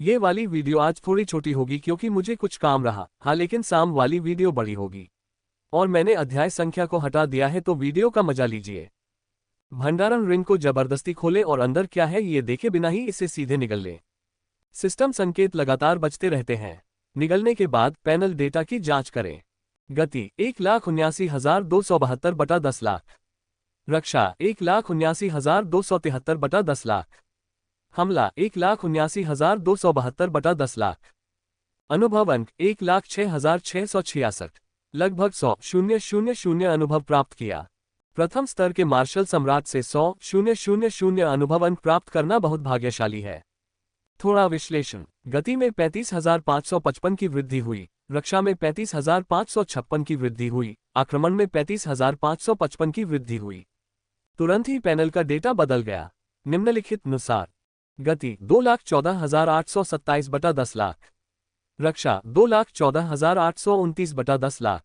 ये वाली वीडियो आज थोड़ी छोटी होगी क्योंकि मुझे कुछ काम रहा, हाँ, लेकिन शाम वाली वीडियो बड़ी होगी। और मैंने अध्याय संख्या को हटा दिया है, तो वीडियो का मजा लीजिए। भंडारण रिंग को जबरदस्ती खोलें और अंदर क्या है ये देखे बिना ही इसे सीधे निगल लें। सिस्टम संकेत लगातार बजते रहते हैं। निगलने के बाद पैनल डेटा की जांच करें। गति 1,79,272 बटा 10 लाख। रक्षा 1,79,273 बटा 10 लाख। हमला 1,79,272 बटा 10 लाख। अनुभव अंक 1,06,666। लगभग 100,000 अनुभव प्राप्त किया। प्रथम स्तर के मार्शल सम्राट से 100,000 अनुभव अंक प्राप्त करना बहुत भाग्यशाली है। थोड़ा विश्लेषण। गति में 35,555 की वृद्धि हुई, रक्षा में 35,556 की वृद्धि हुई, आक्रमण में 35,555 की वृद्धि हुई। तुरंत ही पैनल का डेटा बदल गया निम्नलिखित अनुसार। गति 2,14,827 बटा 10 लाख। रक्षा 2,14,829 बटा 10 लाख।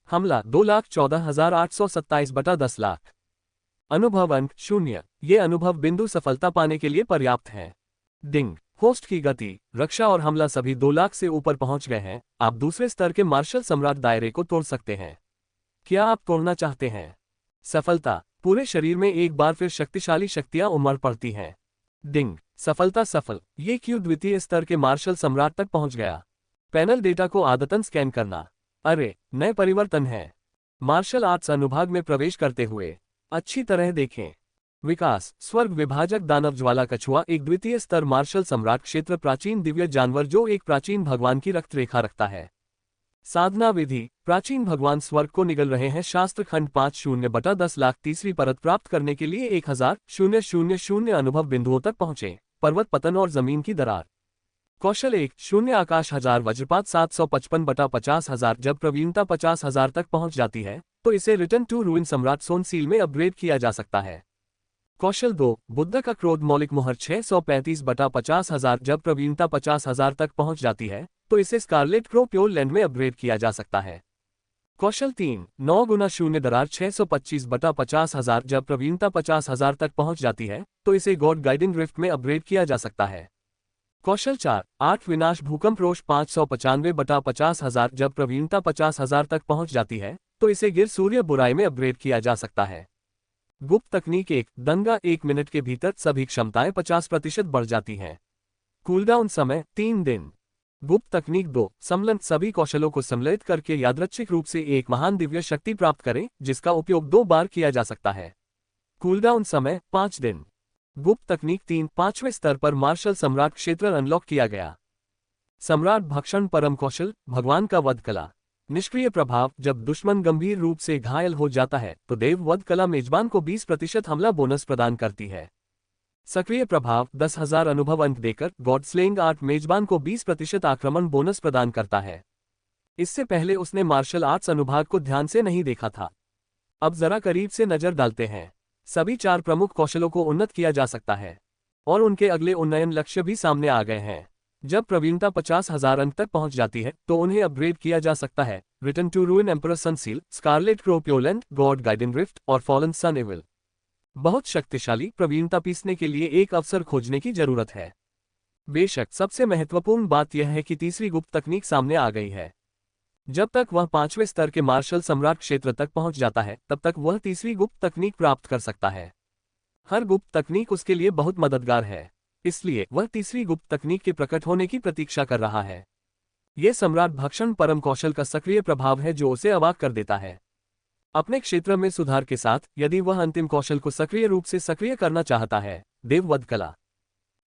हमला 2,14,827 बटा 10 लाख। अनुभव अंक 0। ये अनुभव बिंदु सफलता पाने के लिए पर्याप्त हैं। डिंग। होस्ट की गति, रक्षा और हमला सभी 2 लाख से ऊपर पहुंच गए हैं। आप दूसरे स्तर के मार्शल सम्राट दायरे को तोड़ सकते हैं। क्या आप तोड़ना चाहते हैं? सफलता। पूरे शरीर में एक बार फिर शक्तिशाली शक्तियां उमड़ पड़ती हैं। डिंग। सफलता सफल। ये क्यू द्वितीय स्तर के मार्शल सम्राट तक पहुंच गया। पैनल डेटा को आदतन स्कैन करना। अरे, नए परिवर्तन हैं। मार्शल आर्ट्स अनुभाग में प्रवेश करते हुए अच्छी तरह देखें। विकास। स्वर्ग विभाजक दानव ज्वाला कछुआ एक द्वितीय स्तर मार्शल सम्राट क्षेत्र प्राचीन दिव्य जानवर जो एक प्राचीन भगवान की रक्त रेखा रखता है। साधना विधि। प्राचीन भगवान स्वर्ग को निगल रहे हैं। शास्त्र खंड 50 बटा 10 लाख। तीसरी परत प्राप्त करने के लिए 1,000 अनुभव बिंदुओं तक पहुंचे। पर्वत पतन और जमीन की दरार। कौशल 1 आकाश 1000 वज्रपात 755 बटा 50,000। जब प्रवीणता 50,000 तक पहुंच जाती है तो इसे रिटर्न टू रूइन सम्राट सोन सील में अपग्रेड किया जा सकता है। कौशल 2 बुद्ध का क्रोध मौलिक मोहर 635 बटा 50,000। जब प्रवीणता 50,000 तक पहुंच जाती है तो इसे स्कारलेट क्रो प्योर लैंड में अपग्रेड किया जा सकता है। कौशल 3 9 गुना 0 दरार 625 बटा 50,000। जब प्रवीणता 50,000 तक पहुंच जाती है तो इसे गॉड गाइडिंग रिफ्ट में अपग्रेड किया जा सकता है। कौशल 4 8 विनाश भूकंप रोष 595 बटा 50,000। जब प्रवीणता 50,000 तक पहुंच जाती है तो इसे गिर सूर्य बुराई में अपग्रेड किया जा सकता है। गुप्त तकनीक 1 दंगा 1 मिनट के भीतर सभी क्षमताएं 50% बढ़ जाती हैं। कूलडाउन समय 3 दिन। गुप्त तकनीक 2 सम्मिलन सभी कौशलों को सम्मिलित करके यादृच्छिक रूप से एक महान दिव्य शक्ति प्राप्त करें जिसका उपयोग 2 बार किया जा सकता है। कूलडाउन समय 5 दिन। गुप्त तकनीक 3 5वें स्तर पर मार्शल सम्राट क्षेत्र अनलॉक किया गया। सम्राट भक्षण परम कौशल भगवान का वध कला। निष्क्रिय प्रभाव जब दुश्मन गंभीर रूप से घायल हो जाता है तो देव वध कला मेजबान को 20% हमला बोनस प्रदान करती है। सक्रिय प्रभाव 10,000 अनुभव अंक देकर गॉड स्लेइंग आर्ट मेजबान को 20% आक्रमण बोनस प्रदान करता है। इससे पहले उसने मार्शल आर्ट्स अनुभाग को ध्यान से नहीं देखा था। अब जरा करीब से नजर डालते हैं। सभी 4 प्रमुख कौशलों को उन्नत किया जा सकता है और उनके अगले उन्नयन लक्ष्य भी सामने आ गए हैं। जब प्रवीणता 50,000 अंक तक पहुंच जाती है तो उन्हें अपग्रेड किया जा सकता है। Return to ruin emperor sun seal, scarlet crow pure land, god guiding rift और फॉलन सन एविल। बहुत शक्तिशाली प्रवीणता पीसने के लिए एक अवसर खोजने की जरूरत है। बेशक सबसे महत्वपूर्ण बात यह है कि तीसरी गुप्त तकनीक सामने आ गई है। जब तक वह 5वें स्तर के मार्शल सम्राट क्षेत्र तक पहुंच जाता है तब तक वह तीसरी गुप्त तकनीक प्राप्त कर सकता है। हर गुप्त तकनीक उसके लिए बहुत मददगार है, इसलिए वह तीसरी गुप्त तकनीक के प्रकट होने की प्रतीक्षा कर रहा है। यह सम्राट भक्षण परम कौशल का सक्रिय प्रभाव है जो उसे अवाक कर देता है। अपने क्षेत्र में सुधार के साथ यदि वह अंतिम कौशल को सक्रिय रूप से सक्रिय करना चाहता है, देववध कला,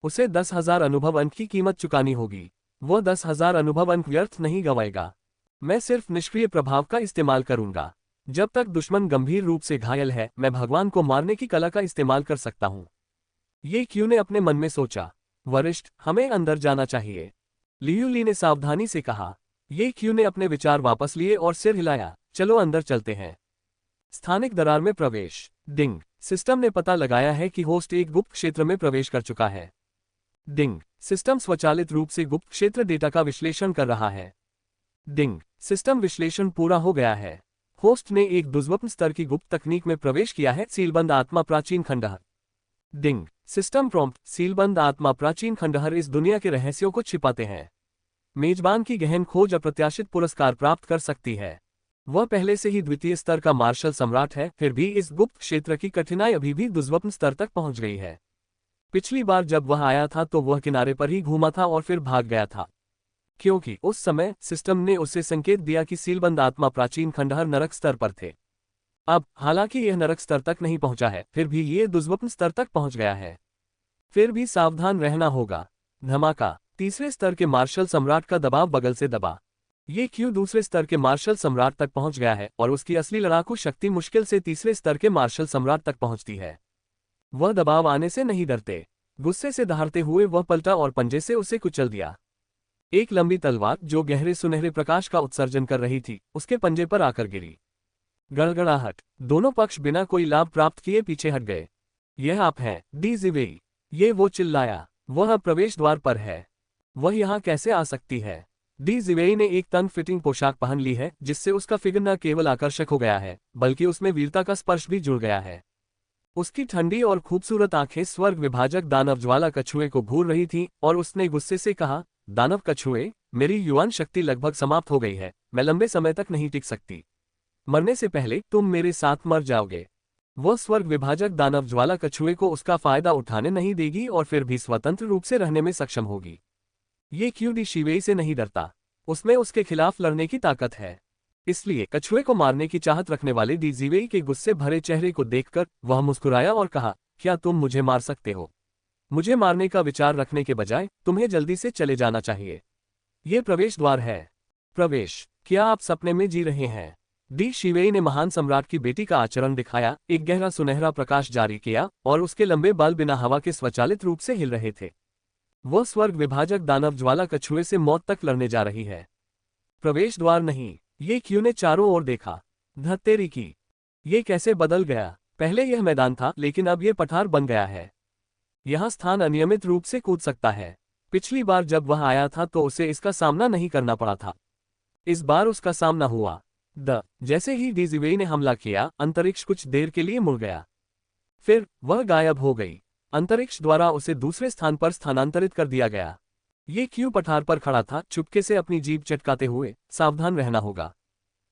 उसे 10,000 अनुभव अंक की कीमत चुकानी होगी। वह 10,000 अनुभव अंक व्यर्थ नहीं गंवाएगा। मैं सिर्फ निष्क्रिय प्रभाव का इस्तेमाल करूंगा। जब तक दुश्मन गंभीर रूप से घायल है मैं भगवान को मारने की कला का इस्तेमाल कर सकता हूं। ये क्यू ने अपने मन में सोचा। वरिष्ठ, हमें अंदर जाना चाहिए, लियू ली ने सावधानी से कहा। ये क्यू ने अपने विचार वापस लिए और सिर हिलाया। चलो अंदर चलते हैं। स्थानिक दरार में प्रवेश। डिंग। सिस्टम ने पता लगाया है कि होस्ट एक गुप्त क्षेत्र में प्रवेश कर चुका है। डिंग। सिस्टम स्वचालित रूप से गुप्त क्षेत्र डेटा का विश्लेषण कर रहा है। डिंग। सिस्टम विश्लेषण पूरा हो गया है। होस्ट ने एक दुर्लभ स्तर की गुप्त तकनीक में प्रवेश किया है, सीलबंद आत्मा प्राचीन खंडहर। डिंग सिस्टम प्रॉम्प्ट सीलबंद आत्मा प्राचीन खंडहर इस दुनिया के रहस्यों को छिपाते हैं। मेजबान की गहन खोज अप्रत्याशित पुरस्कार प्राप्त कर सकती है। वह पहले से ही द्वितीय स्तर का मार्शल सम्राट है, फिर भी इस गुप्त क्षेत्र की कठिनाई अभी भी दुर्लभ स्तर तक पहुंच गई है। पिछली बार जब वह आया था तो वह किनारे पर ही घूमा था और फिर भाग गया था, क्योंकि उस समय सिस्टम ने उसे संकेत दिया कि सीलबंद आत्मा प्राचीन खंडहर नरक स्तर पर थे। अब हालांकि यह नरक स्तर तक नहीं पहुंचा है, फिर भी ये दुर्लभ स्तर तक पहुंच गया है। फिर भी सावधान रहना होगा। धमाका, तीसरे स्तर के मार्शल सम्राट का दबाव बगल से दबा। ये क्यों दूसरे स्तर के मार्शल सम्राट तक पहुंच गया है और उसकी असली लड़ाकू शक्ति मुश्किल से तीसरे स्तर के मार्शल सम्राट तक पहुंचती है। वह दबाव आने से नहीं डरते। गुस्से से दहाड़ते हुए वह पलटा और पंजे से उसे कुचल दिया। एक लंबी तलवार जो गहरे सुनहरे प्रकाश का उत्सर्जन कर रही थी उसके पंजे पर आकर गिरी। गड़गड़ाहट, दोनों पक्ष बिना कोई लाभ प्राप्त किए पीछे हट गए। यह आप हैं, डी जिवेई। ये वो चिल्लाया। वह अब प्रवेश द्वार पर है। वह यहाँ कैसे आ सकती है? डी जिवेई ने एक तन फिटिंग पोशाक पहन ली है जिससे उसका फिगर न केवल आकर्षक हो गया है बल्कि उसमें वीरता का स्पर्श भी जुड़ गया है। उसकी ठंडी और खूबसूरत आंखें स्वर्ग विभाजक दानव ज्वाला कछुए को घूर रही थीं और उसने गुस्से से कहा, दानव कछुए, मेरी युवान शक्ति लगभग समाप्त हो गई है, मैं लंबे समय तक नहीं टिक सकती। मरने से पहले तुम मेरे साथ मर जाओगे। वह स्वर्ग विभाजक दानव ज्वाला कछुए को उसका फायदा उठाने नहीं देगी और फिर भी स्वतंत्र रूप से रहने में सक्षम होगी। ये क्यों डी शिवेई से नहीं डरता? उसमें उसके खिलाफ लड़ने की ताकत है। इसलिए कछुए को मारने की चाहत रखने वाले डी जिवेई के गुस्से भरे चेहरे को देखकर वह मुस्कुराया और कहा, क्या तुम मुझे मार सकते हो? मुझे मारने का विचार रखने के बजाय तुम्हें जल्दी से चले जाना चाहिए। ये प्रवेश द्वार है। प्रवेश, क्या आप सपने में जी रहे हैं? डी शिवेई ने महान सम्राट की बेटी का आचरण दिखाया, एक गहरा सुनहरा प्रकाश जारी किया और उसके लंबे बाल बिना हवा के स्वचालित रूप से हिल रहे थे। वह स्वर्ग विभाजक दानव ज्वाला कछुए से मौत तक लड़ने जा रही है। प्रवेश द्वार नहीं। ये क्यों ने चारों ओर देखा। धत्तेरी की, ये कैसे बदल गया? पहले यह मैदान था लेकिन अब यह पठार बन गया है। यह स्थान अनियमित रूप से कूद सकता है। पिछली बार जब वह आया था तो उसे इसका सामना नहीं करना पड़ा था। इस बार उसका सामना हुआ। जैसे ही डी जिवेई ने हमला किया, अंतरिक्ष कुछ देर के लिए मुड़ गया। फिर वह गायब हो गई। अंतरिक्ष द्वारा उसे दूसरे स्थान पर स्थानांतरित कर दिया गया। ये क्यों पठार पर खड़ा था, चुपके से अपनी जीभ चटकाते हुए, सावधान रहना होगा।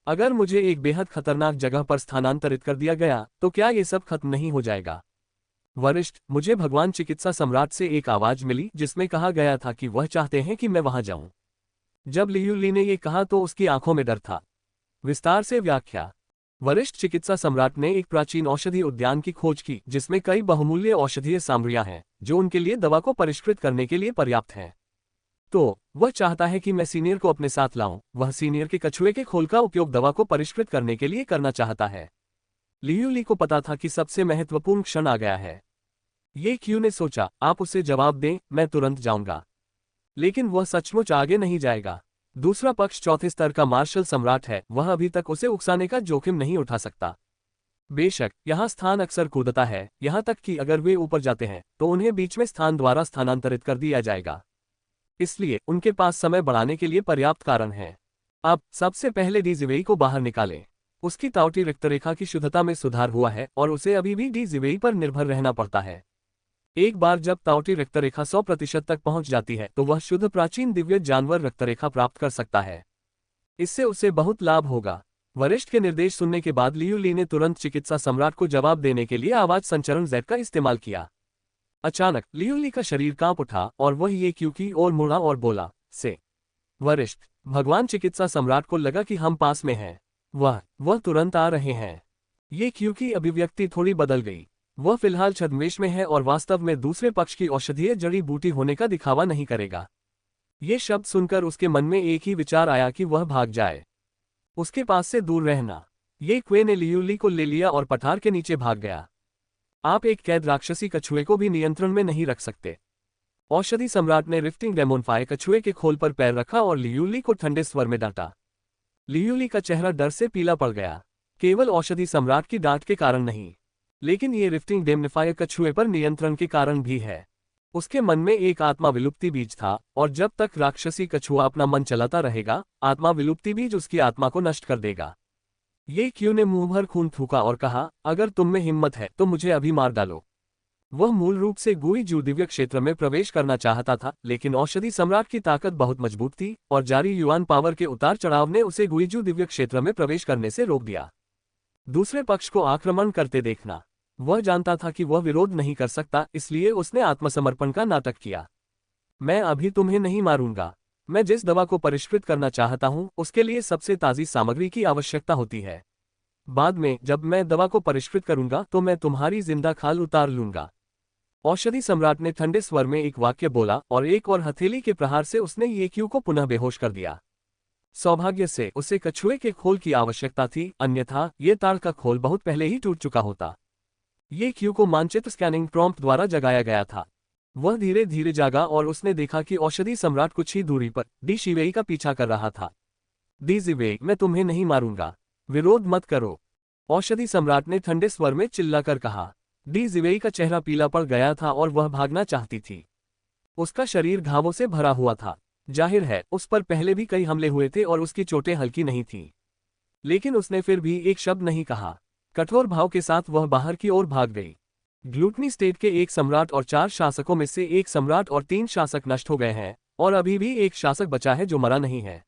अगर मुझे एक बेहद खतरनाक जगह पर स्थानांतरित कर दिया गया तो क्या ये सब खत्म नहीं हो जाएगा? वरिष्ठ, मुझे भगवान चिकित्सा सम्राट से एक आवाज मिली जिसमें कहा गया था कि वह चाहते हैं कि मैं वहां जाऊं। जब लियू ली ने यह कहा तो उसकी आंखों में डर था। विस्तार से व्याख्या। वरिष्ठ चिकित्सा सम्राट ने एक प्राचीन औषधि उद्यान की खोज की जिसमें कई बहुमूल्य औषधीय सामग्रियां हैं जो उनके लिए दवा को परिष्कृत करने के लिए पर्याप्त हैं। तो वह चाहता है कि मैं सीनियर को अपने साथ लाऊं। वह सीनियर के कछुए के खोल का उपयोग दवा को परिष्कृत करने के लिए करना चाहता है। लियू ली को पता था कि सबसे महत्वपूर्ण क्षण आ गया है। ये क्यू ने सोचा, आप उसे जवाब दें, मैं तुरंत जाऊंगा। लेकिन वह सचमुच आगे नहीं जाएगा। दूसरा पक्ष चौथे स्तर का मार्शल सम्राट है, वह अभी तक उसे उकसाने का जोखिम नहीं उठा सकता। बेशक यहाँ स्थान अक्सर कूदता है, यहाँ तक कि अगर वे ऊपर जाते हैं तो उन्हें बीच में स्थान द्वारा स्थानांतरित कर दिया जाएगा। इसलिए उनके पास समय बढ़ाने के लिए पर्याप्त कारण है। अब सबसे पहले डी जिवेई को बाहर निकालें। उसकी ताउटी रक्तरेखा की शुद्धता में सुधार हुआ है और उसे अभी भी डी जिवेई पर निर्भर रहना पड़ता है। एक बार जब ताउटी रक्तरेखा 100% तक पहुंच जाती है तो वह शुद्ध प्राचीन दिव्य जानवर रक्तरेखा प्राप्त कर सकता है। इससे उसे बहुत लाभ होगा। वरिष्ठ के निर्देश सुनने के बाद लियू ली ने तुरंत चिकित्सा सम्राट को जवाब देने के लिए आवाज संचरण जेड का इस्तेमाल किया। अचानक लियू ली का शरीर कांप उठा और वह ये क्यू की ओर मुड़ा और बोला, से वरिष्ठ, भगवान चिकित्सा सम्राट को लगा कि हम पास में हैं। वह तुरंत आ रहे हैं। ये क्यू की अभिव्यक्ति थोड़ी बदल गई। वह फिलहाल छद्मवेश में है और वास्तव में दूसरे पक्ष की औषधीय जड़ी बूटी होने का दिखावा नहीं करेगा। ये शब्द सुनकर उसके मन में एक ही विचार आया कि वह भाग जाए, उसके पास से दूर रहना। ये क्वे ने लियू ली को ले लिया और पठार के नीचे भाग गया। आप एक कैद राक्षसी कछुए को भी नियंत्रण में नहीं रख सकते। औषधि सम्राट ने रिफ्टिंग डेमोनफाई कछुए के खोल पर पैर रखा और लियू ली को ठंडे स्वर में डांटा। लियू ली का चेहरा डर से पीला पड़ गया, केवल औषधि सम्राट की डांट के कारण नहीं, लेकिन ये रिफ्टिंग डेमनिफायर कछुए पर नियंत्रण के कारण भी है। उसके मन में एक आत्मा विलुप्ति बीज था और जब तक राक्षसी कछुआ अपना मन चलाता रहेगा, आत्मा विलुप्ति बीज उसकी आत्मा को नष्ट कर देगा। ये क्यू ने मुंह भर खून थूका और कहा, अगर तुम में हिम्मत है तो मुझे अभी मार डालो। वह मूल रूप से गुइजू दिव्य क्षेत्र में प्रवेश करना चाहता था, लेकिन औषधि सम्राट की ताकत बहुत मजबूत थी और जारी युआन पावर के उतार चढ़ाव ने उसे गुइजू दिव्य क्षेत्र में प्रवेश करने से रोक दिया। दूसरे पक्ष को आक्रमण करते देखना। वह जानता था कि वह विरोध नहीं कर सकता, इसलिए उसने आत्मसमर्पण का नाटक किया। मैं अभी तुम्हें नहीं मारूंगा। मैं जिस दवा को परिष्कृत करना चाहता हूं, उसके लिए सबसे ताज़ी सामग्री की आवश्यकता होती है। बाद में जब मैं दवा को परिष्कृत करूंगा तो मैं तुम्हारी जिंदा खाल उतार लूंगा। औषधि सम्राट ने ठंडे स्वर में एक वाक्य बोला और एक और हथेली के प्रहार से उसने ये क्यू को पुनः बेहोश कर दिया। सौभाग्य से उसे कछुए के खोल की आवश्यकता थी, अन्यथा ये ताड़ का खोल बहुत पहले ही टूट चुका होता। ये क्यू को मानचित्र स्कैनिंग प्रॉम्प्ट द्वारा जगाया गया था। वह धीरे धीरे जागा और उसने देखा कि औषधि सम्राट कुछ ही दूरी पर डी शिवेई का पीछा कर रहा था। डी जिवेई, मैं तुम्हें नहीं मारूंगा। विरोध मत करो, औषधि सम्राट ने ठंडे स्वर में चिल्लाकर कहा। डी जिवेई का चेहरा पीला पड़ गया था और वह भागना चाहती थी। उसका शरीर घावों से भरा हुआ था। जाहिर है उस पर पहले भी कई हमले हुए थे और उसकी चोटें हल्की नहीं थीं। लेकिन उसने फिर भी एक शब्द नहीं कहा। कठोर भाव के साथ वह बाहर की ओर भाग गई। ग्लूटनी स्टेट के एक सम्राट और 4 शासकों में से एक सम्राट और 3 शासक नष्ट हो गए हैं और अभी भी एक शासक बचा है जो मरा नहीं है।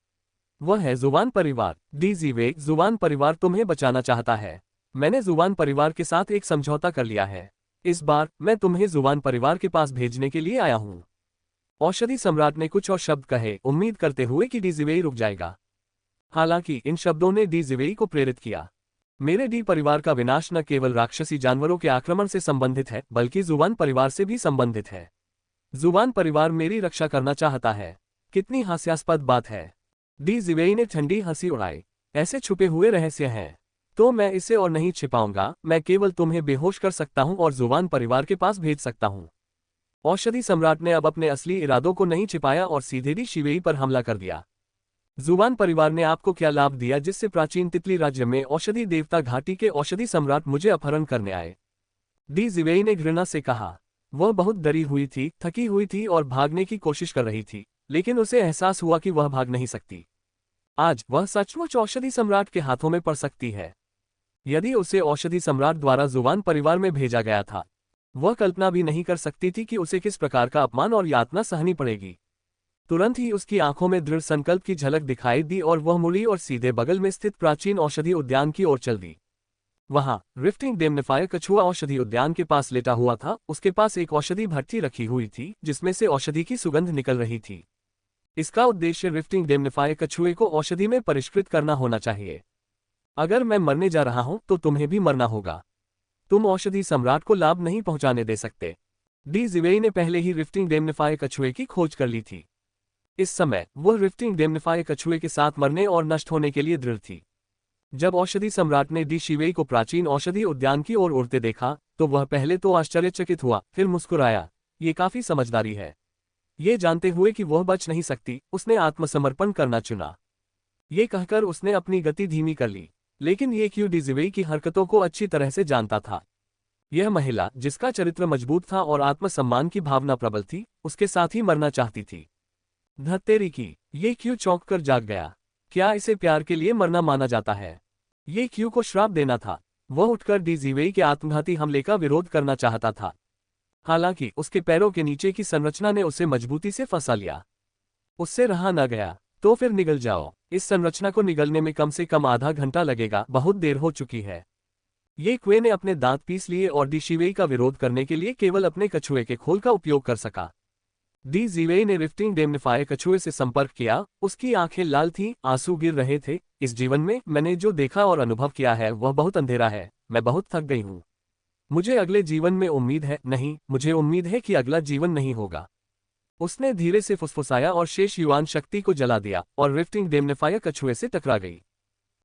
वह है जुवान परिवार। डी जिवेई, जुवान परिवार तुम्हें बचाना चाहता है। मैंने जुवान परिवार के साथ एक समझौता कर लिया है। इस बार मैं तुम्हें जुवान परिवार के पास भेजने के लिए आया हूँ। औषधि सम्राट ने कुछ और शब्द कहे, उम्मीद करते हुए कि डी जिवेई रुक जाएगा। हालांकि इन शब्दों ने डी जिवेई को प्रेरित किया। मेरे डी परिवार का विनाश न केवल राक्षसी जानवरों के आक्रमण से संबंधित है, बल्कि जुबान परिवार से भी संबंधित है। जुबान परिवार मेरी रक्षा करना चाहता है। कितनी हास्यास्पद बात है। डी जिवेई ने ठंडी हंसी उड़ाई। ऐसे छुपे हुए रहस्य हैं तो मैं इसे और नहीं छिपाऊंगा। मैं केवल तुम्हें बेहोश कर सकता हूं और जुबान परिवार के पास भेज सकता हूं। औषधि सम्राट ने अब अपने असली इरादों को नहीं छिपाया और सीधे डी शिवेई पर हमला कर दिया। जुबान परिवार ने आपको क्या लाभ दिया जिससे प्राचीन तितली राज्य में औषधि देवता घाटी के औषधि सम्राट मुझे अपहरण करने आए? डी जिवेई ने घृणा से कहा। वह बहुत डरी हुई थी, थकी हुई थी और भागने की कोशिश कर रही थी, लेकिन उसे एहसास हुआ कि वह भाग नहीं सकती। आज वह सचमुच औषधि सम्राट के हाथों में पड़ सकती है। यदि उसे औषधि सम्राट द्वारा जुबान परिवार में भेजा गया था, वह कल्पना भी नहीं कर सकती थी कि उसे किस प्रकार का अपमान और यातना सहनी पड़ेगी। तुरंत ही उसकी आंखों में दृढ़ संकल्प की झलक दिखाई दी और वह मुड़ी और सीधे बगल में स्थित प्राचीन औषधि उद्यान की ओर चल दी। वहां रिफ्टिंग डेमनिफायर कछुआ औषधि उद्यान के पास लेटा हुआ था। उसके पास एक औषधि भट्टी रखी हुई थी जिसमें से औषधि की सुगंध निकल रही थी। इसका उद्देश्य रिफ्टिंग डेमनिफायर कछुए को औषधि में परिष्कृत करना होना चाहिए। अगर मैं मरने जा रहा हूं तो तुम्हें भी मरना होगा। तुम औषधि सम्राट को लाभ नहीं पहुंचाने दे सकते। डी जिवेई ने पहले ही रिफ्टिंग डेमनिफायर कछुए की खोज कर ली थी। इस समय वह रिफ्टिंग डेमनिफायर कछुए के साथ मरने और नष्ट होने के लिए दृढ़ थी। जब औषधि सम्राट ने डी शिवेई को प्राचीन औषधि उद्यान की ओर उड़ते देखा तो वह पहले तो आश्चर्यचकित हुआ, फिर मुस्कुराया। ये काफी समझदारी है। ये जानते हुए कि वह बच नहीं सकती, उसने आत्मसमर्पण करना चुना। ये कहकर उसने अपनी गति धीमी कर ली। लेकिन ये क्यू डी जिवेई की हरकतों को अच्छी तरह से जानता था। यह महिला, जिसका चरित्र मजबूत था और आत्मसम्मान की भावना प्रबल थी, उसके साथ ही मरना चाहती थी। धत्तेरी की, ये क्यू चौंक कर जाग गया। क्या इसे प्यार के लिए मरना माना जाता है? ये क्यू को श्राप देना था। वह उठकर डी जिवेई के आत्मघाती हमले का विरोध करना चाहता था। हालांकि उसके पैरों के नीचे की संरचना ने उसे मजबूती से फंसा लिया। उससे रहा न गया। तो फिर निगल जाओ। इस संरचना को निगलने में कम से कम आधा घंटा लगेगा, बहुत देर हो चुकी है। ये क्वे ने अपने दांत पीस लिए और डी शिवेई का विरोध करने के लिए केवल अपने कछुए के खोल का उपयोग कर सका। डी जिवेई ने रिफ्टिंग डेमनिफायर कछुए से संपर्क किया। उसकी आंखें लाल थीं, आंसू गिर रहे थे। इस जीवन में मैंने जो देखा और अनुभव किया है वह बहुत अंधेरा है। मैं बहुत थक गई हूँ। मुझे अगले जीवन में उम्मीद है। नहीं, मुझे उम्मीद है कि अगला जीवन नहीं होगा। उसने धीरे से फुसफुसाया और शेष युआन शक्ति को जला दिया और रिफ्टिंग डेमनिफायर कछुए से टकरा गई।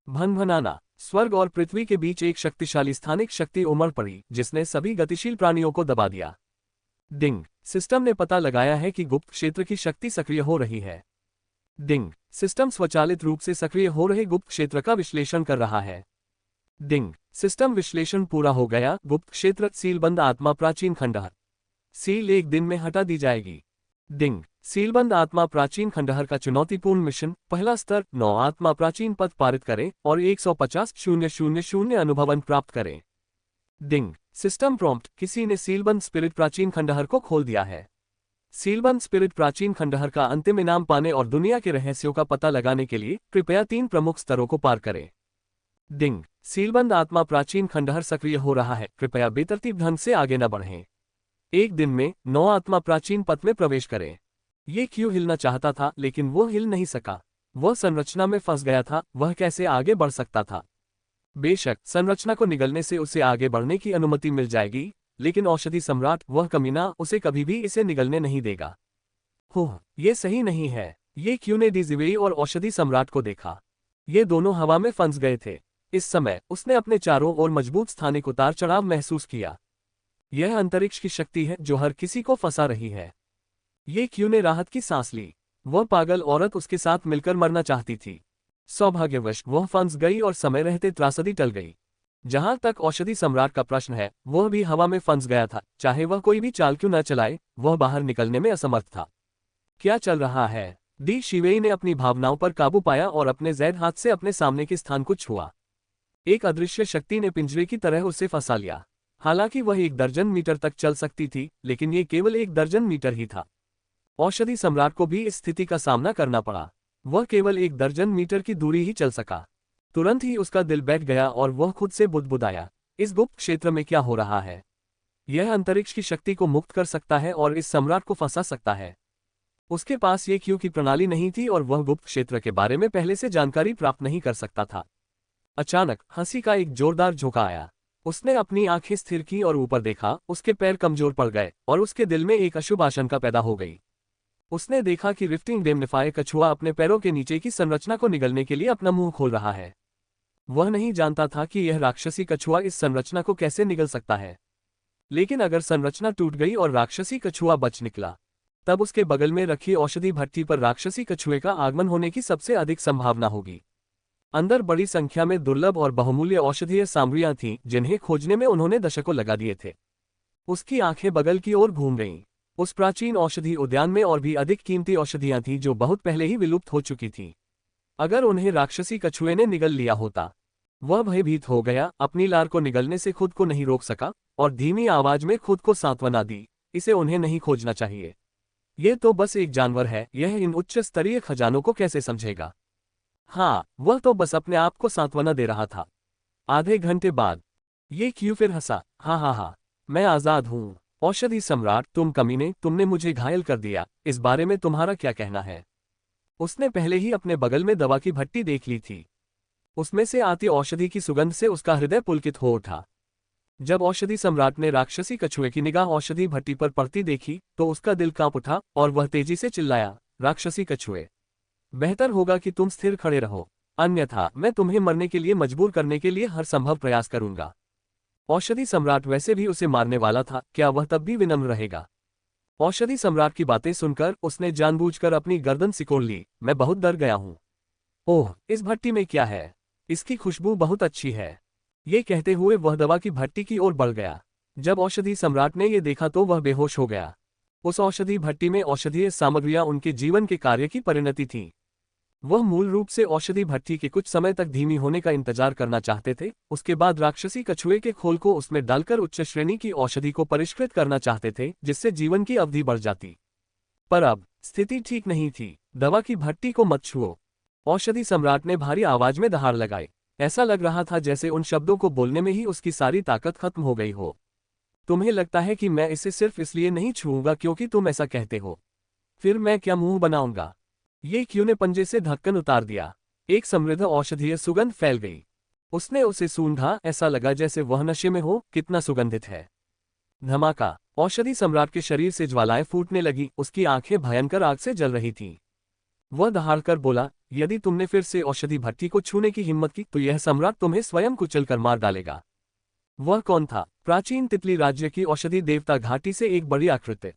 भनभनाना। स्वर्ग और पृथ्वी के बीच एक शक्तिशाली स्थानिक शक्ति उमड़ पड़ी जिसने सभी गतिशील प्राणियों को दबा दिया। डिंग। सिस्टम ने पता लगाया है कि गुप्त क्षेत्र की शक्ति सक्रिय हो रही है। डिंग। सिस्टम स्वचालित रूप से सक्रिय हो रहे गुप्त क्षेत्र का विश्लेषण कर रहा है। डिंग। सिस्टम विश्लेषण पूरा हो गया। गुप्त क्षेत्र सीलबंद आत्मा प्राचीन खंडहर। सील 1 दिन में हटा दी जाएगी। डिंग। सीलबंद आत्मा प्राचीन खंडहर का चुनौतीपूर्ण मिशन। पहला स्तर 9 आत्मा प्राचीन पथ पारित करें और 150,000 अनुभव अंक प्राप्त करें। डिंग। सिस्टम प्रॉम्प्ट, किसी ने सीलबंद स्पिरिट प्राचीन खंडहर को खोल दिया है। सीलबंद स्पिरिट प्राचीन खंडहर का अंतिम इनाम पाने और दुनिया के रहस्यों का पता लगाने के लिए कृपया 3 प्रमुख स्तरों को पार करें। डिंग, सीलबंद आत्मा प्राचीन खंडहर सक्रिय हो रहा है, कृपया बेतरतीब ढंग से आगे न बढ़ें। एक दिन में 9 आत्मा प्राचीन पथ में प्रवेश करें। ये क्यों हिलना चाहता था लेकिन वो हिल नहीं सका। वह संरचना में फंस गया था, वह कैसे आगे बढ़ सकता था। बेशक संरचना को निगलने से उसे आगे बढ़ने की अनुमति मिल जाएगी, लेकिन औषधि सम्राट, वह कमीना, उसे कभी भी इसे निगलने नहीं देगा। ये सही नहीं है। ये क्यों ने डिजिवेई और औषधि सम्राट को देखा। ये दोनों हवा में फंस गए थे। इस समय उसने अपने चारों ओर मजबूत स्थानिक उतार चढ़ाव महसूस किया। यह अंतरिक्ष की शक्ति है जो हर किसी को फंसा रही है। ये क्यों ने राहत की सांस ली। वह पागल औरत उसके साथ मिलकर मरना चाहती थी। सौभाग्यवश वह फंस गई और समय रहते त्रासदी टल गई। जहां तक औषधि सम्राट का प्रश्न है, वह भी हवा में फंस गया था। चाहे वह कोई भी चाल क्यों न चलाए, वह बाहर निकलने में असमर्थ था। क्या चल रहा है। डी शिवेई ने अपनी भावनाओं पर काबू पाया और अपने जैद हाथ से अपने सामने के स्थान को छुआ। एक अदृश्य शक्ति ने पिंजरे की तरह उसे फंसा लिया। हालांकि वह 1 दर्जन मीटर तक चल सकती थी, लेकिन ये केवल 1 दर्जन मीटर ही था। औषधि सम्राट को भी इस स्थिति का सामना करना पड़ा। वह केवल 1 दर्जन मीटर की दूरी ही चल सका। तुरंत ही उसका दिल बैठ गया और वह खुद से बुदबुदाया, इस गुप्त क्षेत्र में क्या हो रहा है। यह अंतरिक्ष की शक्ति को मुक्त कर सकता है और इस सम्राट को फंसा सकता है। उसके पास ये क्यों की प्रणाली नहीं थी और वह गुप्त क्षेत्र के बारे में पहले से जानकारी प्राप्त नहीं कर सकता था। अचानक हंसी का एक जोरदार झोंका आया। उसने अपनी आंखें स्थिर की और ऊपर देखा। उसके पैर कमजोर पड़ गए और उसके दिल में एक अशुभ आशंका पैदा हो गई। उसने देखा कि रिफ्टिंग डेमनिफाई कछुआ अपने पैरों के नीचे की संरचना को निगलने के लिए अपना मुंह खोल रहा है। वह नहीं जानता था कि यह राक्षसी कछुआ इस संरचना को कैसे निगल सकता है। लेकिन अगर संरचना टूट गई और राक्षसी कछुआ बच निकला, तब उसके बगल में रखी औषधि भट्टी पर राक्षसी कछुए का आगमन होने की सबसे अधिक संभावना होगी। अंदर बड़ी संख्या में दुर्लभ और बहुमूल्य औषधीय सामग्रियां थीं, जिन्हें खोजने में उन्होंने दशकों लगा दिए थे। उसकी आंखें बगल की ओर घूम रहीं। उस प्राचीन औषधि उद्यान में और भी अधिक कीमती औषधियां थीं जो बहुत पहले ही विलुप्त हो चुकी थीं। अगर उन्हें राक्षसी कछुए ने निगल लिया होता। वह भयभीत हो गया, अपनी लार को निगलने से खुद को नहीं रोक सका और धीमी आवाज में खुद को सांत्वना दी, इसे उन्हें नहीं खोजना चाहिए। यह तो बस एक जानवर है, यह इन उच्च स्तरीय खजानों को कैसे समझेगा। हाँ, वह तो बस अपने आप को सांत्वना दे रहा था। आधे घंटे बाद ये क्यों फिर हंसा। हाँ, मैं आजाद हूँ। औषधि सम्राट, तुम कमीने, तुमने मुझे घायल कर दिया। इस बारे में तुम्हारा क्या कहना है। उसने पहले ही अपने बगल में दवा की भट्टी देख ली थी। उसमें से आती औषधि की सुगंध से उसका हृदय पुलकित हो उठा। जब औषधि सम्राट ने राक्षसी कछुए की निगाह औषधि भट्टी पर पड़ती देखी तो उसका दिल कांप उठा और वह तेजी से चिल्लाया, राक्षसी कछुए, बेहतर होगा कि तुम स्थिर खड़े रहो, अन्यथा मैं तुम्हें मरने के लिए मजबूर करने के लिए हर संभव प्रयास करूंगा। औषधि सम्राट वैसे भी उसे मारने वाला था, क्या वह तब भी विनम्र रहेगा। औषधि सम्राट की बातें सुनकर उसने जानबूझकर अपनी गर्दन सिकोड़ ली। मैं बहुत डर गया हूं। ओह, इस भट्टी में क्या है। इसकी खुशबू बहुत अच्छी है। ये कहते हुए वह दवा की भट्टी की ओर बढ़ गया। जब औषधि सम्राट ने यह देखा तो वह बेहोश हो गया। उस औषधि भट्टी में औषधीय सामग्रियां उनके जीवन के कार्य की परिणति थीं। वह मूल रूप से औषधि भट्टी के कुछ समय तक धीमी होने का इंतजार करना चाहते थे, उसके बाद राक्षसी कछुए के खोल को उसमें डालकर उच्च श्रेणी की औषधि को परिष्कृत करना चाहते थे, जिससे जीवन की अवधि बढ़ जाती। पर अब स्थिति ठीक नहीं थी। दवा की भट्टी को मत छुओ। औषधि सम्राट ने भारी आवाज में दहाड़ लगाई। ऐसा लग रहा था जैसे उन शब्दों को बोलने में ही उसकी सारी ताकत खत्म हो गई हो। तुम्हें लगता है कि मैं इसे सिर्फ इसलिए नहीं छूऊंगा क्योंकि तुम ऐसा कहते हो। फिर मैं क्या मुंह बनाऊंगा। ये क्यों ने पंजे से ढक्कन उतार दिया। एक समृद्ध औषधीय सुगंध फैल गई। उसने उसे सूंघा, ऐसा लगा जैसे वह नशे में हो, कितना सुगंधित है। धमाका। औषधि सम्राट के शरीर से ज्वालाएं फूटने लगी, उसकी आंखें भयंकर आग से जल रही थीं। वह दहाड़कर बोला, यदि तुमने फिर से औषधि भट्टी को छूने की हिम्मत की तो यह सम्राट तुम्हें स्वयं कुचलकर मार डालेगा। वह कौन था। प्राचीन तितली राज्य की औषधि देवता घाटी से एक बड़ी आकृति।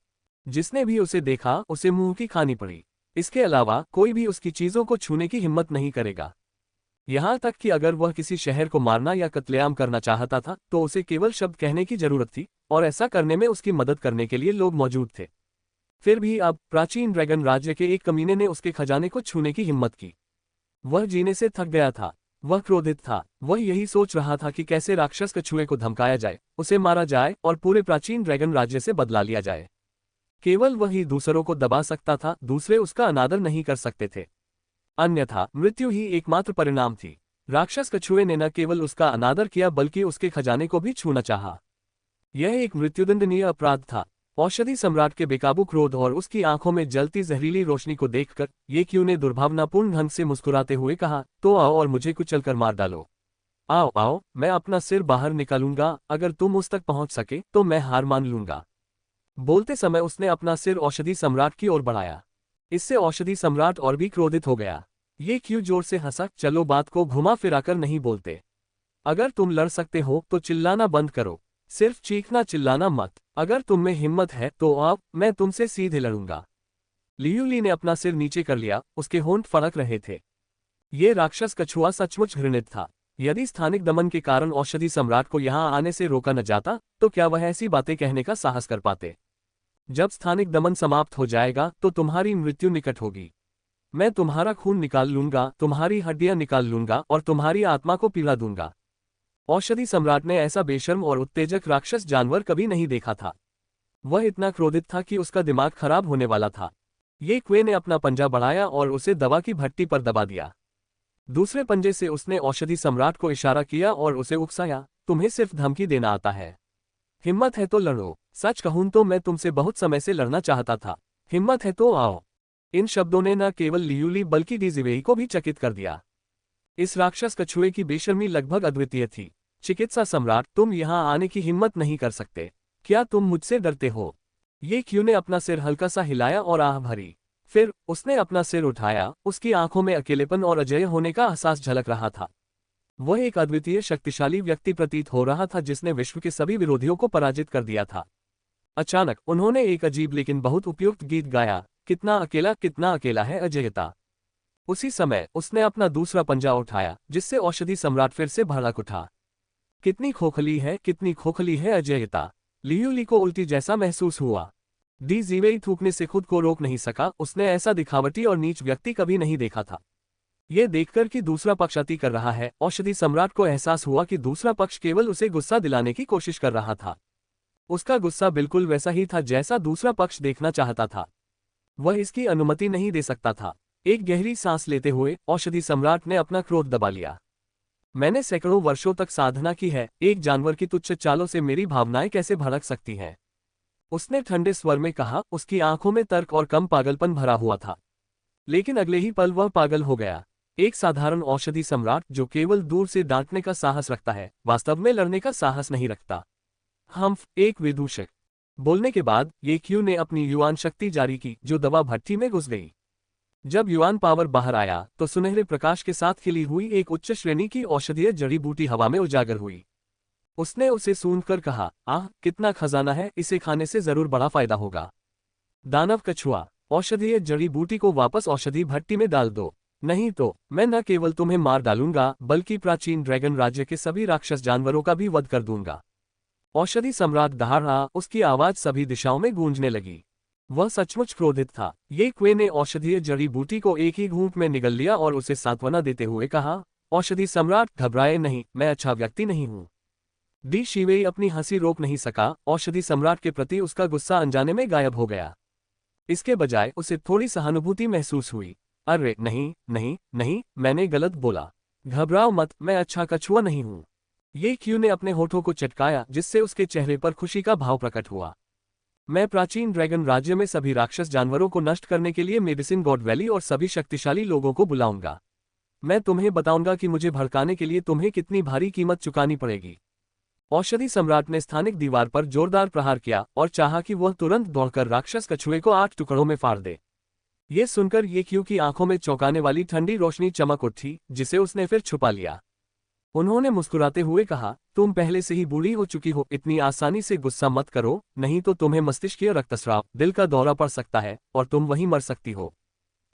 जिसने भी उसे देखा उसे मुंह की खानी पड़ी। इसके अलावा कोई भी उसकी चीजों को छूने की हिम्मत नहीं करेगा। यहां तक कि अगर वह किसी शहर को मारना या कत्लेआम करना चाहता था तो उसे केवल शब्द कहने की जरूरत थी और ऐसा करने में उसकी मदद करने के लिए लोग मौजूद थे। फिर भी अब प्राचीन ड्रैगन राज्य के एक कमीने ने उसके खजाने को छूने की हिम्मत की। वह जीने से थक गया था। वह क्रोधित था। वह यही सोच रहा था कि कैसे राक्षस कछुए को धमकाया जाए, उसे मारा जाए और पूरे प्राचीन ड्रैगन राज्य से बदला लिया जाए। केवल वही दूसरों को दबा सकता था, दूसरे उसका अनादर नहीं कर सकते थे। अन्यथा मृत्यु ही एकमात्र परिणाम थी। राक्षस कछुए ने न केवल उसका अनादर किया बल्कि उसके खजाने को भी छूना चाहा। यह एक मृत्युदंडनीय अपराध था। औषधि सम्राट के बेकाबू क्रोध और उसकी आंखों में जलती जहरीली रोशनी को देखकर ये क्यू ने दुर्भावनापूर्ण ढंग से मुस्कुराते हुए कहा, तो आओ और मुझे कुचलकर मार डालो। आओ आओ, मैं अपना सिर बाहर निकालूंगा, अगर तुम उस तक पहुंच सके तो मैं हार मान लूंगा। बोलते समय उसने अपना सिर औषधि सम्राट की ओर बढ़ाया। इससे औषधि सम्राट और भी क्रोधित हो गया। ये क्यों जोर से हंसा, चलो बात को घुमा फिराकर नहीं बोलते। अगर तुम लड़ सकते हो तो चिल्लाना बंद करो, सिर्फ चीखना चिल्लाना मत। अगर तुम में हिम्मत है तो आओ, मैं तुमसे सीधे लड़ूंगा। लियू ली ने अपना सिर नीचे कर लिया, उसके होंठ फड़क रहे थे। ये राक्षस कछुआ सचमुच घृणित था। यदि स्थानिक दमन के कारण औषधि सम्राट को यहां आने से रोका न जाता तो क्या वह ऐसी बातें कहने का साहस कर पाते। जब स्थानिक दमन समाप्त हो जाएगा तो तुम्हारी मृत्यु निकट होगी। मैं तुम्हारा खून निकाल लूंगा, तुम्हारी हड्डियां निकाल लूंगा और तुम्हारी आत्मा को पीला दूंगा। औषधि सम्राट ने ऐसा बेशर्म और उत्तेजक राक्षस जानवर कभी नहीं देखा था। वह इतना क्रोधित था कि उसका दिमाग खराब होने वाला था। ये क्वे ने अपना पंजा बढ़ाया और उसे दवा की भट्टी पर दबा दिया। दूसरे पंजे से उसने औषधि सम्राट को इशारा किया और उसे उकसाया, तुम्हें सिर्फ धमकी देना आता है। हिम्मत है तो लड़ो। सच कहूं तो मैं तुमसे बहुत समय से लड़ना चाहता था। हिम्मत है तो आओ। इन शब्दों ने न केवल लियूली बल्कि डीजिवेई को भी चकित कर दिया। इस राक्षस कछुए की बेशर्मी लगभग अद्वितीय थी। चिकित्सा सम्राट, तुम यहां आने की हिम्मत नहीं कर सकते। क्या तुम मुझसे डरते हो? ये क्यू ने अपना सिर हल्का सा हिलाया और आह भरी। फिर उसने अपना सिर उठाया, उसकी आंखों में अकेलेपन और अजेय होने का एहसास झलक रहा था। वह एक अद्वितीय शक्तिशाली व्यक्ति प्रतीत हो रहा था जिसने विश्व के सभी विरोधियों को पराजित कर दिया था। अचानक उन्होंने एक अजीब लेकिन बहुत उपयुक्त गीत गाया, कितना अकेला है अजयता। उसी समय उसने अपना दूसरा पंजा उठाया जिससे औषधि सम्राट फिर से भड़क उठा। कितनी खोखली है अजयता। लियूली को उल्टी जैसा महसूस हुआ। डी जीवेई थूकने से खुद को रोक नहीं सका। उसने ऐसा दिखावटी और नीच व्यक्ति कभी नहीं देखा था। यह देखकर कि दूसरा पक्ष अति कर रहा है, औषधि सम्राट को एहसास हुआ कि दूसरा पक्ष केवल उसे गुस्सा दिलाने की कोशिश कर रहा था। उसका गुस्सा बिल्कुल वैसा ही था जैसा दूसरा पक्ष देखना चाहता था। वह इसकी अनुमति नहीं दे सकता था। एक गहरी सांस लेते हुए औषधि सम्राट ने अपना क्रोध दबा लिया। मैंने सैकड़ों वर्षों तक साधना की है, एक जानवर की तुच्छ चालों से मेरी भावनाएं कैसे भड़क सकती हैं? उसने ठंडे स्वर में कहा। उसकी आंखों में तर्क और कम पागलपन भरा हुआ था। लेकिन अगले ही पल वह पागल हो गया। एक साधारण औषधि सम्राट जो केवल दूर से डांटने का साहस रखता है, वास्तव में लड़ने का साहस नहीं रखता। एक विदूषक। बोलने के बाद ये क्यू ने अपनी युआन शक्ति जारी की जो दवा भट्टी में घुस गई। जब युआन पावर बाहर आया तो सुनहरे प्रकाश के साथ खिली हुई एक उच्च श्रेणी की औषधीय जड़ी बूटी हवा में उजागर हुई। उसने उसे सूंघकर कहा, आह कितना खजाना है, इसे खाने से जरूर बड़ा फायदा होगा। दानव कछुआ, औषधीय जड़ी बूटी को वापस औषधि भट्टी में डाल दो, नहीं तो मैं न केवल तुम्हें मार डालूंगा बल्कि प्राचीन ड्रैगन राज्य के सभी राक्षस जानवरों का भी वध कर दूंगा। औषधि सम्राट दहाड़ा, उसकी आवाज सभी दिशाओं में गूंजने लगी। वह सचमुच क्रोधित था। ये क्वे ने औषधीय जड़ी बूटी को एक ही घूंट में निगल लिया और उसे सांत्वना देते हुए कहा, औषधि सम्राट घबराए नहीं, मैं अच्छा व्यक्ति नहीं हूं। डी शिवेई अपनी हंसी रोक नहीं सका। औषधि सम्राट के प्रति उसका गुस्सा अनजाने में गायब हो गया। इसके बजाय उसे थोड़ी सहानुभूति महसूस हुई। अरे नहीं नहीं नहीं, मैंने गलत बोला। घबराओ मत, मैं अच्छा कछुआ नहीं हूं। ये क्यू ने अपने होठों को चटकाया जिससे उसके चेहरे पर खुशी का भाव प्रकट हुआ। मैं प्राचीन ड्रैगन राज्य में सभी राक्षस जानवरों को नष्ट करने के लिए मेडिसिन गॉड वैली और सभी शक्तिशाली लोगों को बुलाऊंगा। मैं तुम्हें बताऊंगा कि मुझे भड़काने के लिए तुम्हें कितनी भारी कीमत चुकानी पड़ेगी। औषधि सम्राट ने स्थानिक दीवार पर जोरदार प्रहार किया और चाहा कि वह तुरंत दौड़कर राक्षस कछुए को 8 टुकड़ों में फाड़ दे। ये सुनकर ये क्यू की आंखों में चौंकाने वाली ठंडी रोशनी चमक उठी जिसे उसने फिर छुपा लिया। उन्होंने मुस्कुराते हुए कहा, तुम पहले से ही बूढ़ी हो चुकी हो, इतनी आसानी से गुस्सा मत करो, नहीं तो तुम्हें मस्तिष्कीय रक्तस्राव, दिल का दौरा पड़ सकता है और तुम वहीं मर सकती हो।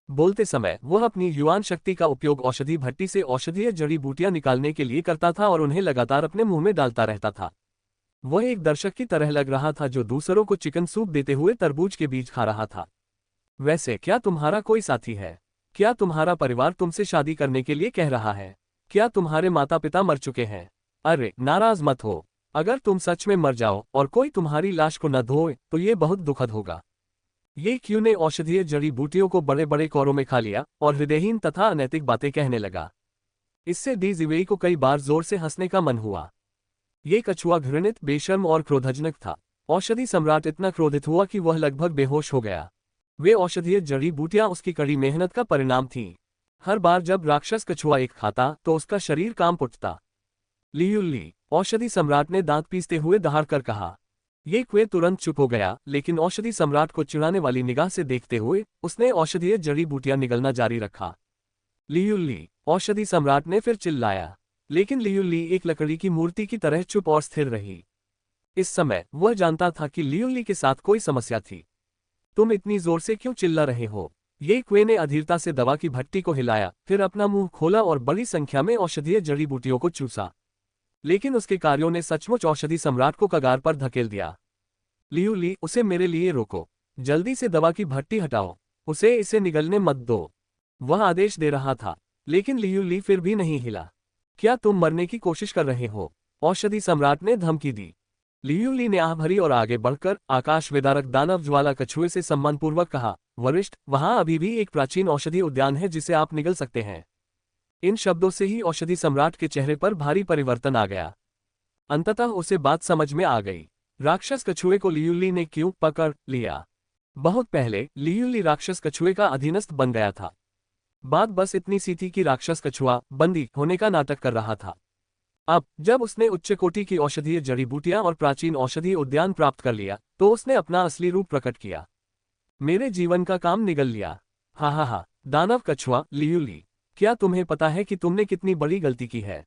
बोलते समय वह अपनी युआन शक्ति का उपयोग औषधि भट्टी से औषधीय जड़ी बूटियां निकालने के लिए करता था और उन्हें लगातार अपने मुंह में डालता रहता था। वह एक दर्शक की तरह लग रहा था जो दूसरों को चिकन सूप देते हुए तरबूज के बीज खा रहा था। वैसे क्या तुम्हारा कोई साथी है? क्या तुम्हारा परिवार तुमसे शादी करने के लिए कह रहा है? क्या तुम्हारे माता पिता मर चुके हैं? अरे नाराज मत हो। अगर तुम सच में मर जाओ और कोई तुम्हारी लाश को न धोए तो ये बहुत दुखद होगा। ये क्यू ने औषधीय जड़ी बूटियों को बड़े बड़े कौरों में खा लिया और हृदयहीन तथा अनैतिक बातें कहने लगा। इससे डी जिवेई को कई बार जोर से हंसने का मन हुआ। ये कछुआ घृणित, बेशर्म और क्रोधजनक था। औषधि सम्राट इतना क्रोधित हुआ कि वह लगभग बेहोश हो गया। वे औषधीय जड़ी बूटियां उसकी कड़ी मेहनत का परिणाम थीं। हर बार जब राक्षस कछुआ एक खाता तो उसका शरीर कांप उठता। लियुल्ली, औषधि सम्राट ने दांत पीसते हुए दहाड़ कर कहा। ये क्वे तुरंत चुप हो गया, लेकिन औषधि सम्राट को चिढ़ाने वाली निगाह से देखते हुए उसने औषधीय जड़ी बूटियां निगलना जारी रखा। लियुल्ली, औषधि सम्राट ने फिर चिल्लाया, लेकिन लियुल्ली एक लकड़ी की मूर्ति की तरह चुप और स्थिर रही। इस समय वह जानता था कि लियुल्ली के साथ कोई समस्या थी। तुम इतनी जोर से क्यों चिल्ला रहे हो? ये क्वे ने अधीरता से दवा की भट्टी को हिलाया, फिर अपना मुंह खोला और बड़ी संख्या में औषधीय जड़ी बूटियों को चूसा। लेकिन उसके कार्यों ने सचमुच औषधि सम्राट को कगार पर धकेल दिया। लियुल्ली, उसे मेरे लिए रोको। जल्दी से दवा की भट्टी हटाओ। उसे इसे निगलने मत दो। वह आदेश दे रहा था, लेकिन लियुल्ली फिर भी नहीं हिला। क्या तुम मरने की कोशिश कर रहे हो? औषधि सम्राट ने धमकी दी। लियुल्ली ने आह भरी और आगे बढ़कर आकाश विदारक दानव ज्वाला कछुए से सम्मानपूर्वक कहा, वरिष्ठ, वहां अभी भी एक प्राचीन औषधि उद्यान है जिसे आप निगल सकते हैं। इन शब्दों से ही औषधि सम्राट के चेहरे पर भारी परिवर्तन आ गया। अंततः उसे बात समझ में आ गई। राक्षस कछुए को लियुल्ली ने क्यों पकड़ लिया? बहुत पहले लियुल्ली राक्षस कछुए का अधीनस्थ बन गया था। बात बस इतनी सी थी कि राक्षस कछुआ बंदी होने का नाटक कर रहा था। अब जब उसने उच्च कोटि की औषधीय जड़ी बूटियां और प्राचीन औषधीय उद्यान प्राप्त कर लिया तो उसने अपना असली रूप प्रकट किया। मेरे जीवन का काम निगल लिया। हा हा हा। दानव कछुआ लियुल्ली, क्या तुम्हें पता है कि तुमने कितनी बड़ी गलती की है?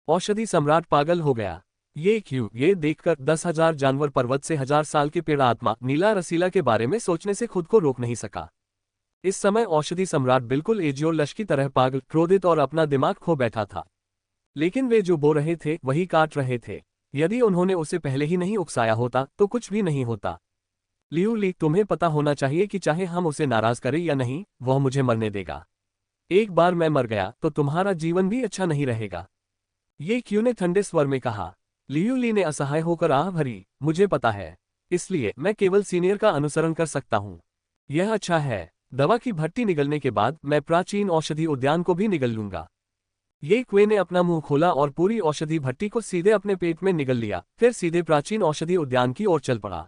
औषधि सम्राट पागल हो गया। ये क्यों? ये देखकर 10,000 जानवर पर्वत से 1000 साल के पेड़ आत्मा नीला रसीला के बारे में सोचने से खुद को रोक नहीं सका। इस समय औषधि सम्राट बिल्कुल एजियोर लश की तरह पागल, क्रोधित और अपना दिमाग खो बैठा था। लेकिन वे जो बो रहे थे वही काट रहे थे। यदि उन्होंने उसे पहले ही नहीं उकसाया होता तो कुछ भी नहीं होता। लियुल्ली, तुम्हें पता होना चाहिए कि चाहे हम उसे नाराज करें या नहीं, वह मुझे मरने देगा। एक बार मैं मर गया तो तुम्हारा जीवन भी अच्छा नहीं रहेगा। ये क्यू ने ठंडे स्वर में कहा। लियुल्ली ने असहाय होकर आह भरी, मुझे पता है, इसलिए मैं केवल सीनियर का अनुसरण कर सकता हूँ। यह अच्छा है। दवा की भट्टी निगलने के बाद मैं प्राचीन औषधि उद्यान को भी निगल लूंगा। ये क्वे ने अपना मुंह खोला और पूरी औषधि भट्टी को सीधे अपने पेट में निगल लिया, फिर सीधे प्राचीन औषधि उद्यान की ओर चल पड़ा।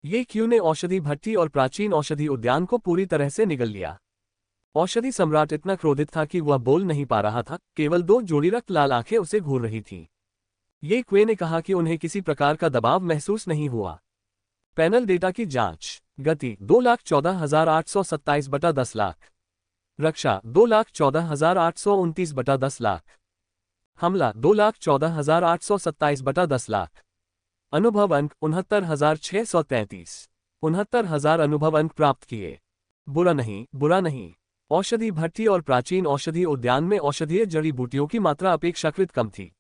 ये क्यू ने औषधि भट्टी और प्राचीन औषधि उद्यान को पूरी तरह से निगल लिया। औषधि सम्राट इतना क्रोधित था कि वह बोल नहीं पा रहा था, केवल 2 जोड़ी रक्त लाल आंखें उसे घूर रही थीं। ये क्वे ने कहा कि उन्हें किसी प्रकार का दबाव महसूस नहीं हुआ। पैनल डेटा की जांच। गति 2,14,827 बटा 10 लाख। रक्षा 2,14,829 बटा 10 लाख। हमला 2,14,827 बटा 10 लाख। अनुभव अंक 69,633। 69,000 अनुभव अंक प्राप्त किए। बुरा नहीं, बुरा नहीं। औषधि भट्टी और प्राचीन औषधि उद्यान में औषधीय जड़ी बूटियों की मात्रा अपेक्षाकृत कम थी,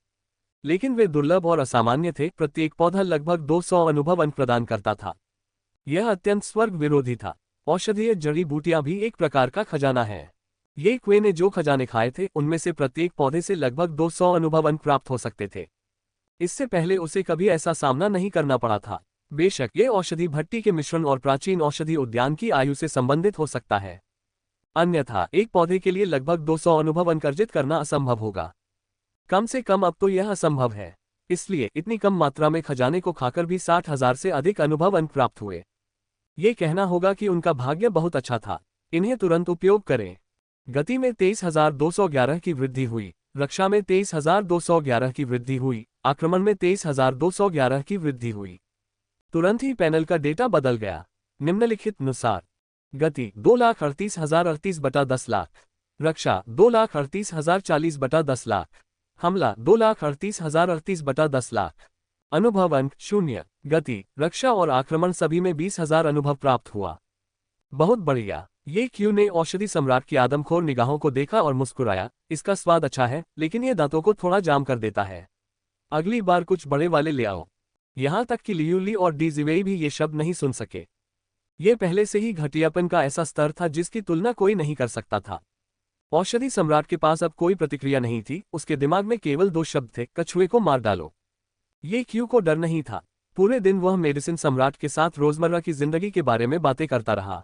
लेकिन वे दुर्लभ और असामान्य थे। प्रत्येक पौधा लगभग 200 अनुभव अंक प्रदान करता था। यह अत्यंत स्वर्ग विरोधी था। औषधीय जड़ी बूटियां भी एक प्रकार का खजाना है। ये क्वे ने जो खजाने खाए थे उनमें से प्रत्येक पौधे से लगभग 200 अनुभव अंक प्राप्त हो सकते थे। इससे पहले उसे कभी ऐसा सामना नहीं करना पड़ा था। बेशक ये औषधि भट्टी के मिश्रण और प्राचीन औषधि उद्यान की आयु से संबंधित हो सकता है, अन्यथा एक पौधे के लिए लगभग 200 अनुभव अंक अर्जित करना असंभव होगा। कम से कम अब तो यह असंभव है। इसलिए इतनी कम मात्रा में खजाने को खाकर भी 60,000 से अधिक अनुभव अंक प्राप्त हुए। ये कहना होगा कि उनका भाग्य बहुत अच्छा था। इन्हें तुरंत उपयोग करें। गति में 23,211 की वृद्धि हुई। रक्षा में 23,211 की वृद्धि हुई। आक्रमण में 23,211 की वृद्धि हुई। तुरंत ही पैनल का डेटा बदल गया निम्नलिखित अनुसार। गति 2,38,038 बटा 10 लाख। रक्षा 2,38,040 बटा 10 लाख। हमला 2,38,038 बटा 10 लाख। अनुभव अंक 0। गति, रक्षा और आक्रमण सभी में 20,000 अनुभव प्राप्त हुआ। बहुत बढ़िया। ये क्यू ने औषधि सम्राट की आदमखोर निगाहों को देखा और मुस्कुराया। इसका स्वाद अच्छा है, लेकिन ये दांतों को थोड़ा जाम कर देता है। अगली बार कुछ बड़े वाले ले आओ। यहां तक कि लियुल्ली और डी जिवेई भी ये शब्द नहीं सुन सके। ये पहले से ही घटियापन का ऐसा स्तर था जिसकी तुलना कोई नहीं कर सकता था। औषधि सम्राट के पास अब कोई प्रतिक्रिया नहीं थी, उसके दिमाग में केवल दो शब्द थे, कछुए को मार डालो। ये क्यू को डर नहीं था। पूरे दिन वह मेडिसिन सम्राट के साथ रोजमर्रा की जिंदगी के बारे में बातें करता रहा।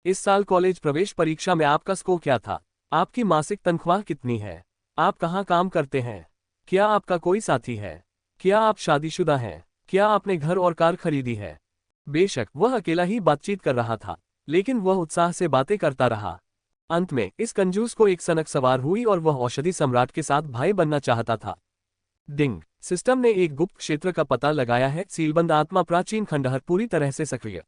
इस साल कॉलेज प्रवेश परीक्षा में आपका स्कोर क्या था? आपकी मासिक तनख्वाह कितनी है? आप कहाँ काम करते हैं? क्या आपका कोई साथी है? क्या आप शादीशुदा हैं? क्या आपने घर और कार खरीदी है? बेशक वह अकेला ही बातचीत कर रहा था, लेकिन वह उत्साह से बातें करता रहा। अंत में इस कंजूस को एक सनक सवार हुई और वह औषधि सम्राट के साथ भाई बनना चाहता था। डिंग, सिस्टम ने एक गुप्त क्षेत्र का पता लगाया है। सीलबंद आत्मा प्राचीन खंडहर पूरी तरह से सक्रिय।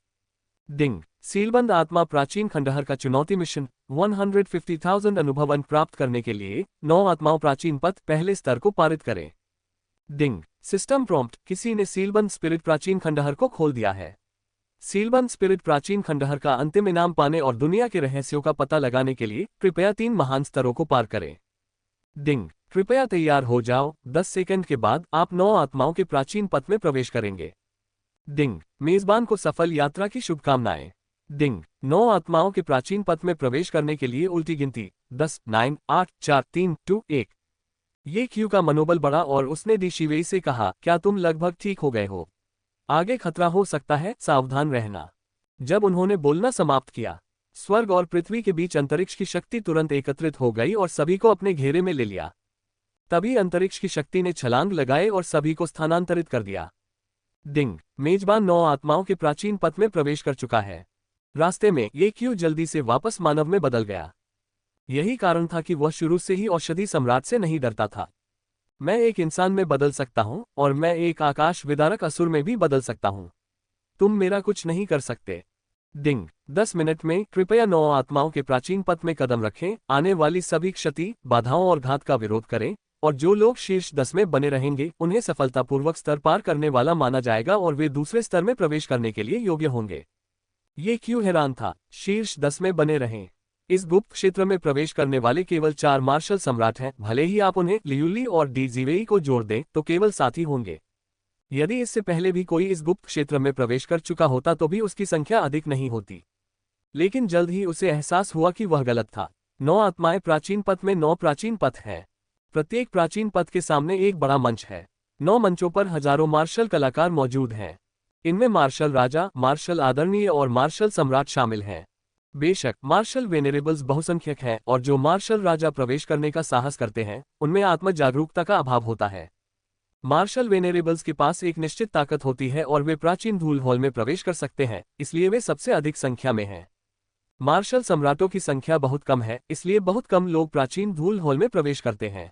डिंग, सीलबंद आत्मा प्राचीन खंडहर का चुनौती मिशन 150,000 अनुभव अंक प्राप्त करने के लिए 9 आत्माओं प्राचीन पथ पहले स्तर को पारित करें। डिंग, सिस्टम प्रॉम्प्ट, किसी ने सीलबंद स्पिरिट प्राचीन खंडहर को खोल दिया है। सीलबंद स्पिरिट प्राचीन खंडहर का अंतिम इनाम पाने और दुनिया के रहस्यों का पता लगाने के लिए कृपया 3 महान स्तरों को पार करें। डिंग, कृपया तैयार हो जाओ, 10 सेकंड के बाद आप 9 आत्माओं के प्राचीन पथ में प्रवेश करेंगे। डिंग, मेजबान को सफल यात्रा की शुभकामनाएं। डिंग, 9 आत्माओं के प्राचीन पथ में प्रवेश करने के लिए उल्टी गिनती 10, 9, 8, 4, 3, 2, 1। ये क्यू का मनोबल बढ़ा और उसने दी शिवेई से कहा, क्या तुम लगभग ठीक हो गए हो? आगे खतरा हो सकता है, सावधान रहना। जब उन्होंने बोलना समाप्त किया, स्वर्ग और पृथ्वी के बीच अंतरिक्ष की शक्ति तुरंत एकत्रित हो गई और सभी को अपने घेरे में ले लिया। तभी अंतरिक्ष की शक्ति ने छलांग लगाए और सभी को स्थानांतरित कर दिया। डिंग, मेजबान 9 आत्माओं के प्राचीन पथ में प्रवेश कर चुका है। रास्ते में ये क्यू जल्दी से वापस मानव में बदल गया। यही कारण था कि वह शुरू से ही औषधि सम्राट से नहीं डरता था। मैं एक इंसान में बदल सकता हूं और मैं एक आकाश विदारक असुर में भी बदल सकता हूं। तुम मेरा कुछ नहीं कर सकते। डिंग, 10 मिनट में कृपया 9 आत्माओं के प्राचीन पथ में कदम रखें, आने वाली सभी क्षति, बाधाओं और घात का विरोध करें, और जो लोग शीर्ष 10 में बने रहेंगे उन्हें सफलतापूर्वक स्तर पार करने वाला माना जाएगा और वे दूसरे स्तर में प्रवेश करने के लिए योग्य होंगे। ये क्यों हैरान था, शीर्ष 10 में बने रहें। इस गुप्त क्षेत्र में प्रवेश करने वाले केवल 4 मार्शल सम्राट हैं, भले ही आप उन्हें लियुली और डी जीवेई को जोड़ दें तो केवल 7 ही होंगे। यदि इससे पहले भी कोई इस गुप्त क्षेत्र में प्रवेश कर चुका होता तो भी उसकी संख्या अधिक नहीं होती। लेकिन जल्द ही उसे एहसास हुआ कि वह गलत था। 9 आत्माएं प्राचीन पथ में 9 प्राचीन पथ हैं। प्रत्येक प्राचीन पथ के सामने एक बड़ा मंच है। 9 मंचों पर हजारों मार्शल कलाकार मौजूद हैं। इनमें मार्शल राजा, मार्शल आदरणीय और मार्शल सम्राट शामिल हैं। बेशक मार्शल वेनेरेबल्स बहुसंख्यक हैं और जो मार्शल राजा प्रवेश करने का साहस करते हैं उनमें आत्म जागरूकता का अभाव होता है। मार्शल वेनेरेबल्स के पास एक निश्चित ताकत होती है और वे प्राचीन धूल हॉल में प्रवेश कर सकते हैं, इसलिए वे सबसे अधिक संख्या में हैं। मार्शल सम्राटों की संख्या बहुत कम है, इसलिए बहुत कम लोग प्राचीन धूल हॉल में प्रवेश करते हैं।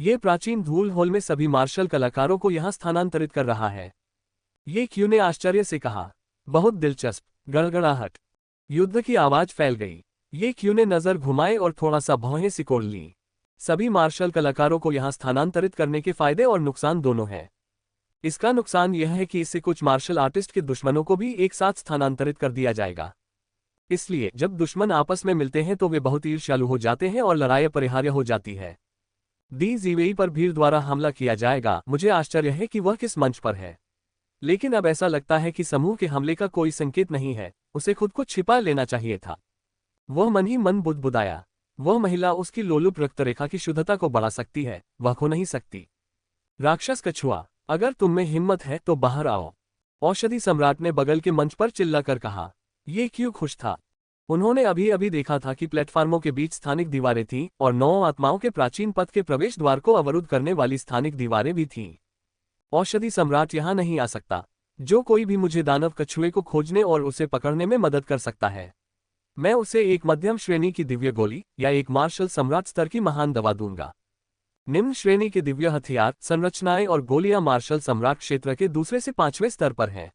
ये प्राचीन धूल हॉल में सभी मार्शल कलाकारों को यहाँ स्थानांतरित कर रहा है। ये क्यू ने आश्चर्य से कहा। बहुत दिलचस्प। गड़गड़ाहट। युद्ध की आवाज फैल गई। ये क्यू ने नजर घुमाए और थोड़ा सा भौहें सिकोड़ ली। सभी मार्शल कलाकारों को यहाँ स्थानांतरित करने के फायदे और नुकसान दोनों हैं। इसका नुकसान यह है कि इससे कुछ मार्शल आर्टिस्ट के दुश्मनों को भी एक साथ स्थानांतरित कर दिया जाएगा। इसलिए जब दुश्मन आपस में मिलते हैं तो वे बहुत ईर्ष्यालु हो जाते हैं और लड़ाई अपरिहार्य हो जाती है। डी जीवेई पर भीड़ द्वारा हमला किया जाएगा। मुझे आश्चर्य है कि वह किस मंच पर है, लेकिन अब ऐसा लगता है कि समूह के हमले का कोई संकेत नहीं है। उसे खुद को छिपा लेना चाहिए था। वह मन ही मन बुदबुदाया। वह महिला उसकी लोलुप रक्तरेखा की शुद्धता को बढ़ा सकती है, वह खो नहीं सकती। राक्षस कछुआ, अगर तुम में हिम्मत है तो बाहर आओ, औषधि सम्राट ने बगल के मंच पर चिल्लाकर कहा। ये क्यों खुश था। उन्होंने अभी अभी देखा था कि प्लेटफार्मों के बीच स्थानिक दीवारें थीं और 9 आत्माओं के प्राचीन पथ के प्रवेश द्वार को अवरुद्ध करने वाली स्थानिक दीवारें भी थीं। औषधि सम्राट यहां नहीं आ सकता। जो कोई भी मुझे दानव कछुए को खोजने और उसे पकड़ने में मदद कर सकता है, मैं उसे एक मध्यम श्रेणी की दिव्य गोली या एक मार्शल सम्राट स्तर की महान दवा दूंगा। निम्न श्रेणी के दिव्य हथियार, संरचनाएं और गोलियां मार्शल सम्राट क्षेत्र के दूसरे से 5वें स्तर पर हैं।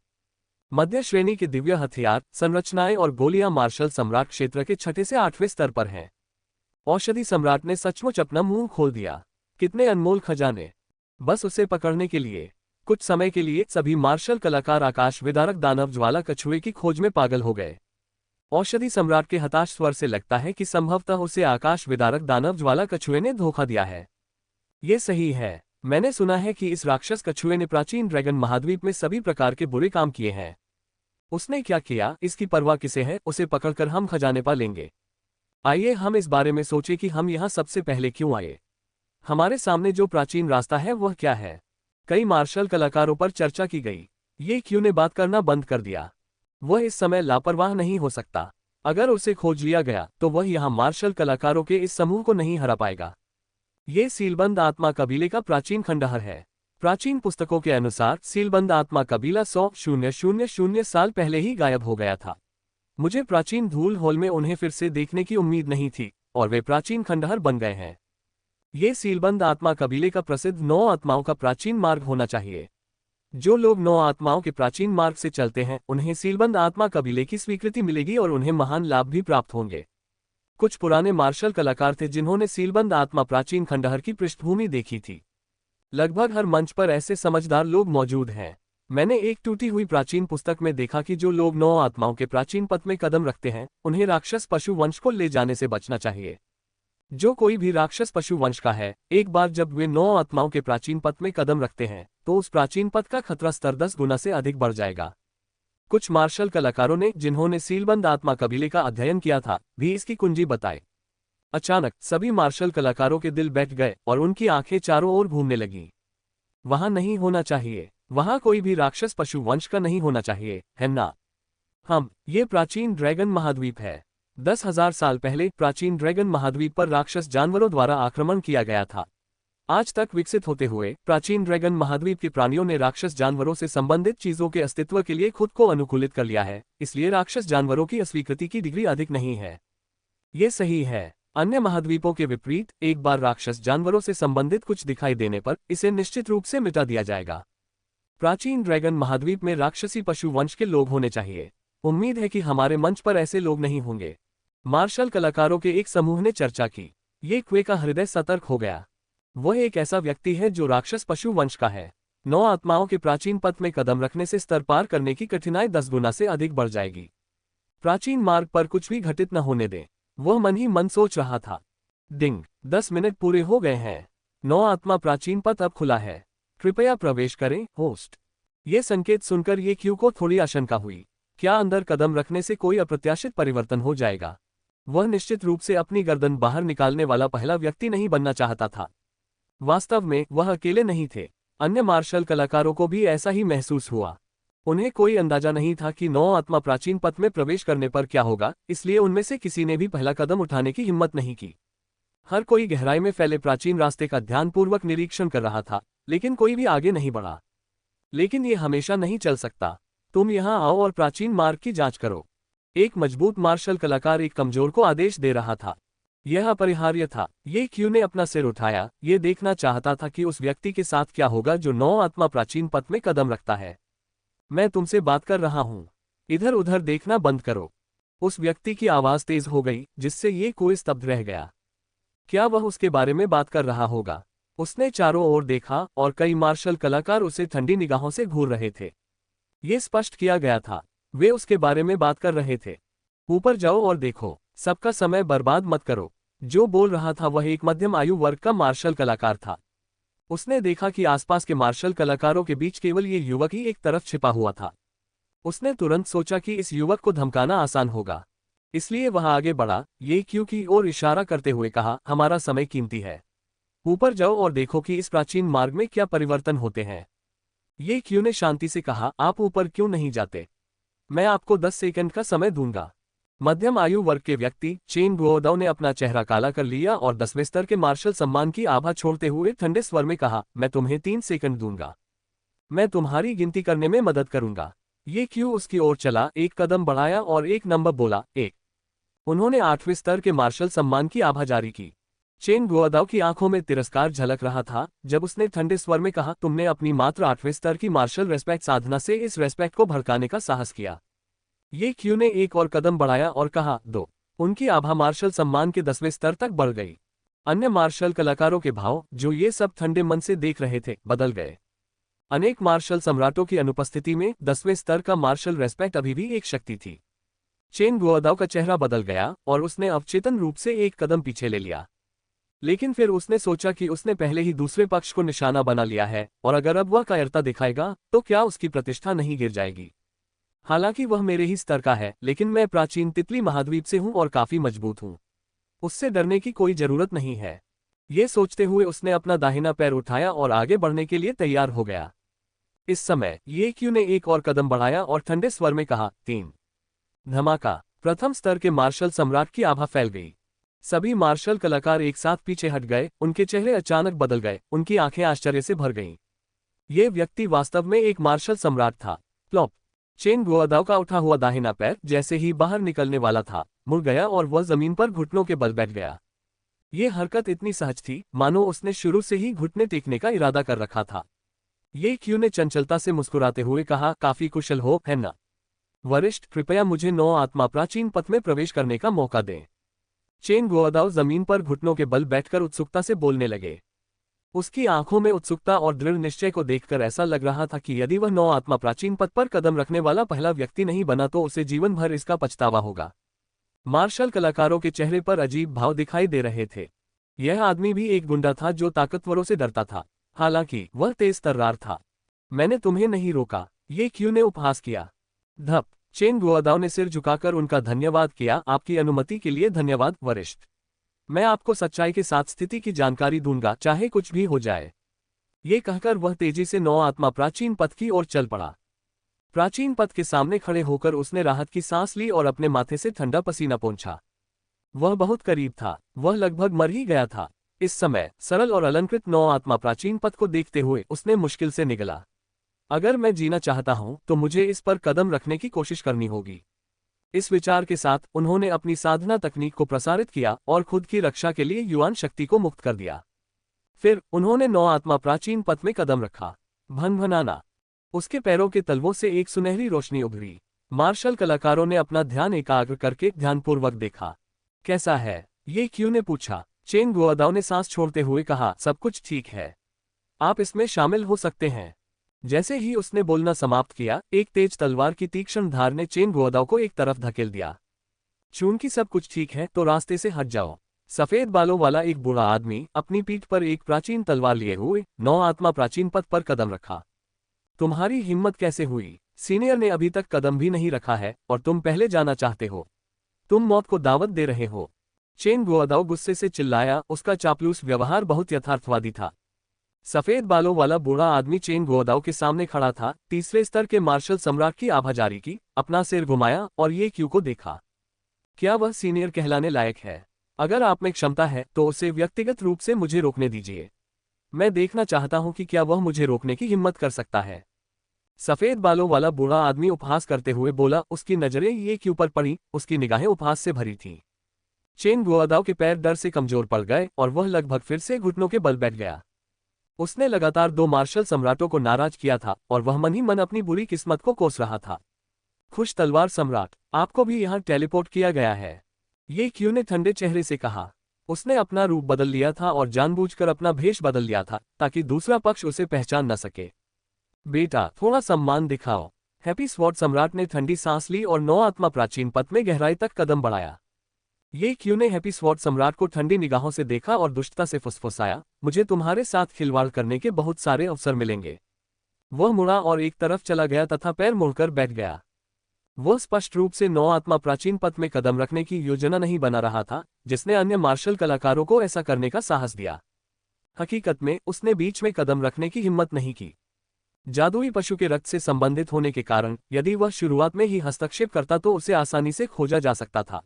मध्य श्रेणी के दिव्य हथियार, संरचनाएं और गोलियां मार्शल सम्राट क्षेत्र के 6 से 8वें स्तर पर हैं। औषधि सम्राट ने सचमुच अपना मुंह खोल दिया। कितने अनमोल खजाने, बस उसे पकड़ने के लिए। कुछ समय के लिए सभी मार्शल कलाकार आकाश विदारक दानव ज्वाला कछुए की खोज में पागल हो गए। औषधि सम्राट के हताश स्वर से लगता है कि संभवतः उसे आकाश विदारक दानव ज्वाला कछुए ने धोखा दिया है। ये सही है। मैंने सुना है कि इस राक्षस कछुए ने प्राचीन ड्रैगन महाद्वीप में सभी प्रकार के बुरे काम किए हैं। उसने क्या किया, इसकी परवाह किसे है, उसे पकड़कर हम खजाने पा लेंगे। आइए हम इस बारे में सोचें कि हम यहाँ सबसे पहले क्यों आए। हमारे सामने जो प्राचीन रास्ता है वह क्या है। कई मार्शल कलाकारों पर चर्चा की गई। ये क्यों ने बात करना बंद कर दिया। वह इस समय लापरवाह नहीं हो सकता। अगर उसे खोज लिया गया तो वह यहाँ मार्शल कलाकारों के इस समूह को नहीं हरा पाएगा। ये सीलबंद आत्मा कबीले का प्राचीन खंडहर है। प्राचीन पुस्तकों के अनुसार सीलबंद आत्मा कबीला 100,000 साल पहले ही गायब हो गया था। मुझे प्राचीन धूल हॉल में उन्हें फिर से देखने की उम्मीद नहीं थी और वे प्राचीन खंडहर बन गए हैं। ये सीलबंद आत्मा कबीले का प्रसिद्ध 9 आत्माओं का प्राचीन मार्ग होना चाहिए। जो लोग 9 आत्माओं के प्राचीन मार्ग से चलते हैं उन्हें सीलबंद आत्मा कबीले की स्वीकृति मिलेगी और उन्हें महान लाभ भी प्राप्त होंगे। कुछ पुराने मार्शल कलाकार थे जिन्होंने सीलबंद आत्मा प्राचीन खंडहर की पृष्ठभूमि देखी थी। लगभग हर मंच पर ऐसे समझदार लोग मौजूद हैं। मैंने एक टूटी हुई प्राचीन पुस्तक में देखा कि जो लोग 9 आत्माओं के प्राचीन पथ में कदम रखते हैं उन्हें राक्षस पशु वंश को ले जाने से बचना चाहिए। जो कोई भी राक्षस पशु वंश का है, एक बार जब वे 9 आत्माओं के प्राचीन पथ में कदम रखते हैं तो उस प्राचीन पथ का खतरा स्तर 10 गुना से अधिक बढ़ जाएगा। कुछ मार्शल कलाकारों ने जिन्होंने सीलबंद आत्मा कबीले का अध्ययन किया था भी इसकी कुंजी बताई। अचानक सभी मार्शल कलाकारों के दिल बैठ गए और उनकी आंखें चारों ओर घूमने लगीं। वहां नहीं होना चाहिए। वहां कोई भी राक्षस पशु वंश का नहीं होना चाहिए, है ना? ये प्राचीन ड्रैगन महाद्वीप है। 10,000 साल पहले प्राचीन ड्रैगन महाद्वीप पर राक्षस जानवरों द्वारा आक्रमण किया गया था। आज तक विकसित होते हुए प्राचीन ड्रैगन महाद्वीप के प्राणियों ने राक्षस जानवरों से संबंधित चीजों के अस्तित्व के लिए खुद को अनुकूलित कर लिया है, इसलिए राक्षस जानवरों की अस्वीकृति की डिग्री अधिक नहीं है। ये सही है। अन्य महाद्वीपों के विपरीत एक बार राक्षस जानवरों से संबंधित कुछ दिखाई देने पर इसे निश्चित रूप से मिटा दिया जाएगा। प्राचीन ड्रैगन महाद्वीप में राक्षसी पशु वंश के लोग होने चाहिए। उम्मीद है कि हमारे मंच पर ऐसे लोग नहीं होंगे। मार्शल कलाकारों के एक समूह ने चर्चा की। ये क्वे का हृदय सतर्क हो गया। वह एक ऐसा व्यक्ति है जो राक्षस पशु वंश का है। 9 आत्माओं के प्राचीन पथ में कदम रखने से स्तर पार करने की कठिनाई 10 गुना से अधिक बढ़ जाएगी। प्राचीन मार्ग पर कुछ भी घटित न होने दें, वह मन ही मन सोच रहा था। डिंग, 10 मिनट पूरे हो गए हैं। 9 आत्मा प्राचीन पथ अब खुला है। कृपया प्रवेश करें, होस्ट। ये संकेत सुनकर ये क्यू को थोड़ी आशंका हुई। क्या अंदर कदम रखने से कोई अप्रत्याशित परिवर्तन हो जाएगा? वह निश्चित रूप से अपनी गर्दन बाहर निकालने वाला पहला व्यक्ति नहीं बनना चाहता था। वास्तव में वह अकेले नहीं थे। अन्य मार्शल कलाकारों को भी ऐसा ही महसूस हुआ। उन्हें कोई अंदाजा नहीं था कि 9 आत्मा प्राचीन पथ में प्रवेश करने पर क्या होगा, इसलिए उनमें से किसी ने भी पहला कदम उठाने की हिम्मत नहीं की। हर कोई गहराई में फैले प्राचीन रास्ते का ध्यानपूर्वक निरीक्षण कर रहा था, लेकिन कोई भी आगे नहीं बढ़ा। लेकिन ये हमेशा नहीं चल सकता। तुम यहाँ आओ और प्राचीन मार्ग की जांच करो। एक मजबूत मार्शल कलाकार एक कमजोर को आदेश दे रहा था। यह अपरिहार्य था। ये क्यू ने अपना सिर उठाया। ये देखना चाहता था कि उस व्यक्ति के साथ क्या होगा जो 9 आत्मा प्राचीन पथ में कदम रखता है। मैं तुमसे बात कर रहा हूँ। इधर उधर देखना बंद करो। उस व्यक्ति की आवाज तेज हो गई, जिससे ये कोई स्तब्ध रह गया। क्या वह उसके बारे में बात कर रहा होगा? उसने चारों ओर देखा और कई मार्शल कलाकार उसे ठंडी निगाहों से घूर रहे थे। ये स्पष्ट किया गया था, वे उसके बारे में बात कर रहे थे। ऊपर जाओ और देखो। सबका समय बर्बाद मत करो। जो बोल रहा था वह एक मध्यम आयु वर्ग का मार्शल कलाकार था। उसने देखा कि आसपास के मार्शल कलाकारों के बीच केवल ये युवक ही एक तरफ छिपा हुआ था। उसने तुरंत सोचा कि इस युवक को धमकाना आसान होगा, इसलिए वह आगे बढ़ा। ये क्यू की ओर इशारा करते हुए कहा, हमारा समय कीमती है। ऊपर जाओ और देखो कि इस प्राचीन मार्ग में क्या परिवर्तन होते हैं। ये क्यू ने शांति से कहा, आप ऊपर क्यों नहीं जाते? मैं आपको 10 सेकंड का समय दूंगा। मध्यम आयु वर्ग के व्यक्ति चेन गुओदाओ ने अपना चेहरा काला कर लिया और 10वें स्तर के मार्शल सम्मान की आभा छोड़ते हुए ठंडे स्वर में कहा, मैं तुम्हें 3 सेकंड दूंगा। मैं तुम्हारी गिनती करने में मदद करूंगा। ये क्यू उसकी ओर चला, एक कदम बढ़ाया और एक नंबर बोला, 1। उन्होंने 8वें स्तर के मार्शल सम्मान की आभा जारी की। चेन गुओदाओ की आंखों में तिरस्कार झलक रहा था जब उसने ठंडे स्वर में कहा, तुमने अपनी मात्र 8वें स्तर की मार्शल रेस्पेक्ट साधना से इस रेस्पेक्ट को भड़काने का साहस किया। ये क्यू ने एक और कदम बढ़ाया और कहा, 2। उनकी आभा मार्शल सम्मान के 10वें स्तर तक बढ़ गई। अन्य मार्शल कलाकारों के भाव, जो ये सब ठंडे मन से देख रहे थे, बदल गए। अनेक मार्शल सम्राटों की अनुपस्थिति में 10वें स्तर का मार्शल रेस्पेक्ट अभी भी एक शक्ति थी। चेन गुओदाओ का चेहरा बदल गया और उसने अवचेतन रूप से एक कदम पीछे ले लिया। लेकिन फिर उसने सोचा कि उसने पहले ही दूसरे पक्ष को निशाना बना लिया है और अगर अब वह कायरता दिखाएगा तो क्या उसकी प्रतिष्ठा नहीं गिर जाएगी। हालांकि वह मेरे ही स्तर का है, लेकिन मैं प्राचीन तितली महाद्वीप से हूं और काफी मजबूत हूं। उससे डरने की कोई जरूरत नहीं है। ये सोचते हुए उसने अपना दाहिना पैर उठाया और आगे बढ़ने के लिए तैयार हो गया। इस समय ये क्यू ने एक और कदम बढ़ाया और ठंडे स्वर में कहा, 3। धमाका। प्रथम स्तर के मार्शल सम्राट की आभा फैल गई। सभी मार्शल कलाकार एक साथ पीछे हट गए, उनके चेहरे अचानक बदल गए, उनकी आंखें आश्चर्य से भर गईं। ये व्यक्ति वास्तव में एक मार्शल सम्राट था। प्लॉप। चेन गुओदाओ का उठा हुआ दाहिना पैर जैसे ही बाहर निकलने वाला था, मुड़ गया और वह जमीन पर घुटनों के बल बैठ गया। ये हरकत इतनी सहज थी मानो उसने शुरू से ही घुटने टेकने का इरादा कर रखा था। ये क्यू ने चंचलता से मुस्कुराते हुए कहा, काफी कुशल हो, है ना? वरिष्ठ, कृपया मुझे 9 आत्मा प्राचीन पथ में प्रवेश करने का मौका दें। चेन गुओदाओ जमीन पर घुटनों के बल बैठकर उत्सुकता से बोलने लगे। उसकी आंखों में उत्सुकता और दृढ़ निश्चय को देखकर ऐसा लग रहा था कि यदि वह 9 आत्मा प्राचीन पथ पर कदम रखने वाला पहला व्यक्ति नहीं बना तो उसे जीवन भर इसका पछतावा होगा। मार्शल कलाकारों के चेहरे पर अजीब भाव दिखाई दे रहे थे। यह आदमी भी एक गुंडा था जो ताकतवरों से डरता था, हालांकि वह तेज तर्रार था। मैंने तुम्हें नहीं रोका, ये क्यू ने उपहास किया। धप। चेन गुओदाओ ने सिर झुकाकर उनका धन्यवाद किया, आपकी अनुमति के लिए धन्यवाद वरिष्ठ। मैं आपको सच्चाई के साथ स्थिति की जानकारी दूंगा, चाहे कुछ भी हो जाए। ये कहकर वह तेजी से 9 आत्मा प्राचीन पथ की ओर चल पड़ा। प्राचीन पथ के सामने खड़े होकर उसने राहत की सांस ली और अपने माथे से ठंडा पसीना पोंछा। वह बहुत करीब था, वह लगभग मर ही गया था। इस समय सरल और अलंकृत 9 आत्मा प्राचीन पथ को देखते हुए उसने मुश्किल से निगला, अगर मैं जीना चाहता हूं तो मुझे इस पर कदम रखने की कोशिश करनी होगी। इस विचार के साथ उन्होंने अपनी साधना तकनीक को प्रसारित किया और खुद की रक्षा के लिए युआन शक्ति को मुक्त कर दिया। फिर उन्होंने 9 आत्मा प्राचीन पथ में कदम रखा। भन-भनाना। उसके पैरों के तलवों से एक सुनहरी रोशनी उभरी। मार्शल कलाकारों ने अपना ध्यान एकाग्र करके ध्यानपूर्वक देखा। कैसा है? ये क्यू ने पूछा। चेन गुओदाओ ने सांस छोड़ते हुए कहा, सब कुछ ठीक है, आप इसमें शामिल हो सकते हैं। जैसे ही उसने बोलना समाप्त किया, एक तेज तलवार की तीक्ष्ण धार ने चेन गुओदाओ को एक तरफ धकेल दिया। चूंकि सब कुछ ठीक है तो रास्ते से हट जाओ। सफेद बालों वाला एक बूढ़ा आदमी अपनी पीठ पर एक प्राचीन तलवार लिए हुए 9 आत्मा प्राचीन पथ पर कदम रखा। तुम्हारी हिम्मत कैसे हुई? सीनियर ने अभी तक कदम भी नहीं रखा है और तुम पहले जाना चाहते हो? तुम मौत को दावत दे रहे हो। चेन गुओदाओ गुस्से से चिल्लाया, उसका चापलूस व्यवहार बहुत यथार्थवादी था। सफेद बालों वाला बूढ़ा आदमी चेन गुओदाओ के सामने खड़ा था, तीसरे स्तर के मार्शल सम्राट की आभा जारी की, अपना सिर घुमाया और ये क्यू को देखा। क्या वह सीनियर कहलाने लायक है? अगर आप में क्षमता है तो उसे व्यक्तिगत रूप से मुझे रोकने दीजिए। मैं देखना चाहता हूं कि क्या वह मुझे रोकने की हिम्मत कर सकता है। सफेद बालों वाला बूढ़ा आदमी उपहास करते हुए बोला। उसकी नजरें ये क्यू पर पड़ी, उसकी निगाहें उपहास से भरी थीं। चेन गुओदाओ के पैर डर से कमजोर पड़ गए और वह लगभग फिर से घुटनों के बल बैठ गया। उसने लगातार 2 मार्शल सम्राटों को नाराज किया था और वह मन ही मन अपनी बुरी किस्मत को कोस रहा था। खुश तलवार सम्राट, आपको भी यहाँ टेलीपोर्ट किया गया है, ये क्यू ने ठंडे चेहरे से कहा। उसने अपना रूप बदल लिया था और जानबूझकर अपना भेष बदल लिया था ताकि दूसरा पक्ष उसे पहचान न सके। बेटा, थोड़ा सम्मान दिखाओ। हैप्पी स्वॉर्ड सम्राट ने ठंडी सांस ली और 9 आत्मा प्राचीन पथ में गहराई तक कदम बढ़ाया। ये क्यू ने हैप्पी स्वॉर्ड सम्राट को ठंडी निगाहों से देखा और दुष्टता से फुसफुसाया, मुझे तुम्हारे साथ खिलवाड़ करने के बहुत सारे अवसर मिलेंगे। वह मुड़ा और एक तरफ चला गया तथा पैर मुड़कर बैठ गया। वह स्पष्ट रूप से 9 आत्मा प्राचीन पथ में कदम रखने की योजना नहीं बना रहा था, जिसने अन्य मार्शल कलाकारों को ऐसा करने का साहस दिया। हकीकत में उसने बीच में कदम रखने की हिम्मत नहीं की। जादुई पशु के रक्त से संबंधित होने के कारण यदि वह शुरुआत में ही हस्तक्षेप करता तो उसे आसानी से खोजा जा सकता था।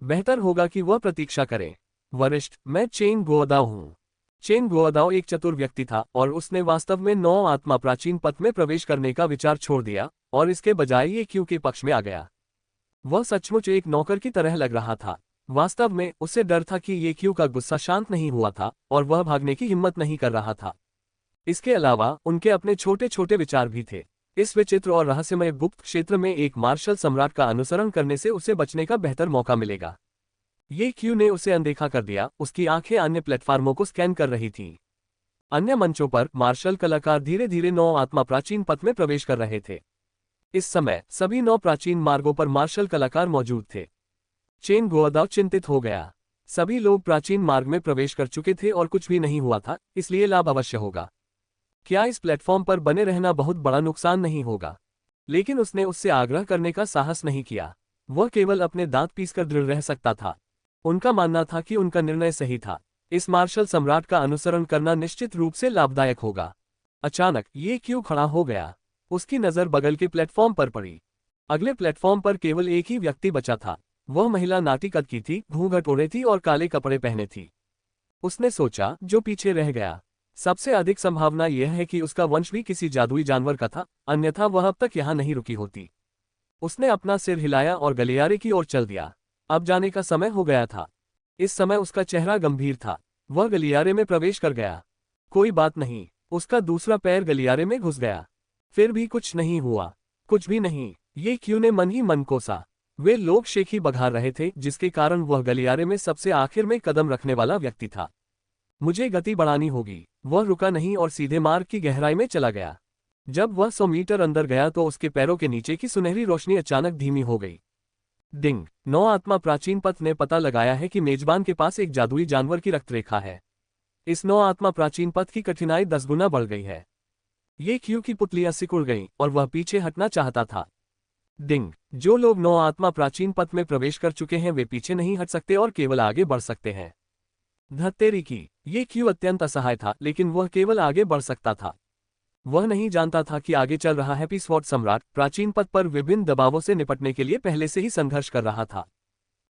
बेहतर होगा कि वह प्रतीक्षा करे। वरिष्ठ, मैं चेन गुओदाओ हूँ। चेन गुओदाओ एक चतुर व्यक्ति था और उसने वास्तव में 9 आत्मा प्राचीन पथ में प्रवेश करने का विचार छोड़ दिया और इसके बजाय ये क्यू के पक्ष में आ गया। वह सचमुच एक नौकर की तरह लग रहा था। वास्तव में उसे डर था कि ये क्यू का गुस्सा शांत नहीं हुआ था और वह भागने की हिम्मत नहीं कर रहा था। इसके अलावा उनके अपने छोटे छोटे विचार भी थे। इस विचित्र और रहस्यमय गुप्त क्षेत्र में एक मार्शल सम्राट का अनुसरण करने से उसे बचने का बेहतर मौका मिलेगा। ये क्यू ने उसे अनदेखा कर दिया, उसकी आंखें अन्य प्लेटफार्मों को स्कैन कर रही थीं। अन्य मंचों पर मार्शल कलाकार धीरे धीरे 9 आत्मा प्राचीन पथ में प्रवेश कर रहे थे। इस समय सभी 9 प्राचीन मार्गों पर मार्शल कलाकार मौजूद थे। चेन गुओदाओ चिंतित हो गया। सभी लोग प्राचीन मार्ग में प्रवेश कर चुके थे और कुछ भी नहीं हुआ था, इसलिए लाभ अवश्य होगा। क्या इस प्लेटफॉर्म पर बने रहना बहुत बड़ा नुकसान नहीं होगा? लेकिन उसने उससे आग्रह करने का साहस नहीं किया। वह केवल अपने दांत पीसकर दृढ़ रह सकता था। उनका मानना था कि उनका निर्णय सही था। इस मार्शल सम्राट का अनुसरण करना निश्चित रूप से लाभदायक होगा। अचानक ये क्यों खड़ा हो गया? उसकी नज़र बगल के प्लेटफॉर्म पर पड़ी। अगले प्लेटफॉर्म पर केवल एक ही व्यक्ति बचा था। वह महिला नाटी कद की थी, घूंघट ओढ़े थी और काले कपड़े पहने थी। उसने सोचा, जो पीछे रह गया। सबसे अधिक संभावना यह है कि उसका वंश भी किसी जादुई जानवर का था, अन्यथा वह अब तक यहाँ नहीं रुकी होती। उसने अपना सिर हिलाया और गलियारे की ओर चल दिया। अब जाने का समय हो गया था। इस समय उसका चेहरा गंभीर था। वह गलियारे में प्रवेश कर गया। कोई बात नहीं। उसका दूसरा पैर गलियारे में घुस गया। फिर भी कुछ नहीं हुआ। कुछ भी नहीं। ये क्यों ने मन ही मन कोसा। वे लोग शेखी बघार रहे थे, जिसके कारण वह गलियारे में सबसे आखिर में कदम रखने वाला व्यक्ति था। मुझे गति बढ़ानी होगी। वह रुका नहीं और सीधे मार्ग की गहराई में चला गया। जब वह 100 मीटर अंदर गया तो उसके पैरों के नीचे की सुनहरी रोशनी अचानक धीमी हो गई। डिंग। 9 आत्मा प्राचीन पथ ने पता लगाया है कि मेजबान के पास एक जादुई जानवर की रक्तरेखा है। इस 9 आत्मा प्राचीन पथ की कठिनाई 10 गुना बढ़ गई है। ये क्यों की पुतलियां सिकुड़ गईं और वह पीछे हटना चाहता था। डिंग। जो लोग 9 आत्मा प्राचीन पथ में प्रवेश कर चुके हैं वे पीछे नहीं हट सकते और केवल आगे बढ़ सकते हैं। धत्तेरी की। ये क्यों अत्यंत असहाय था, लेकिन वह केवल आगे बढ़ सकता था। वह नहीं जानता था कि आगे चल रहा हैप्पी स्वॉर्ड सम्राट प्राचीन पथ पर विभिन्न दबावों से निपटने के लिए पहले से ही संघर्ष कर रहा था।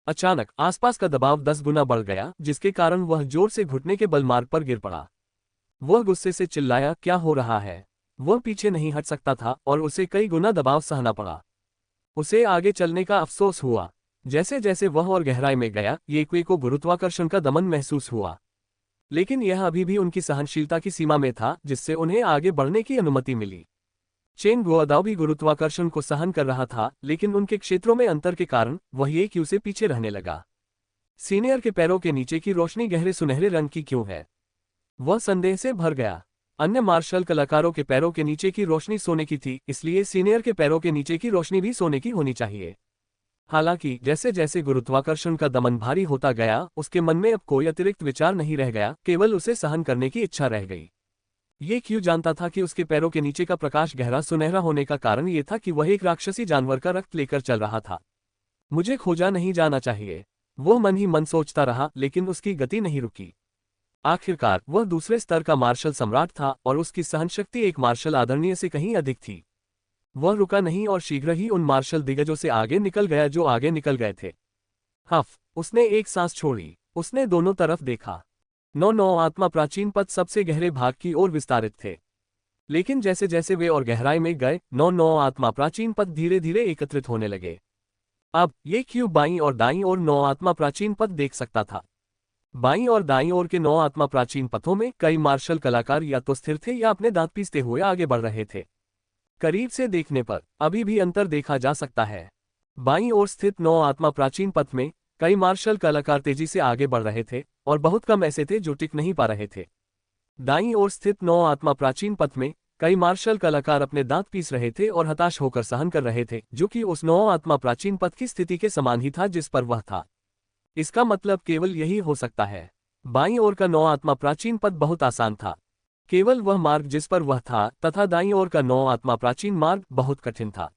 अचानक आसपास का दबाव 10 गुना बढ़ गया, जिसके कारण वह जोर से घुटने के बल मार्ग पर गिर पड़ा। वह गुस्से से चिल्लाया, क्या हो रहा है? वह पीछे नहीं हट सकता था और उसे कई गुना दबाव सहना पड़ा। उसे आगे चलने का अफसोस हुआ। जैसे जैसे वह और गहराई में गया, येक्वे को गुरुत्वाकर्षण का दमन महसूस हुआ। लेकिन यह अभी भी उनकी सहनशीलता की सीमा में था, जिससे उन्हें आगे बढ़ने की अनुमति मिली। चेन गुआदाओ भी गुरुत्वाकर्षण को सहन कर रहा था, लेकिन उनके क्षेत्रों में अंतर के कारण वह ये क्यों से पीछे रहने लगा। सीनियर के पैरों के नीचे की रोशनी गहरे सुनहरे रंग की क्यों है? वह संदेह से भर गया। अन्य मार्शल कलाकारों के पैरों के नीचे की रोशनी सोने की थी, इसलिए सीनियर के पैरों के नीचे की रोशनी भी सोने की होनी चाहिए। हालांकि जैसे जैसे गुरुत्वाकर्षण का दमन भारी होता गया, उसके मन में अब कोई अतिरिक्त विचार नहीं रह गया, केवल उसे सहन करने की इच्छा रह गई। ये क्यों जानता था कि उसके पैरों के नीचे का प्रकाश गहरा सुनहरा होने का कारण ये था कि वह एक राक्षसी जानवर का रक्त लेकर चल रहा था। मुझे खोजा नहीं जाना चाहिए। वह मन ही मन सोचता रहा, लेकिन उसकी गति नहीं रुकी। आखिरकार वह दूसरे स्तर का मार्शल सम्राट था और उसकी सहनशक्ति एक मार्शल आदरणीय से कहीं अधिक थी। वह रुका नहीं और शीघ्र ही उन मार्शल दिग्गजों से आगे निकल गया जो आगे निकल गए थे। हफ। उसने एक सांस छोड़ी। उसने दोनों तरफ देखा। 9 आत्मा प्राचीन पथ सबसे गहरे भाग की ओर विस्तारित थे। लेकिन जैसे जैसे वे और गहराई में गए, 9 आत्मा प्राचीन पथ धीरे धीरे एकत्रित होने लगे। अब ये क्यों बाईं और दाईं ओर 9 आत्मा प्राचीन पथ देख सकता था। बाईं और दाईं ओर के 9 आत्मा प्राचीन पथों में कई मार्शल कलाकार या तो स्थिर थे या अपने दांत पीसते हुए आगे बढ़ रहे थे। करीब से देखने पर अभी भी अंतर देखा जा सकता है। बाईं ओर स्थित 9 आत्मा प्राचीन पथ में कई मार्शल कलाकार तेजी से आगे बढ़ रहे थे और बहुत कम ऐसे थे जो टिक नहीं पा रहे थे। दाईं ओर स्थित 9 आत्मा प्राचीन पथ में कई मार्शल कलाकार अपने दांत पीस रहे थे और हताश होकर सहन कर रहे थे, जो कि उस 9 आत्मा प्राचीन पथ की स्थिति के समान ही था जिस पर वह था। इसका मतलब केवल यही हो सकता है। बाईं ओर का 9 आत्मा प्राचीन पथ बहुत आसान था, केवल वह मार्ग जिस पर वह था, तथा दाईं ओर का 9 आत्मा प्राचीन मार्ग बहुत कठिन था।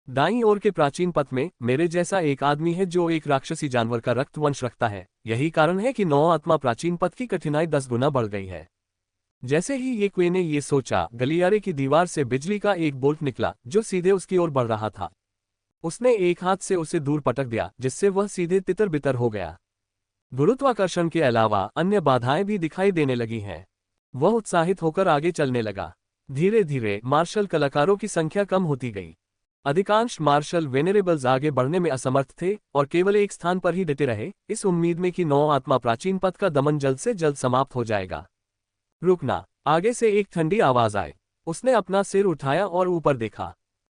दाईं ओर के प्राचीन पथ में मेरे जैसा एक आदमी है जो एक राक्षसी जानवर का रक्त वंश रखता है। यही कारण है कि 9 आत्मा प्राचीन पथ की कठिनाई 10 गुना बढ़ गई है। जैसे ही येक्वे ने ये सोचा, गलियारे की दीवार से बिजली का एक बोल्ट निकला जो सीधे उसकी ओर बढ़ रहा था। उसने एक हाथ से उसे दूर पटक दिया, जिससे वह सीधे तितर बितर हो गया। गुरुत्वाकर्षण के अलावा अन्य बाधाएं भी दिखाई देने लगी हैं। वह उत्साहित होकर आगे चलने लगा। धीरे धीरे मार्शल कलाकारों की संख्या कम होती गई। अधिकांश मार्शल वेनेरेबल्स आगे बढ़ने में असमर्थ थे और केवल एक स्थान पर ही डटे रहे, इस उम्मीद में कि 9 आत्मा प्राचीन पथ का दमन जल्द से जल्द समाप्त हो जाएगा। रुकना। आगे से एक ठंडी आवाज आई। उसने अपना सिर उठाया और ऊपर देखा।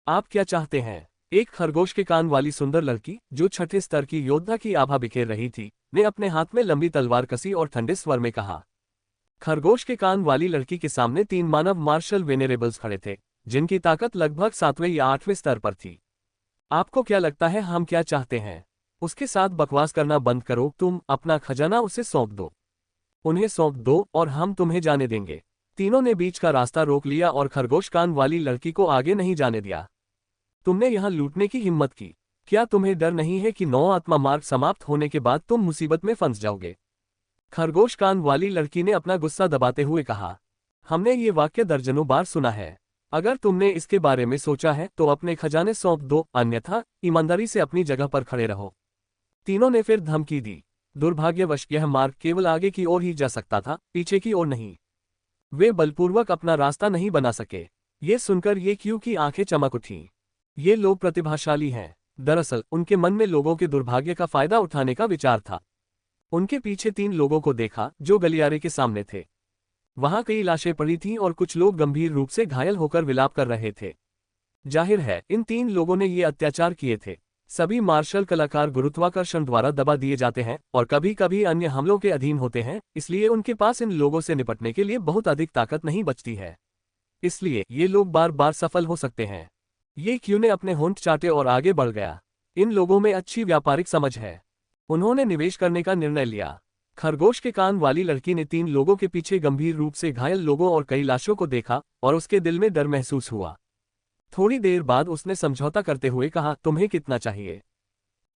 आप क्या चाहते हैं? एक खरगोश के कान वाली सुंदर लड़की, जो छठे स्तर की योद्धा की आभा बिखेर रही थी, ने अपने हाथ में लंबी तलवार कसी और ठंडे स्वर में कहा। खरगोश के कान वाली लड़की के सामने 3 मानव मार्शल वेनेरेबल्स खड़े थे, जिनकी ताकत लगभग 7वें या 8वें स्तर पर थी। आपको क्या लगता है हम क्या चाहते हैं? उसके साथ बकवास करना बंद करो। तुम अपना खजाना उसे सौंप दो। उन्हें सौंप दो और हम तुम्हें जाने देंगे। तीनों ने बीच का रास्ता रोक लिया और खरगोश कान वाली लड़की को आगे नहीं जाने दिया। तुमने यहां लूटने की हिम्मत की। क्या तुम्हें डर नहीं है कि 9 आत्मा मार्ग समाप्त होने के बाद तुम मुसीबत में फंस जाओगे? खरगोश कान वाली लड़की ने अपना गुस्सा दबाते हुए कहा। हमने ये वाक्य दर्जनों बार सुना है। अगर तुमने इसके बारे में सोचा है तो अपने खजाने सौंप दो, अन्यथा ईमानदारी से अपनी जगह पर खड़े रहो। तीनों ने फिर धमकी दी। दुर्भाग्यवश यह मार्ग केवल आगे की ओर ही जा सकता था, पीछे की ओर नहीं। वे बलपूर्वक अपना रास्ता नहीं बना सके। ये सुनकर ये क्यों की आंखें चमक उठीं। ये लोग प्रतिभाशाली हैं। दरअसल उनके मन में लोगों के दुर्भाग्य का फायदा उठाने का विचार था। उनके पीछे 3 लोगों को देखा जो गलियारे के सामने थे। वहां कई लाशें पड़ी थीं और कुछ लोग गंभीर रूप से घायल होकर विलाप कर रहे थे। जाहिर है इन 3 लोगों ने ये अत्याचार किए थे। सभी मार्शल कलाकार गुरुत्वाकर्षण द्वारा दबा दिए जाते हैं और कभी कभी अन्य हमलों के अधीन होते हैं, इसलिए उनके पास इन लोगों से निपटने के लिए बहुत अधिक ताकत नहीं बचती है। इसलिए ये लोग बार बार सफल हो सकते हैं। ये क्यू ने अपने होंठ चाटे और आगे बढ़ गया। इन लोगों में अच्छी व्यापारिक समझ है। उन्होंने निवेश करने का निर्णय लिया। खरगोश के कान वाली लड़की ने 3 लोगों के पीछे गंभीर रूप से घायल लोगों और कई लाशों को देखा और उसके दिल में डर महसूस हुआ। थोड़ी देर बाद उसने समझौता करते हुए कहा, तुम्हें कितना चाहिए?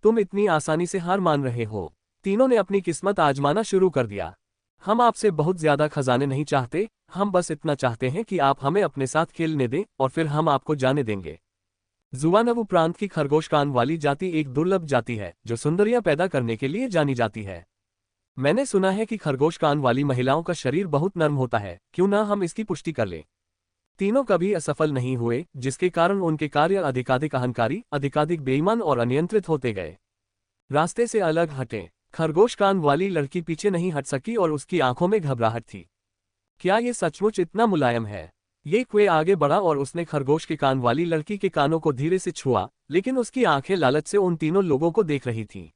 तुम इतनी आसानी से हार मान रहे हो? तीनों ने अपनी किस्मत आजमाना शुरू कर दिया। हम आपसे बहुत ज्यादा खजाने नहीं चाहते, हम बस इतना चाहते हैं कि आप हमें अपने साथ खेलने दें और फिर हम आपको जाने देंगे। जुवानवु प्रांत की खरगोश कान वाली जाति एक दुर्लभ जाति है जो सुंदरियां पैदा करने के लिए जानी जाती है। मैंने सुना है कि खरगोश कान वाली महिलाओं का शरीर बहुत नर्म होता है, क्यों ना हम इसकी पुष्टि कर लें। तीनों कभी असफल नहीं हुए, जिसके कारण उनके कार्य अधिकाधिक अहंकारी, अधिकाधिक बेईमान और अनियंत्रित होते गए। रास्ते से अलग हटें। खरगोश कान वाली लड़की पीछे नहीं हट सकी और उसकी आंखों में घबराहट थी। क्या ये सचमुच इतना मुलायम है? ये क्वे आगे बढ़ा और उसने खरगोश के कान वाली लड़की के कानों को धीरे से छुआ, लेकिन उसकी आंखें लालच से उन तीनों लोगों को देख रही थीं।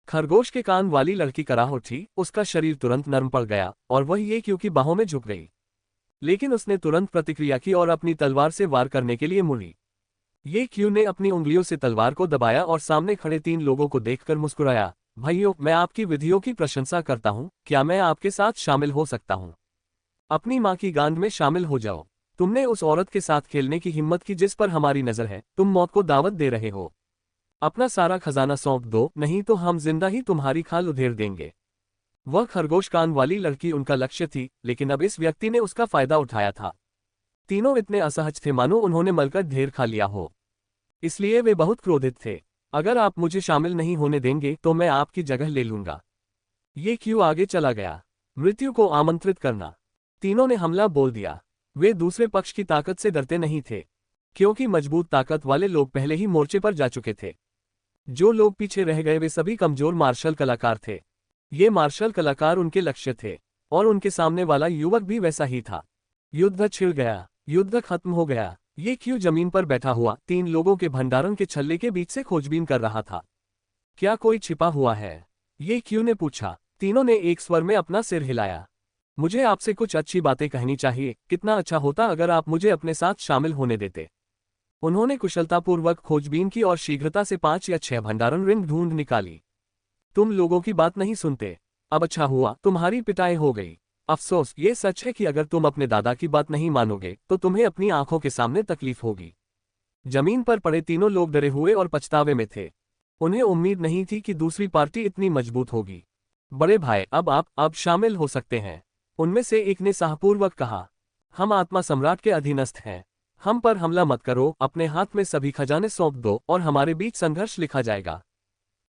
खरगोश के कान वाली लड़की कराह उठी, उसका शरीर तुरंत नरम पड़ गया और वह ये क्यों की बाहों में झुक गई। लेकिन उसने तुरंत प्रतिक्रिया की और अपनी तलवार से वार करने के लिए मुड़ी। ये क्यू ने अपनी उंगलियों से तलवार को दबाया और सामने खड़े 3 लोगों को देखकर मुस्कुराया। भाइयों, मैं आपकी विधियों की प्रशंसा करता हूं, क्या मैं आपके साथ शामिल हो सकता हूं? अपनी मां की गांड में शामिल हो जाओ। तुमने उस औरत के साथ खेलने की हिम्मत की जिस पर हमारी नजर है, तुम मौत को दावत दे रहे हो। अपना सारा खजाना सौंप दो, नहीं तो हम जिंदा ही तुम्हारी खाल उधेड़ देंगे। वह खरगोश कान वाली लड़की उनका लक्ष्य थी, लेकिन अब इस व्यक्ति ने उसका फायदा उठाया था। तीनों इतने असहज थे मानो उन्होंने मलकर ढेर खा लिया हो। इसलिए वे बहुत क्रोधित थे। अगर आप मुझे शामिल नहीं होने देंगे तो मैं आपकी जगह ले लूंगा। ये क्यों आगे चला गया। मृत्यु को आमंत्रित करना। तीनों ने हमला बोल दिया। वे दूसरे पक्ष की ताकत से डरते नहीं थे, क्योंकि मजबूत ताकत वाले लोग पहले ही मोर्चे पर जा चुके थे। जो लोग पीछे रह गए वे सभी कमजोर मार्शल कलाकार थे। ये मार्शल कलाकार उनके लक्ष्य थे और उनके सामने वाला युवक भी वैसा ही था। युद्ध छिड़ गया। युद्ध खत्म हो गया। ये क्यों जमीन पर बैठा हुआ 3 लोगों के भंडारण के छल्ले के बीच से खोजबीन कर रहा था। क्या कोई छिपा हुआ है? ये क्यों ने पूछा। तीनों ने एक स्वर में अपना सिर हिलाया। मुझे आपसे कुछ अच्छी बातें कहनी चाहिए। कितना अच्छा होता अगर आप मुझे अपने साथ शामिल होने देते। उन्होंने कुशलतापूर्वक खोजबीन की और शीघ्रता से 5 या 6 भंडारण रिंग ढूंढ निकाली। तुम लोगों की बात नहीं सुनते। अब अच्छा हुआ तुम्हारी पिटाई हो गई। अफसोस ये सच है कि अगर तुम अपने दादा की बात नहीं मानोगे तो तुम्हें अपनी आंखों के सामने तकलीफ होगी। जमीन पर पड़े तीनों लोग डरे हुए और पछतावे में थे। उन्हें उम्मीद नहीं थी कि दूसरी पार्टी इतनी मजबूत होगी। बड़े भाई, अब शामिल हो सकते हैं, उनमें से एक ने साहपूर्वक कहा। हम आत्मा सम्राट के अधीनस्थ हैं। हम पर हमला मत करो, अपने हाथ में सभी खजाने सौंप दो और हमारे बीच संघर्ष लिखा जाएगा।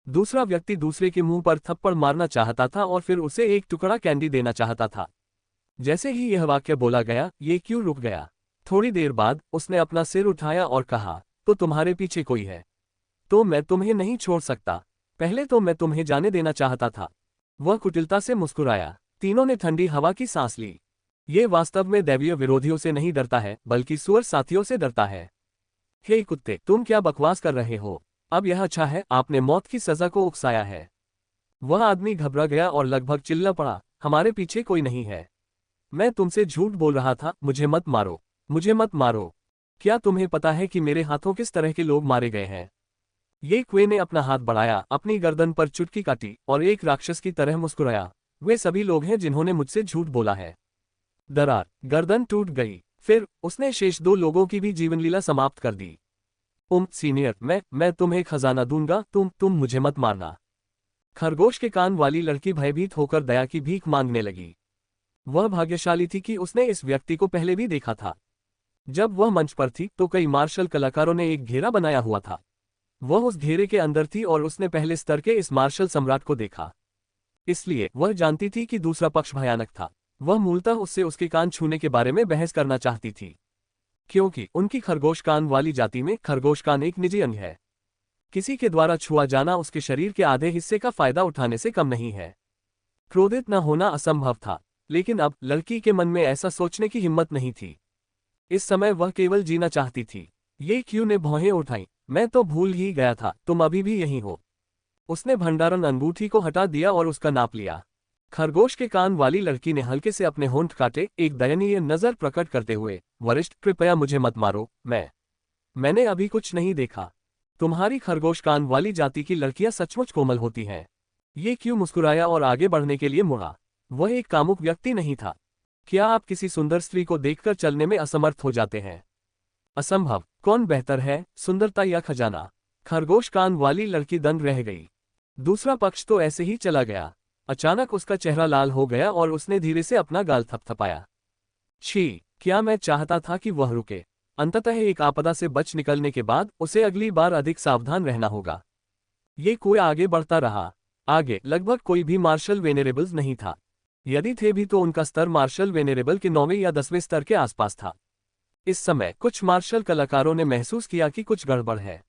दूसरा व्यक्ति दूसरे के मुंह पर थप्पड़ मारना चाहता था और फिर उसे एक टुकड़ा कैंडी देना चाहता था। जैसे ही यह वाक्य बोला गया, ये क्यों रुक गया। थोड़ी देर बाद उसने अपना सिर उठाया और कहा, तो तुम्हारे पीछे कोई है? तो मैं तुम्हें नहीं छोड़ सकता। पहले तो मैं तुम्हें जाने देना चाहता था। वह कुटिलता से मुस्कुराया। तीनों ने ठंडी हवा की सांस ली। ये वास्तव में दैवीय विरोधियों से नहीं डरता है, बल्कि सुअर साथियों से डरता है। हे कुत्ते, तुम क्या बकवास कर रहे हो? अब यह अच्छा है, आपने मौत की सजा को उकसाया है। वह आदमी घबरा गया और लगभग चिल्ला पड़ा, हमारे पीछे कोई नहीं है। मैं तुमसे झूठ बोल रहा था, मुझे मत मारो, मुझे मत मारो। क्या तुम्हें पता है कि मेरे हाथों किस तरह के लोग मारे गए हैं? ये क्वे ने अपना हाथ बढ़ाया, अपनी गर्दन पर चुटकी काटी और एक राक्षस की तरह मुस्कुराया। वे सभी लोग हैं जिन्होंने मुझसे झूठ बोला है। दरार, गर्दन टूट गई। फिर उसने शेष 2 लोगों की भी जीवनलीला समाप्त कर दी। सीनियर, मैं तुम्हें खजाना दूंगा, तुम मुझे मत मारना। खरगोश के कान वाली लड़की भयभीत होकर दया की भीख मांगने लगी। वह भाग्यशाली थी कि उसने इस व्यक्ति को पहले भी देखा था। जब वह मंच पर थी तो कई मार्शल कलाकारों ने एक घेरा बनाया हुआ था। वह उस घेरे के अंदर थी और उसने पहले स्तर के इस मार्शल सम्राट को देखा। इसलिए वह जानती थी कि दूसरा पक्ष भयानक था। वह मूलतः उससे उसके कान छूने के बारे में बहस करना चाहती थी, क्योंकि उनकी खरगोश कान वाली जाति में खरगोश कान एक निजी अंग है। किसी के द्वारा छुआ जाना उसके शरीर के आधे हिस्से का फायदा उठाने से कम नहीं है। क्रोधित न होना असंभव था, लेकिन अब लड़की के मन में ऐसा सोचने की हिम्मत नहीं थी। इस समय वह केवल जीना चाहती थी। ये क्यों ने भौहें उठाई। मैं तो भूल ही गया था, तुम अभी भी यहीं हो। उसने भंडारण अंगूठी को हटा दिया और उसका नाप लिया। खरगोश के कान वाली लड़की ने हल्के से अपने होंठ काटे, एक दयनीय नजर प्रकट करते हुए, वरिष्ठ कृपया मुझे मत मारो, मैंने अभी कुछ नहीं देखा। तुम्हारी खरगोश कान वाली जाति की लड़कियां सचमुच कोमल होती हैं। ये क्यों मुस्कुराया और आगे बढ़ने के लिए मुड़ा। वह एक कामुक व्यक्ति नहीं था। क्या आप किसी सुंदर स्त्री को देखकर चलने में असमर्थ हो जाते हैं? असंभव। कौन बेहतर है, सुंदरता या खजाना? खरगोश कान वाली लड़की दंग रह गई। दूसरा पक्ष तो ऐसे ही चला गया। अचानक उसका चेहरा लाल हो गया और उसने धीरे से अपना गाल थपथपाया। छी, क्या मैं चाहता था कि वह रुके। अंततः एक आपदा से बच निकलने के बाद उसे अगली बार अधिक सावधान रहना होगा। ये कोई आगे बढ़ता रहा। आगे लगभग कोई भी मार्शल वेनेरेबल्स नहीं था। यदि थे भी तो उनका स्तर मार्शल वेनेरेबल के 9वें या 10वें स्तर के आसपास था। इस समय कुछ मार्शल कलाकारों ने महसूस किया कि कुछ गड़बड़ है।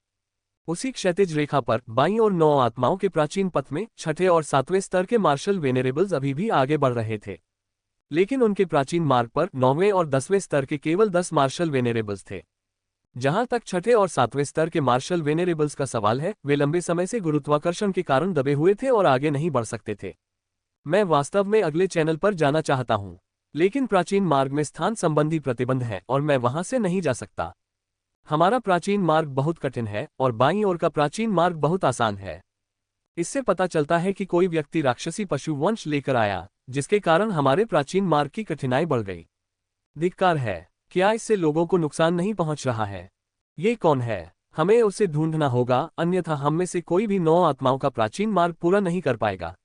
उसी क्षैतिज रेखा पर बाईं और 9 आत्माओं के प्राचीन पथ में 6ठे और 7वें स्तर के मार्शल वेनेरेबल्स अभी भी आगे बढ़ रहे थे, लेकिन उनके प्राचीन मार्ग पर 9वें और 10वें स्तर के केवल 10 मार्शल वेनेरेबल्स थे। जहां तक 6ठे और 7वें स्तर के मार्शल वेनेरेबल्स का सवाल है, वे लंबे समय से गुरुत्वाकर्षण के कारण दबे हुए थे और आगे नहीं बढ़ सकते थे। मैं वास्तव में अगले चैनल पर जाना चाहता हूं, लेकिन प्राचीन मार्ग में स्थान संबंधी प्रतिबंध है और मैं वहां से नहीं जा सकता। हमारा प्राचीन मार्ग बहुत कठिन है और बाईं ओर का प्राचीन मार्ग बहुत आसान है। इससे पता चलता है कि कोई व्यक्ति राक्षसी पशु वंश लेकर आया, जिसके कारण हमारे प्राचीन मार्ग की कठिनाई बढ़ गई। धिक्कार है। क्या इससे लोगों को नुकसान नहीं पहुंच रहा है? ये कौन है? हमें उसे ढूंढना होगा, अन्यथा हम में से कोई भी 9 आत्माओं का प्राचीन मार्ग पूरा नहीं कर पाएगा।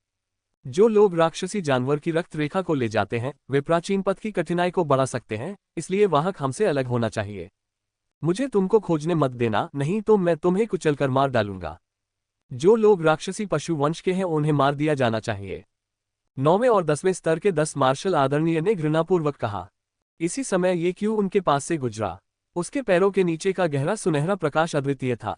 जो लोग राक्षसी जानवर की रक्त रेखा को ले जाते हैं, वे प्राचीन पथ की कठिनाई को बढ़ा सकते हैं, इसलिए वाहक हमसे अलग होना चाहिए। मुझे तुमको खोजने मत देना, नहीं तो मैं तुम्हें कुचलकर मार डालूंगा। जो लोग राक्षसी पशु वंश के हैं उन्हें मार दिया जाना चाहिए। 9वें और 10वें स्तर के 10 मार्शल आदरणीय ने घृणापूर्वक कहा। इसी समय ये क्यों उनके पास से गुजरा। उसके पैरों के नीचे का गहरा सुनहरा प्रकाश अद्वितीय था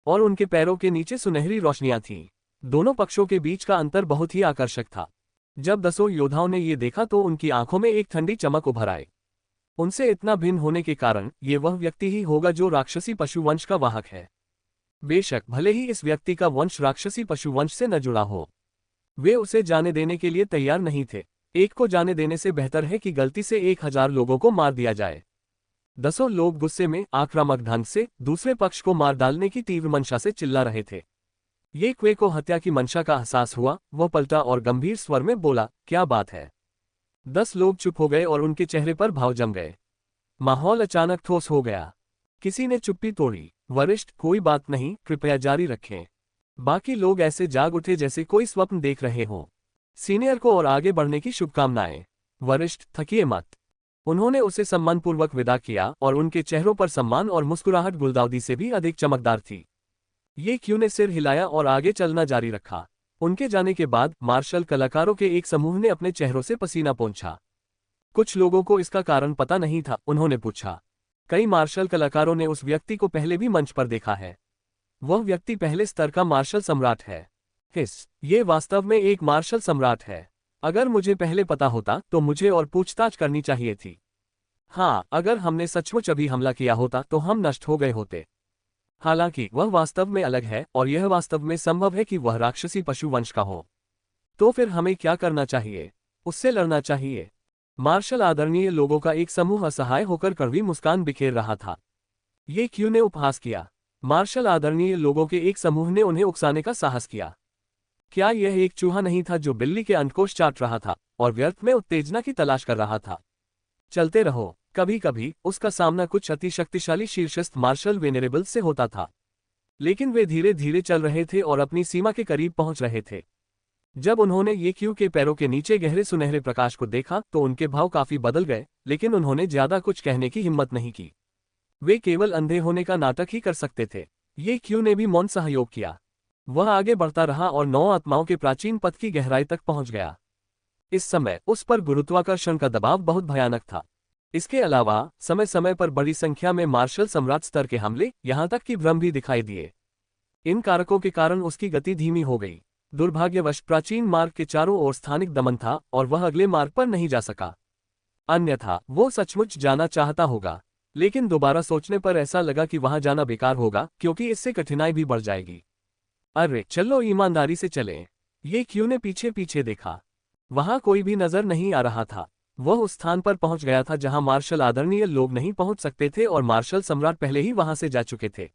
और उनके पैरों के नीचे सुनहरी रोशनियां थीं। दोनों पक्षों के बीच का अंतर बहुत ही आकर्षक था। जब 10 योद्धाओं ने ये देखा तो उनकी आंखों में एक ठंडी चमक उभर आई। उनसे इतना भिन्न होने के कारण ये वह व्यक्ति ही होगा जो राक्षसी पशु वंश का वाहक है। बेशक भले ही इस व्यक्ति का वंश राक्षसी पशु वंश से न जुड़ा हो, वे उसे जाने देने के लिए तैयार नहीं थे। एक को जाने देने से बेहतर है कि गलती से 1000 लोगों को मार दिया जाए। 10 लोग गुस्से में आक्रामक ढंग से दूसरे पक्ष को मार डालने की तीव्र मंशा से चिल्ला रहे थे। ये क्वे को हत्या की मंशा का एहसास हुआ। वह पलटा और गंभीर स्वर में बोला, क्या बात है? 10 लोग चुप हो गए और उनके चेहरे पर भाव जम गए। माहौल अचानक ठोस हो गया। किसी ने चुप्पी तोड़ी। वरिष्ठ, कोई बात नहीं, कृपया जारी रखें। बाकी लोग ऐसे जाग उठे जैसे कोई स्वप्न देख रहे हों। सीनियर को और आगे बढ़ने की शुभकामनाएं। वरिष्ठ, थकिए मत। उन्होंने उसे सम्मानपूर्वक विदा किया और उनके चेहरों पर सम्मान और मुस्कुराहट गुलदाउदी से भी अधिक चमकदार थी। ये क्यों ने सिर हिलाया और आगे चलना जारी रखा। उनके जाने के बाद मार्शल कलाकारों के एक समूह ने अपने चेहरों से पसीना पोंछा। कुछ लोगों को इसका कारण पता नहीं था। उन्होंने पूछा। कई मार्शल कलाकारों ने उस व्यक्ति को पहले भी मंच पर देखा है। वह व्यक्ति पहले स्तर का मार्शल सम्राट है। ये वास्तव में एक मार्शल सम्राट है। अगर मुझे पहले पता होता तो मुझे और पूछताछ करनी चाहिए थी। हाँ, अगर हमने सचमुच अभी हमला किया होता तो हम नष्ट हो गए होते। हालांकि वह वास्तव में अलग है और यह वास्तव में संभव है कि वह राक्षसी पशु वंश का हो। तो फिर हमें क्या करना चाहिए? उससे लड़ना चाहिए। मार्शल आदरणीय लोगों का एक समूह असहाय होकर कड़वी मुस्कान बिखेर रहा था। ये क्यों ने उपहास किया। मार्शल आदरणीय लोगों के एक समूह ने उन्हें उकसाने का साहस किया। क्या यह एक चूहा नहीं था जो बिल्ली के अंडकोश चाट रहा था और व्यर्थ में उत्तेजना की तलाश कर रहा था? चलते रहो, कभी कभी उसका सामना कुछ अति शक्तिशाली शीर्षस्थ मार्शल वेनेरेबल से होता था, लेकिन वे धीरे धीरे चल रहे थे और अपनी सीमा के करीब पहुंच रहे थे। जब उन्होंने ये क्यू के पैरों के नीचे गहरे सुनहरे प्रकाश को देखा तो उनके भाव काफी बदल गए, लेकिन उन्होंने ज्यादा कुछ कहने की हिम्मत नहीं की। वे केवल अंधे होने का नाटक ही कर सकते थे। ये क्यू ने भी मौन सहयोग किया। वह आगे बढ़ता रहा और 9 आत्माओं के प्राचीन पथ की गहराई तक पहुंच गया। इस समय उस पर गुरुत्वाकर्षण का दबाव बहुत भयानक था। इसके अलावा समय समय पर बड़ी संख्या में मार्शल सम्राट स्तर के हमले, यहां तक कि भ्रम भी दिखाई दिए। इन कारकों के कारण उसकी गति धीमी हो गई। दुर्भाग्यवश प्राचीन मार्ग के चारों ओर स्थानिक दमन था और वह अगले मार्ग पर नहीं जा सका। अन्यथा वो सचमुच जाना चाहता होगा, लेकिन दोबारा सोचने पर ऐसा लगा कि वहां जाना बेकार होगा, क्योंकि इससे कठिनाई भी बढ़ जाएगी। अरे चलो ईमानदारी से चलें। ये क्यू ने पीछे पीछे देखा। वहां कोई भी नजर नहीं आ रहा था। वह उस स्थान पर पहुंच गया था जहां मार्शल आदरणीय लोग नहीं पहुंच सकते थे और मार्शल सम्राट पहले ही वहां से जा चुके थे।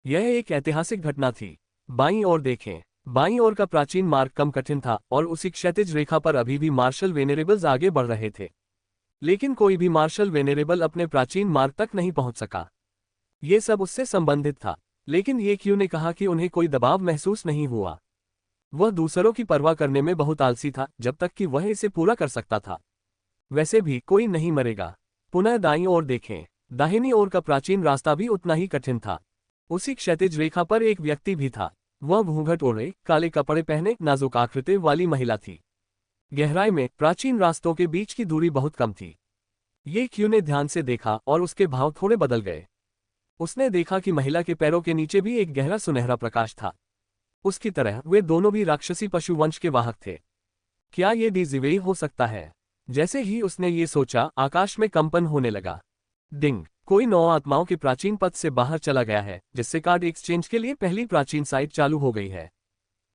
यह एक ऐतिहासिक घटना थी। बाईं ओर देखें। बाईं ओर का प्राचीन मार्ग कम कठिन था और उसी क्षैतिज रेखा पर अभी भी मार्शल वेनेरेबल्स आगे बढ़ रहे थे, लेकिन कोई भी मार्शल वेनेरेबल अपने प्राचीन मार्ग तक नहीं पहुंच सका। ये सब उससे संबंधित था, लेकिन ये क्यू ने कहा कि उन्हें कोई दबाव महसूस नहीं हुआ। वह दूसरों की परवाह करने में बहुत आलसी था जब तक कि वह इसे पूरा कर सकता था। वैसे भी कोई नहीं मरेगा। पुनः दाईं ओर देखें। दाहिनी ओर का प्राचीन रास्ता भी उतना ही कठिन था। उसी क्षैतिज रेखा पर एक व्यक्ति भी था। वह घूंघट ओढ़े, काले कपड़े पहने, नाजुक आकृति वाली महिला थी। गहराई में प्राचीन रास्तों के बीच की दूरी बहुत कम थी। ये क्यू ने ध्यान से देखा और उसके भाव थोड़े बदल गए। उसने देखा कि महिला के पैरों के नीचे भी एक गहरा सुनहरा प्रकाश था। उसकी तरह वे दोनों भी राक्षसी पशु वंश के वाहक थे। क्या ये डिजिवेई हो सकता है? जैसे ही उसने ये सोचा, आकाश में कंपन होने लगा। डिंग! कोई 9 आत्माओं के प्राचीन पथ से बाहर चला गया है, जिससे कार्ड एक्सचेंज के लिए पहली प्राचीन साइट चालू हो गई है।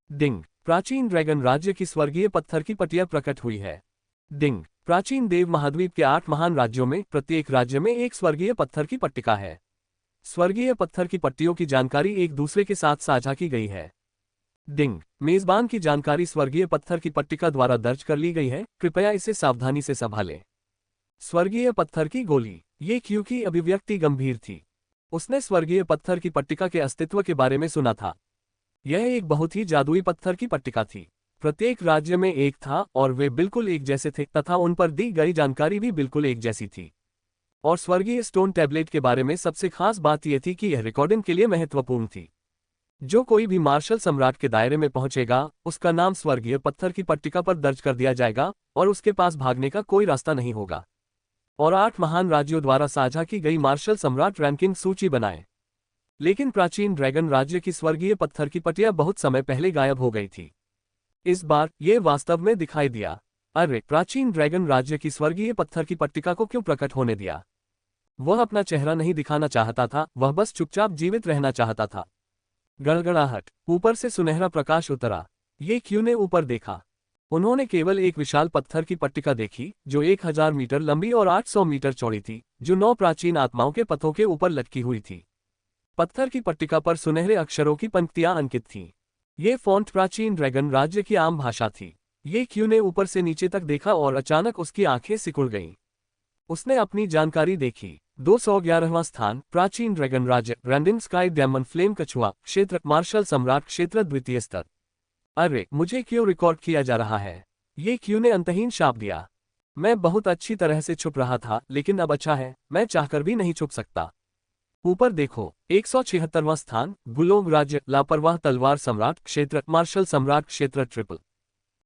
डिंग! प्राचीन ड्रैगन राज्य की स्वर्गीय पत्थर की पट्टियां प्रकट हुई है। डिंग! प्राचीन देव महाद्वीप के 8 महान राज्यों में प्रत्येक राज्य में एक स्वर्गीय पत्थर की पट्टिका है। स्वर्गीय पत्थर की पट्टियों की जानकारी एक दूसरे के साथ साझा की गई है। डिंग! मेजबान की जानकारी स्वर्गीय पत्थर की पट्टिका द्वारा दर्ज कर ली गई है, कृपया इसे सावधानी से संभालें। स्वर्गीय पत्थर की गोली। ये क्यू की अभिव्यक्ति गंभीर थी। उसने स्वर्गीय पत्थर की पट्टिका के अस्तित्व के बारे में सुना था। यह एक बहुत ही जादुई पत्थर की पट्टिका थी। प्रत्येक राज्य में एक था और वे बिल्कुल एक जैसे थे तथा उन पर दी गई जानकारी भी बिल्कुल एक जैसी थी। और स्वर्गीय स्टोन टैबलेट के बारे में सबसे खास बात यह थी कि यह रिकॉर्डिंग के लिए महत्वपूर्ण थी। जो कोई भी मार्शल सम्राट के दायरे में पहुंचेगा, उसका नाम स्वर्गीय पत्थर की पट्टिका पर दर्ज कर दिया जाएगा और उसके पास भागने का कोई रास्ता नहीं होगा। और 8 महान राज्यों द्वारा साझा की गई मार्शल सम्राट रैंकिंग सूची बनाएं। लेकिन प्राचीन ड्रैगन राज्य की स्वर्गीय पत्थर की पट्टिया बहुत समय पहले गायब हो गई थी। इस बार ये वास्तव में दिखाई दिया। अरे, प्राचीन ड्रैगन राज्य की स्वर्गीय पत्थर की पट्टिका को क्यों प्रकट होने दिया? वह अपना चेहरा नहीं दिखाना चाहता था, वह बस चुपचाप जीवित रहना चाहता था। गड़गड़ाहट। ऊपर से सुनहरा प्रकाश उतरा। ये क्यू ने ऊपर देखा। उन्होंने केवल एक विशाल पत्थर की पट्टिका देखी जो 1000 मीटर लंबी और 800 मीटर चौड़ी थी, जो 9 प्राचीन आत्माओं के पथों के ऊपर लटकी हुई थी। पत्थर की पट्टिका पर सुनहरे अक्षरों की पंक्तियां अंकित थीं। ये फॉन्ट प्राचीन ड्रैगन राज्य की आम भाषा थी। ये क्यू ने ऊपर से नीचे तक देखा और अचानक उसकी आंखें सिकुड़ गईं। उसने अपनी जानकारी देखी। 211वां स्थान, प्राचीन ड्रैगन राज्य, रैंडिंग स्काई डेमन फ्लेम कछुआ क्षेत्र, मार्शल सम्राट क्षेत्र, द्वितीय स्तर। अरे, मुझे क्यों रिकॉर्ड किया जा रहा है? ये क्यू ने अंतहीन शाप दिया। मैं बहुत अच्छी तरह से छुप रहा था, लेकिन अब अच्छा है, मैं चाहकर भी नहीं छुप सकता। ऊपर देखो। 176वां स्थान, गुलोग राज्य, लापरवाह तलवार सम्राट क्षेत्र, मार्शल सम्राट क्षेत्र ट्रिपल।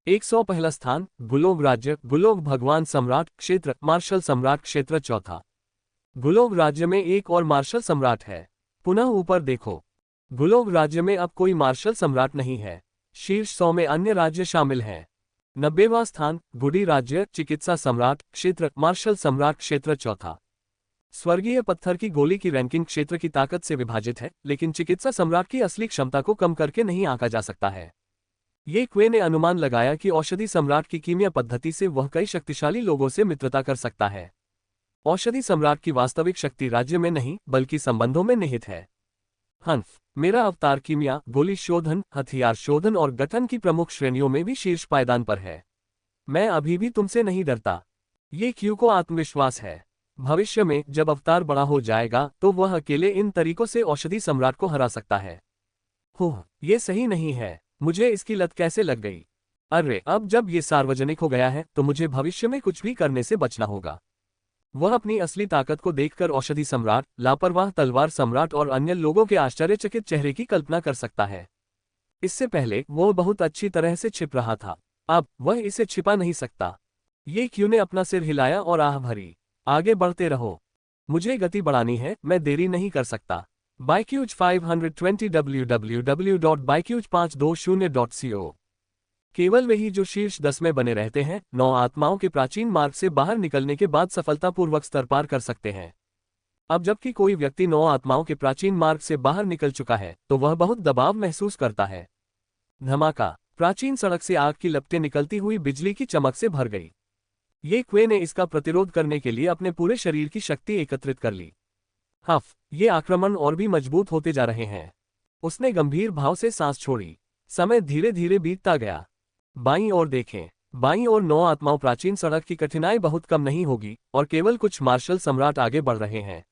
101 स्थान, गुलोग राज्य, गुलोग भगवान सम्राट क्षेत्र, मार्शल सम्राट क्षेत्र चौथा। गुलोग राज्य में एक और मार्शल सम्राट है। पुनः ऊपर देखो। गुलोग राज्य में अब कोई मार्शल सम्राट नहीं है। शीर्ष 100 में अन्य राज्य शामिल हैं। 90वां स्थान, गुडी राज्य, चिकित्सा सम्राट क्षेत्र, मार्शल सम्राट क्षेत्र चौथा। स्वर्गीय पत्थर की गोली की रैंकिंग क्षेत्र की ताकत से विभाजित है, लेकिन चिकित्सा सम्राट की असली क्षमता को कम करके नहीं आंका जा सकता है। ये क्वे ने अनुमान लगाया कि औषधि सम्राट की कीमिया पद्धति से वह कई शक्तिशाली लोगों से मित्रता कर सकता है। औषधि सम्राट की वास्तविक शक्ति राज्य में नहीं, बल्कि संबंधों में निहित है। हंफ, मेरा अवतार कीमिया, गोली शोधन, हथियार शोधन और गठन की प्रमुख श्रेणियों में भी शीर्ष पायदान पर है। मैं अभी भी तुमसे नहीं डरता। ये क्यू को आत्मविश्वास है। भविष्य में जब अवतार बड़ा हो जाएगा तो वह अकेले इन तरीकों से औषधि सम्राट को हरा सकता है। ये सही नहीं है। मुझे इसकी लत कैसे लग गई? अरे अब जब ये सार्वजनिक हो गया है तो मुझे भविष्य में कुछ भी करने से बचना होगा। वह अपनी असली ताकत को देखकर औषधि सम्राट, लापरवाह तलवार सम्राट और अन्य लोगों के आश्चर्यचकित चेहरे की कल्पना कर सकता है। इससे पहले वो बहुत अच्छी तरह से छिप रहा था, अब वह इसे छिपा नहीं सकता। ये क्यू ने अपना सिर हिलाया और आह भरी। आगे बढ़ते रहो, मुझे गति बढ़ानी है, मैं देरी नहीं कर सकता। बाइक्यूज 520 www.bycuj520.co। केवल वही जो शीर्ष 10 में बने रहते हैं, 9 आत्माओं के प्राचीन मार्ग से बाहर निकलने के बाद सफलतापूर्वक स्तर पार कर सकते हैं। अब जबकि कोई व्यक्ति 9 आत्माओं के प्राचीन मार्ग से बाहर निकल चुका है तो वह बहुत दबाव महसूस करता है। धमाका! प्राचीन सड़क से आग की लपटें निकलती हुई बिजली की चमक से भर गई। ये क्वे ने इसका प्रतिरोध करने के लिए अपने पूरे शरीर की शक्ति एकत्रित कर ली। ये आक्रमण और भी मजबूत होते जा रहे हैं। उसने गंभीर भाव से सांस छोड़ी। समय धीरे धीरे बीतता गया। बाईं ओर देखें। बाईं ओर 9 आत्माओं प्राचीन सड़क की कठिनाई बहुत कम नहीं होगी और केवल कुछ मार्शल सम्राट आगे बढ़ रहे हैं।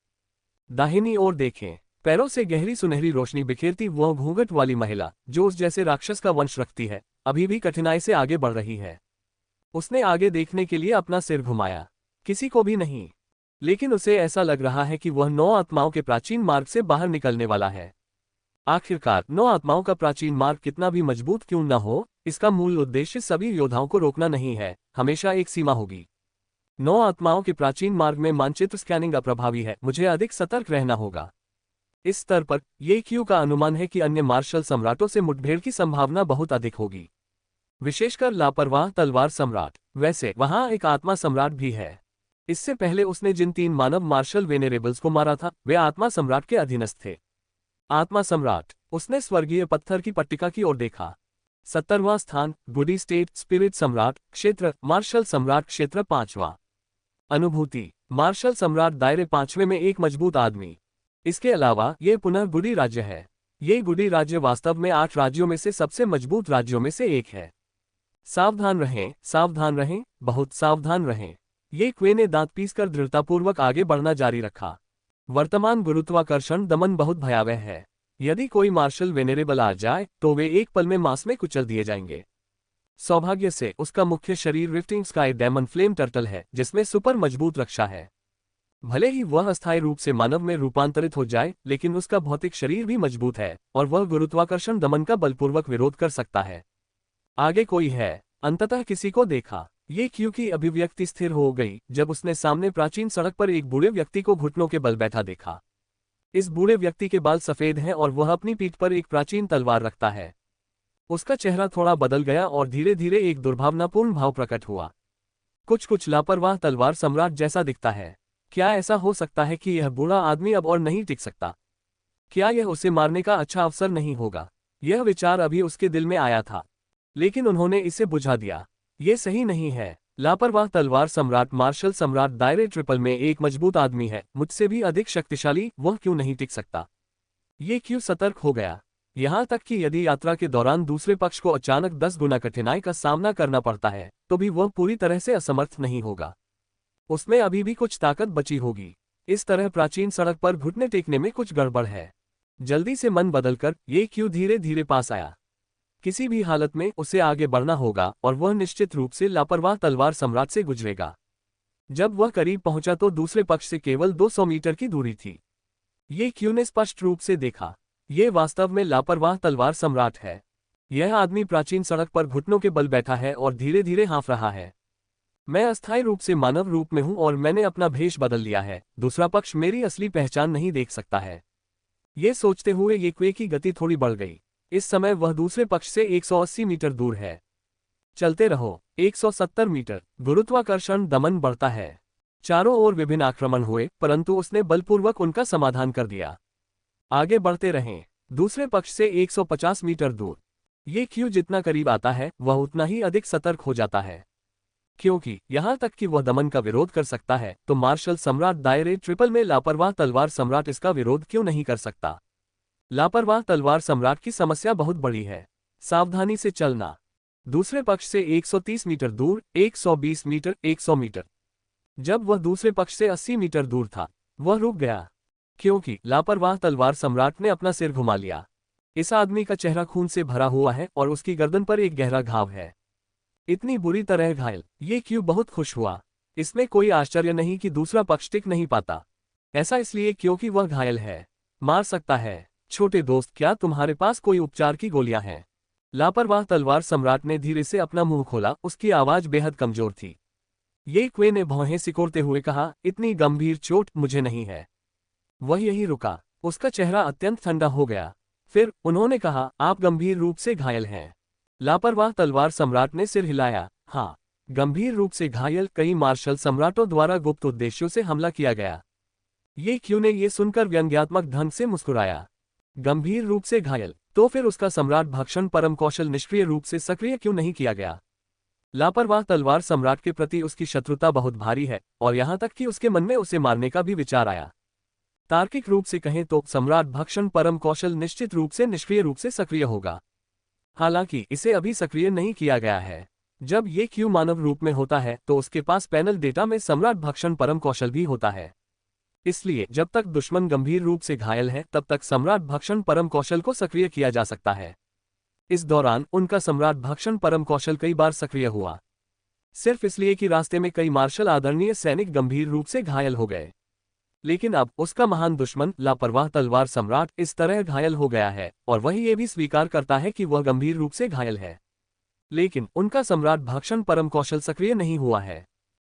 दाहिनी ओर देखें। पैरों से गहरी सुनहरी रोशनी बिखेरती वह घूंघट वाली महिला जो उस जैसे राक्षस का वंश रखती है, अभी भी कठिनाई से आगे बढ़ रही है। उसने आगे देखने के लिए अपना सिर घुमाया। किसी को भी नहीं, लेकिन उसे ऐसा लग रहा है कि वह 9 आत्माओं के प्राचीन मार्ग से बाहर निकलने वाला है। आखिरकार 9 आत्माओं का प्राचीन मार्ग कितना भी मजबूत क्यों न हो, इसका मूल उद्देश्य सभी योद्धाओं को रोकना नहीं है, हमेशा एक सीमा होगी। 9 आत्माओं के प्राचीन मार्ग में मानचित्र स्कैनिंग अप्रभावी है, मुझे अधिक सतर्क रहना होगा। इस स्तर पर ये क्यू का अनुमान है कि अन्य मार्शल सम्राटों से मुठभेड़ की संभावना बहुत अधिक होगी, विशेषकर लापरवाह तलवार सम्राट। वैसे वहां एक आत्मा सम्राट भी है। इससे पहले उसने जिन 3 मानव मार्शल वेनेरेबल्स को मारा था वे आत्मा सम्राट के अधीनस्थ थे। आत्मा सम्राट। उसने स्वर्गीय पत्थर की पट्टिका की ओर देखा। 70वां स्थान, गुडी स्टेट स्पिरिट सम्राट क्षेत्र, मार्शल सम्राट क्षेत्र 5वां। अनुभूति, मार्शल सम्राट दायरे 5वें में एक मजबूत आदमी। इसके अलावा ये पुनः गुडी राज्य है। ये गुडी राज्य वास्तव में 8 राज्यों में से सबसे मजबूत राज्यों में से एक है। सावधान रहें, बहुत सावधान रहें। ये क्वे ने दांत पीसकर दृढ़तापूर्वक आगे बढ़ना जारी रखा। वर्तमान गुरुत्वाकर्षण दमन बहुत भयावह है। यदि कोई मार्शल वेनेरेबल आ जाए तो वे एक पल में मांस में कुचल दिए जाएंगे। सौभाग्य से उसका मुख्य शरीर rifting sky demon flame turtle है जिसमें सुपर मजबूत रक्षा है। भले ही वह अस्थायी रूप से मानव में रूपांतरित हो जाए, लेकिन उसका भौतिक शरीर भी मजबूत है और वह गुरुत्वाकर्षण दमन का बलपूर्वक विरोध कर सकता है। आगे कोई है। अंततः किसी को देखा। ये क्यू की अभिव्यक्ति स्थिर हो गई जब उसने सामने प्राचीन सड़क पर एक बूढ़े व्यक्ति को घुटनों के बल बैठा देखा। इस बूढ़े व्यक्ति के बाल सफेद हैं और वह अपनी पीठ पर एक प्राचीन तलवार रखता है। उसका चेहरा थोड़ा बदल गया और धीरे धीरे एक दुर्भावनापूर्ण भाव प्रकट हुआ। कुछ लापरवाह तलवार सम्राट जैसा दिखता है। क्या ऐसा हो सकता है कि यह बूढ़ा आदमी अब और नहीं टिक सकता? क्या यह उसे मारने का अच्छा अवसर नहीं होगा? यह विचार अभी उसके दिल में आया था, लेकिन उन्होंने इसे बुझा दिया। ये सही नहीं है। लापरवाह तलवार सम्राट मार्शल सम्राट दायरे ट्रिपल में एक मजबूत आदमी है, मुझसे भी अधिक शक्तिशाली, वह क्यों नहीं टिक सकता? ये क्यों सतर्क हो गया? यहाँ तक कि यदि यात्रा के दौरान दूसरे पक्ष को अचानक 10 गुना कठिनाई का सामना करना पड़ता है तो भी वह पूरी तरह से असमर्थ नहीं होगा। उसमें अभी भी कुछ ताकत बची होगी। इस तरह प्राचीन सड़क पर घुटने टेकने में कुछ गड़बड़ है। जल्दी से मन बदलकर ये क्यू धीरे धीरे पास आया। किसी भी हालत में उसे आगे बढ़ना होगा और वह निश्चित रूप से लापरवाह तलवार सम्राट से गुजरेगा। जब वह करीब पहुंचा तो दूसरे पक्ष से केवल 200 मीटर की दूरी थी। ये क्यू ने स्पष्ट रूप से देखा। ये वास्तव में लापरवाह तलवार सम्राट है। यह आदमी प्राचीन सड़क पर घुटनों के बल बैठा है और धीरे धीरे हाँफ रहा है। मैं अस्थायी रूप से मानव रूप में हूं और मैंने अपना भेष बदल लिया है। दूसरा पक्ष मेरी असली पहचान नहीं देख सकता है। ये सोचते हुए ये क्वे की गति थोड़ी बढ़ गई। इस समय वह दूसरे पक्ष से 180 मीटर दूर है। चलते रहो। 170 मीटर। गुरुत्वाकर्षण दमन बढ़ता है। चारों ओर विभिन्न आक्रमण हुए, परंतु उसने बलपूर्वक उनका समाधान कर दिया। आगे बढ़ते रहें। दूसरे पक्ष से 150 मीटर दूर। ये क्यू जितना करीब आता है वह उतना ही अधिक सतर्क हो जाता है, क्योंकि यहां तक कि वह दमन का विरोध कर सकता है तो मार्शल सम्राट दायरे ट्रिपल में लापरवाह तलवार सम्राट इसका विरोध क्यों नहीं कर सकता? लापरवाह तलवार सम्राट की समस्या बहुत बड़ी है। सावधानी से चलना। दूसरे पक्ष से 130 मीटर दूर, 120 मीटर, 100 मीटर। जब वह दूसरे पक्ष से 80 मीटर दूर था, वह रुक गया, क्योंकि लापरवाह तलवार सम्राट ने अपना सिर घुमा लिया। इस आदमी का चेहरा खून से भरा हुआ है और उसकी गर्दन पर एक गहरा घाव है। इतनी बुरी तरह घायल, ये क्यों बहुत खुश हुआ। इसमें कोई आश्चर्य नहीं कि दूसरा पक्ष टिक नहीं पाता। ऐसा इसलिए क्योंकि वह घायल है, मार सकता है। छोटे दोस्त, क्या तुम्हारे पास कोई उपचार की गोलियां हैं? लापरवाह तलवार सम्राट ने धीरे से अपना मुंह खोला, उसकी आवाज बेहद कमजोर थी। ये क्वे ने भौहें सिकोड़ते हुए कहा, इतनी गंभीर चोट मुझे नहीं है। वह यही रुका, उसका चेहरा अत्यंत ठंडा हो गया। फिर उन्होंने कहा, आप गंभीर रूप से घायल हैं। लापरवाह तलवार सम्राट ने सिर हिलाया, हाँ, गंभीर रूप से घायल। कई मार्शल सम्राटों द्वारा गुप्त उद्देश्यों से हमला किया गया। ये क्यू ने यह सुनकर व्यंग्यात्मक ढंग से मुस्कुराया। गंभीर रूप से घायल, तो फिर उसका सम्राट भक्षण परम कौशल निष्क्रिय रूप से सक्रिय क्यों नहीं किया गया? लापरवाह तलवार सम्राट के प्रति उसकी शत्रुता बहुत भारी है, और यहां तक कि उसके मन में उसे मारने का भी विचार आया। तार्किक रूप से कहें तो सम्राट भक्षण परम कौशल निश्चित रूप से निष्क्रिय रूप से सक्रिय होगा। हालांकि इसे अभी सक्रिय नहीं किया गया है। जब ये क्यू मानव रूप में होता है तो उसके पास पैनल डेटा में सम्राट भक्षण परम कौशल भी होता है। इसलिए जब तक दुश्मन गंभीर रूप से घायल है तब तक सम्राट भक्षण परम कौशल को सक्रिय किया जा सकता है। इस दौरान उनका सम्राट भक्षण परम कौशल कई बार सक्रिय हुआ, सिर्फ इसलिए कि रास्ते में कई मार्शल आदरणीय सैनिक गंभीर रूप से घायल हो गए। लेकिन अब उसका महान दुश्मन लापरवाह तलवार सम्राट इस तरह घायल हो गया है, और वह ये भी स्वीकार करता है कि वह गंभीर रूप से घायल है। लेकिन उनका सम्राट भक्षण परम कौशल सक्रिय नहीं हुआ है।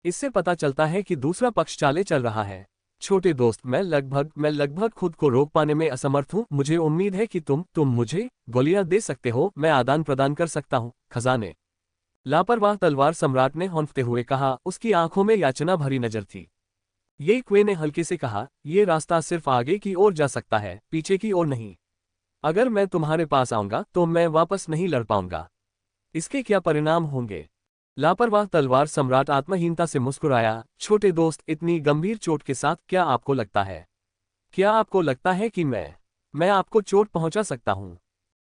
इससे पता चलता है कि दूसरा पक्ष चाले चल रहा है। छोटे दोस्त, मैं लगभग खुद को रोक पाने में असमर्थ हूँ। मुझे उम्मीद है कि तुम मुझे गोलियां दे सकते हो। मैं आदान प्रदान कर सकता हूँ, खजाने। लापरवाह तलवार सम्राट ने हौंफते हुए कहा, उसकी आंखों में याचना भरी नजर थी। ये क्वे ने हल्के से कहा, ये रास्ता सिर्फ आगे की ओर जा सकता है, पीछे की ओर नहीं। अगर मैं तुम्हारे पास आऊंगा तो मैं वापस नहीं लड़ पाऊंगा। इसके क्या परिणाम होंगे? लापरवाह तलवार सम्राट आत्महीनता से मुस्कुराया, छोटे दोस्त, इतनी गंभीर चोट के साथ क्या आपको लगता है कि मैं आपको चोट पहुंचा सकता हूं?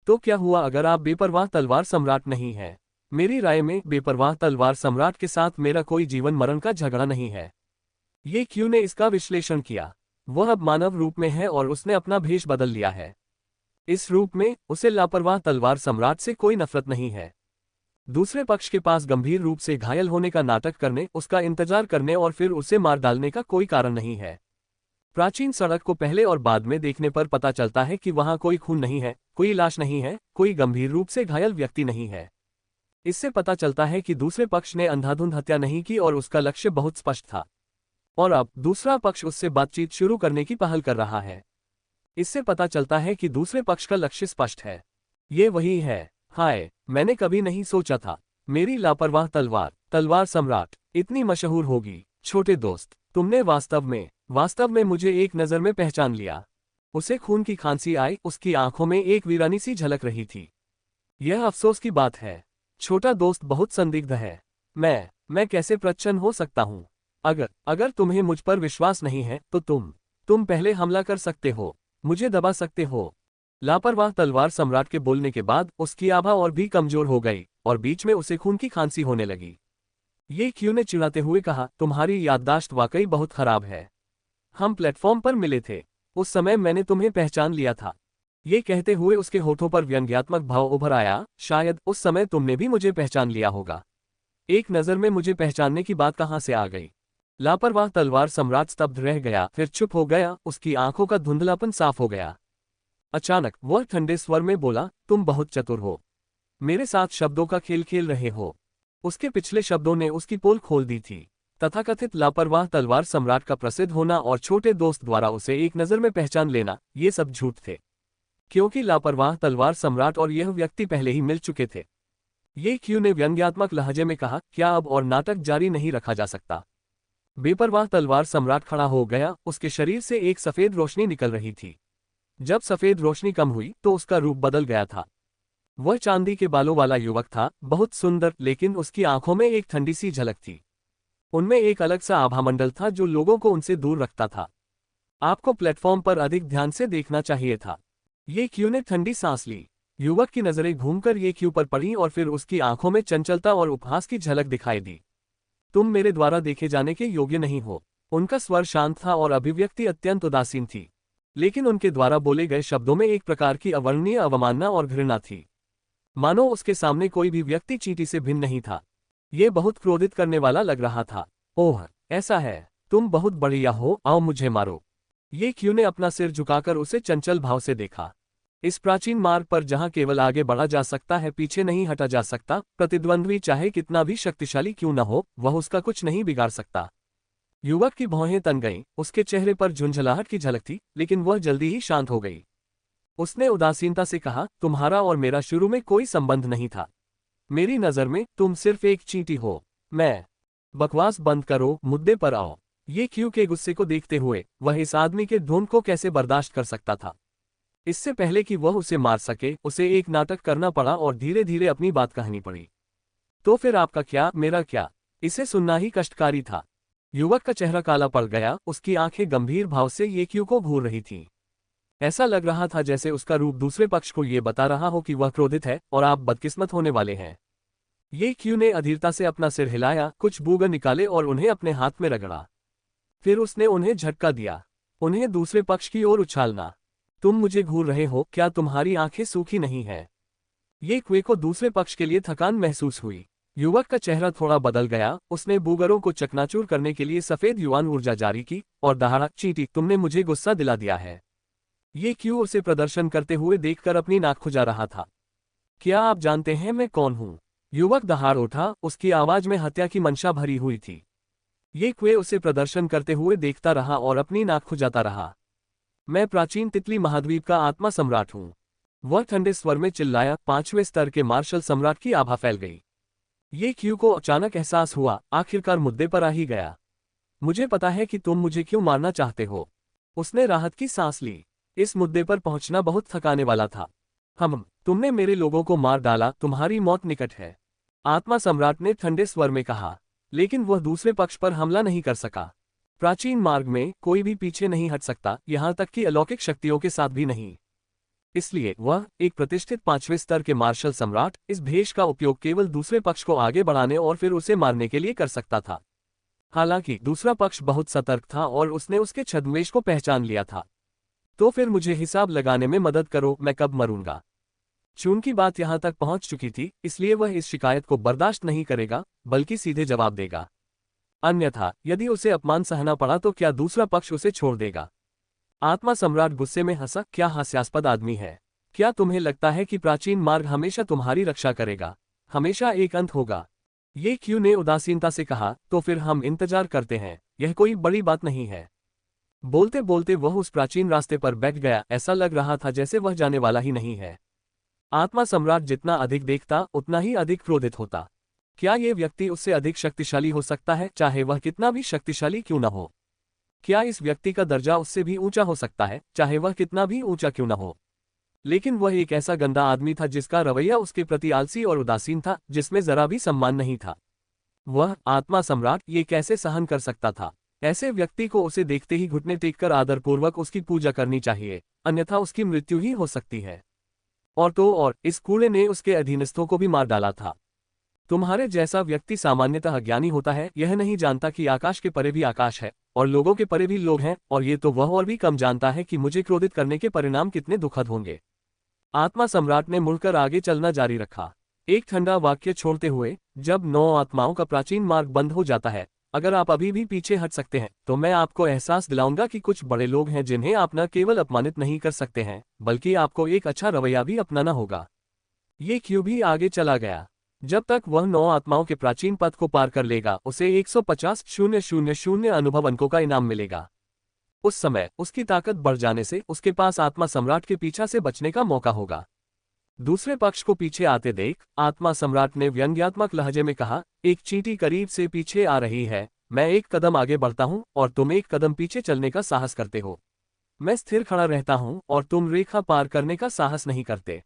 तो क्या हुआ अगर आप बेपरवाह तलवार सम्राट नहीं हैं? मेरी राय में बेपरवाह तलवार सम्राट के साथ मेरा कोई जीवन मरण का झगड़ा नहीं है। ये क्यू ने इसका विश्लेषण किया। वह अब मानव रूप में है और उसने अपना भेष बदल लिया है। इस रूप में उसे लापरवाह तलवार सम्राट से कोई नफरत नहीं है। दूसरे पक्ष के पास गंभीर रूप से घायल होने का नाटक करने, उसका इंतजार करने और फिर उसे मार डालने का कोई कारण नहीं है। प्राचीन सड़क को पहले और बाद में देखने पर पता चलता है कि वहां कोई खून नहीं है, कोई लाश नहीं है, कोई गंभीर रूप से घायल व्यक्ति नहीं है। इससे पता चलता है कि दूसरे पक्ष ने अंधाधुंध हत्या नहीं की और उसका लक्ष्य बहुत स्पष्ट था। और अब दूसरा पक्ष उससे बातचीत शुरू करने की पहल कर रहा है। इससे पता चलता है कि दूसरे पक्ष का लक्ष्य स्पष्ट है। ये वही है। हाय, मैंने कभी नहीं सोचा था मेरी लापरवाह तलवार सम्राट इतनी मशहूर होगी। छोटे दोस्त, तुमने वास्तव में मुझे एक नज़र में पहचान लिया। उसे खून की खांसी आई, उसकी आंखों में एक वीरानी सी झलक रही थी। यह अफसोस की बात है। छोटा दोस्त बहुत संदिग्ध है। मैं कैसे प्रच्छन्न हो सकता हूँ? अगर तुम्हें मुझ पर विश्वास नहीं है तो तुम पहले हमला कर सकते हो, मुझे दबा सकते हो। लापरवाह तलवार सम्राट के बोलने के बाद उसकी आभा और भी कमजोर हो गई और बीच में उसे खून की खांसी होने लगी। ये क्यू ने चिढ़ाते हुए कहा, तुम्हारी याददाश्त वाकई बहुत खराब है। हम प्लेटफॉर्म पर मिले थे, उस समय मैंने तुम्हें पहचान लिया था। ये कहते हुए उसके होठों पर व्यंग्यात्मक भाव उभर आया, शायद उस समय तुमने भी मुझे पहचान लिया होगा। एक नज़र में मुझे पहचानने की बात कहाँ से आ गई? लापरवाह तलवार सम्राट स्तब्ध रह गया, फिर चुप हो गया, उसकी आंखों का धुंधलापन साफ हो गया। अचानक वह ठंडे स्वर में बोला, तुम बहुत चतुर हो, मेरे साथ शब्दों का खेल खेल रहे हो। उसके पिछले शब्दों ने उसकी पोल खोल दी थी। तथाकथित लापरवाह तलवार सम्राट का प्रसिद्ध होना और छोटे दोस्त द्वारा उसे एक नज़र में पहचान लेना, ये सब झूठ थे, क्योंकि लापरवाह तलवार सम्राट और यह व्यक्ति पहले ही मिल चुके थे। ये क्यू ने व्यंग्यात्मक लहजे में कहा, क्या अब और नाटक जारी नहीं रखा जा सकता? बेपरवाह तलवार सम्राट खड़ा हो गया, उसके शरीर से एक सफेद रोशनी निकल रही थी। जब सफेद रोशनी कम हुई तो उसका रूप बदल गया था। वह चांदी के बालों वाला युवक था, बहुत सुंदर, लेकिन उसकी आंखों में एक ठंडी सी झलक थी। उनमें एक अलग सा आभामंडल था जो लोगों को उनसे दूर रखता था। आपको प्लेटफॉर्म पर अधिक ध्यान से देखना चाहिए था। ये क्यू ने ठंडी सांस ली। युवक की नजरें घूमकर ये क्यू पर पड़ी और फिर उसकी आंखों में चंचलता और उपहास की झलक दिखाई दी। तुम मेरे द्वारा देखे जाने के योग्य नहीं हो। उनका स्वर शांत था और अभिव्यक्ति अत्यंत उदासीन थी, लेकिन उनके द्वारा बोले गए शब्दों में एक प्रकार की अवर्णनीय अवमानना और घृणा थी, मानो उसके सामने कोई भी व्यक्ति चींटी से भिन्न नहीं था। ये बहुत क्रोधित करने वाला लग रहा था। ओह, ऐसा है, तुम बहुत बढ़िया हो, आओ मुझे मारो। ये क्यू ने अपना सिर झुकाकर उसे चंचल भाव से देखा। इस प्राचीन मार्ग पर जहां केवल आगे बढ़ा जा सकता है, पीछे नहीं हटा जा सकता, प्रतिद्वंद्वी चाहे कितना भी शक्तिशाली क्यों न हो, वह उसका कुछ नहीं बिगाड़ सकता। युवक की भौहें तन गईं, उसके चेहरे पर झुंझलाहट की झलक थी, लेकिन वह जल्दी ही शांत हो गई। उसने उदासीनता से कहा, तुम्हारा और मेरा शुरू में कोई संबंध नहीं था। मेरी नजर में तुम सिर्फ एक चींटी हो। मैं बकवास बंद करो, मुद्दे पर आओ। ये क्यू के गुस्से को देखते हुए वह इस आदमी के ढोंग को कैसे बर्दाश्त कर सकता था। इससे पहले कि वह उसे मार सके, उसे एक नाटक करना पड़ा और धीरे धीरे अपनी बात कहनी पड़ी। तो फिर आपका क्या, मेरा क्या? इसे सुनना ही कष्टकारी था। युवक का चेहरा काला पड़ गया, उसकी आंखें गंभीर भाव से ये क्यू को घूर रही थीं। ऐसा लग रहा था जैसे उसका रूप दूसरे पक्ष को ये बता रहा हो कि वह क्रोधित है और आप बदकिस्मत होने वाले हैं। ये क्यू ने अधीरता से अपना सिर हिलाया, कुछ बूगर निकाले और उन्हें अपने हाथ में रगड़ा। फिर उसने उन्हें झटका दिया, उन्हें दूसरे पक्ष की ओर उछालना। तुम मुझे घूर रहे हो, क्या तुम्हारी आंखें सूखी नहीं है? ये क्वे को दूसरे पक्ष के लिए थकान महसूस हुई। युवक का चेहरा थोड़ा बदल गया, उसने बूगरों को चकनाचूर करने के लिए सफेद युवान ऊर्जा जारी की और दहाड़ा, चींटी, तुमने मुझे गुस्सा दिला दिया है। ये क्यू उसे प्रदर्शन करते हुए देखकर अपनी नाक खुजा रहा था। क्या आप जानते हैं मैं कौन हूं? युवक दहाड़ उठा, उसकी आवाज में हत्या की मंशा भरी हुई थी। ये क्वे उसे प्रदर्शन करते हुए देखता रहा और अपनी नाक खुजाता रहा। मैं प्राचीन तितली महाद्वीप का आत्मा सम्राट हूं। वह ठंडे स्वर में चिल्लाया। 5वें स्तर के मार्शल सम्राट की आभा फैल गई। ये क्यू को अचानक एहसास हुआ, आखिरकार मुद्दे पर आ ही गया। मुझे पता है कि तुम मुझे क्यों मारना चाहते हो। उसने राहत की सांस ली। इस मुद्दे पर पहुंचना बहुत थकाने वाला था। तुमने मेरे लोगों को मार डाला, तुम्हारी मौत निकट है, आत्मा सम्राट ने ठंडे स्वर में कहा। लेकिन वह दूसरे पक्ष पर हमला नहीं कर सका। प्राचीन मार्ग में कोई भी पीछे नहीं हट सकता, यहां तक कि अलौकिक शक्तियों के साथ भी नहीं। इसलिए वह, एक प्रतिष्ठित 5वें स्तर के मार्शल सम्राट, इस भेष का उपयोग केवल दूसरे पक्ष को आगे बढ़ाने और फिर उसे मारने के लिए कर सकता था। हालांकि दूसरा पक्ष बहुत सतर्क था और उसने उसके छद्मवेश को पहचान लिया था। तो फिर मुझे हिसाब लगाने में मदद करो, मैं कब मरूंगा। चून की बात यहां तक पहुंच चुकी थी, इसलिए वह इस शिकायत को बर्दाश्त नहीं करेगा, बल्कि सीधे जवाब देगा। अन्यथा यदि उसे अपमान सहना पड़ा तो क्या दूसरा पक्ष उसे छोड़ देगा? आत्मा सम्राट गुस्से में हंसा। क्या हास्यास्पद आदमी है। क्या तुम्हें लगता है कि प्राचीन मार्ग हमेशा तुम्हारी रक्षा करेगा? हमेशा एक अंत होगा। ये क्यू ने उदासीनता से कहा, तो फिर हम इंतजार करते हैं, यह कोई बड़ी बात नहीं है। बोलते बोलते वह उस प्राचीन रास्ते पर बैठ गया। ऐसा लग रहा था जैसे वह जाने वाला ही नहीं है। आत्मा सम्राट जितना अधिक देखता, उतना ही अधिक क्रोधित होता। क्या ये व्यक्ति उससे अधिक शक्तिशाली हो सकता है, चाहे वह कितना भी शक्तिशाली क्यों न हो? क्या इस व्यक्ति का दर्जा उससे भी ऊंचा हो सकता है, चाहे वह कितना भी ऊंचा क्यों न हो? लेकिन वह एक ऐसा गंदा आदमी था जिसका रवैया उसके प्रति आलसी और उदासीन था, जिसमें जरा भी सम्मान नहीं था। वह, आत्मा सम्राट, ये कैसे सहन कर सकता था? ऐसे व्यक्ति को उसे देखते ही घुटने टेककर आदरपूर्वक उसकी पूजा करनी चाहिए, अन्यथा उसकी मृत्यु ही हो सकती है। और तो और, इस कूड़े ने उसके अधीनस्थों को भी मार डाला था। तुम्हारे जैसा व्यक्ति सामान्यतः अज्ञानी होता है, यह नहीं जानता कि आकाश के परे भी आकाश है और लोगों के परे भी लोग हैं, और ये तो वह और भी कम जानता है कि मुझे क्रोधित करने के परिणाम कितने दुखद होंगे। आत्मा सम्राट ने मुड़कर आगे चलना जारी रखा, एक ठंडा वाक्य छोड़ते हुए, जब 9 आत्माओं का प्राचीन मार्ग बंद हो जाता है, अगर आप अभी भी पीछे हट सकते हैं, तो मैं आपको एहसास दिलाऊंगा कि कुछ बड़े लोग हैं जिन्हें आप न केवल अपमानित नहीं कर सकते हैं, बल्कि आपको एक अच्छा रवैया भी अपनाना होगा। ये क्यू भी आगे चला गया। जब तक वह 9 आत्माओं के प्राचीन पथ को पार कर लेगा, उसे 150,000 अनुभव अंकों का इनाम मिलेगा। उस समय उसकी ताकत बढ़ जाने से उसके पास आत्मा सम्राट के पीछा से बचने का मौका होगा। दूसरे पक्ष को पीछे आते देख आत्मा सम्राट ने व्यंग्यात्मक लहजे में कहा, एक चींटी करीब से पीछे आ रही है, मैं एक कदम आगे बढ़ता हूं और तुम एक कदम पीछे चलने का साहस करते हो। मैं स्थिर खड़ा रहता हूं और तुम रेखा पार करने का साहस नहीं करते।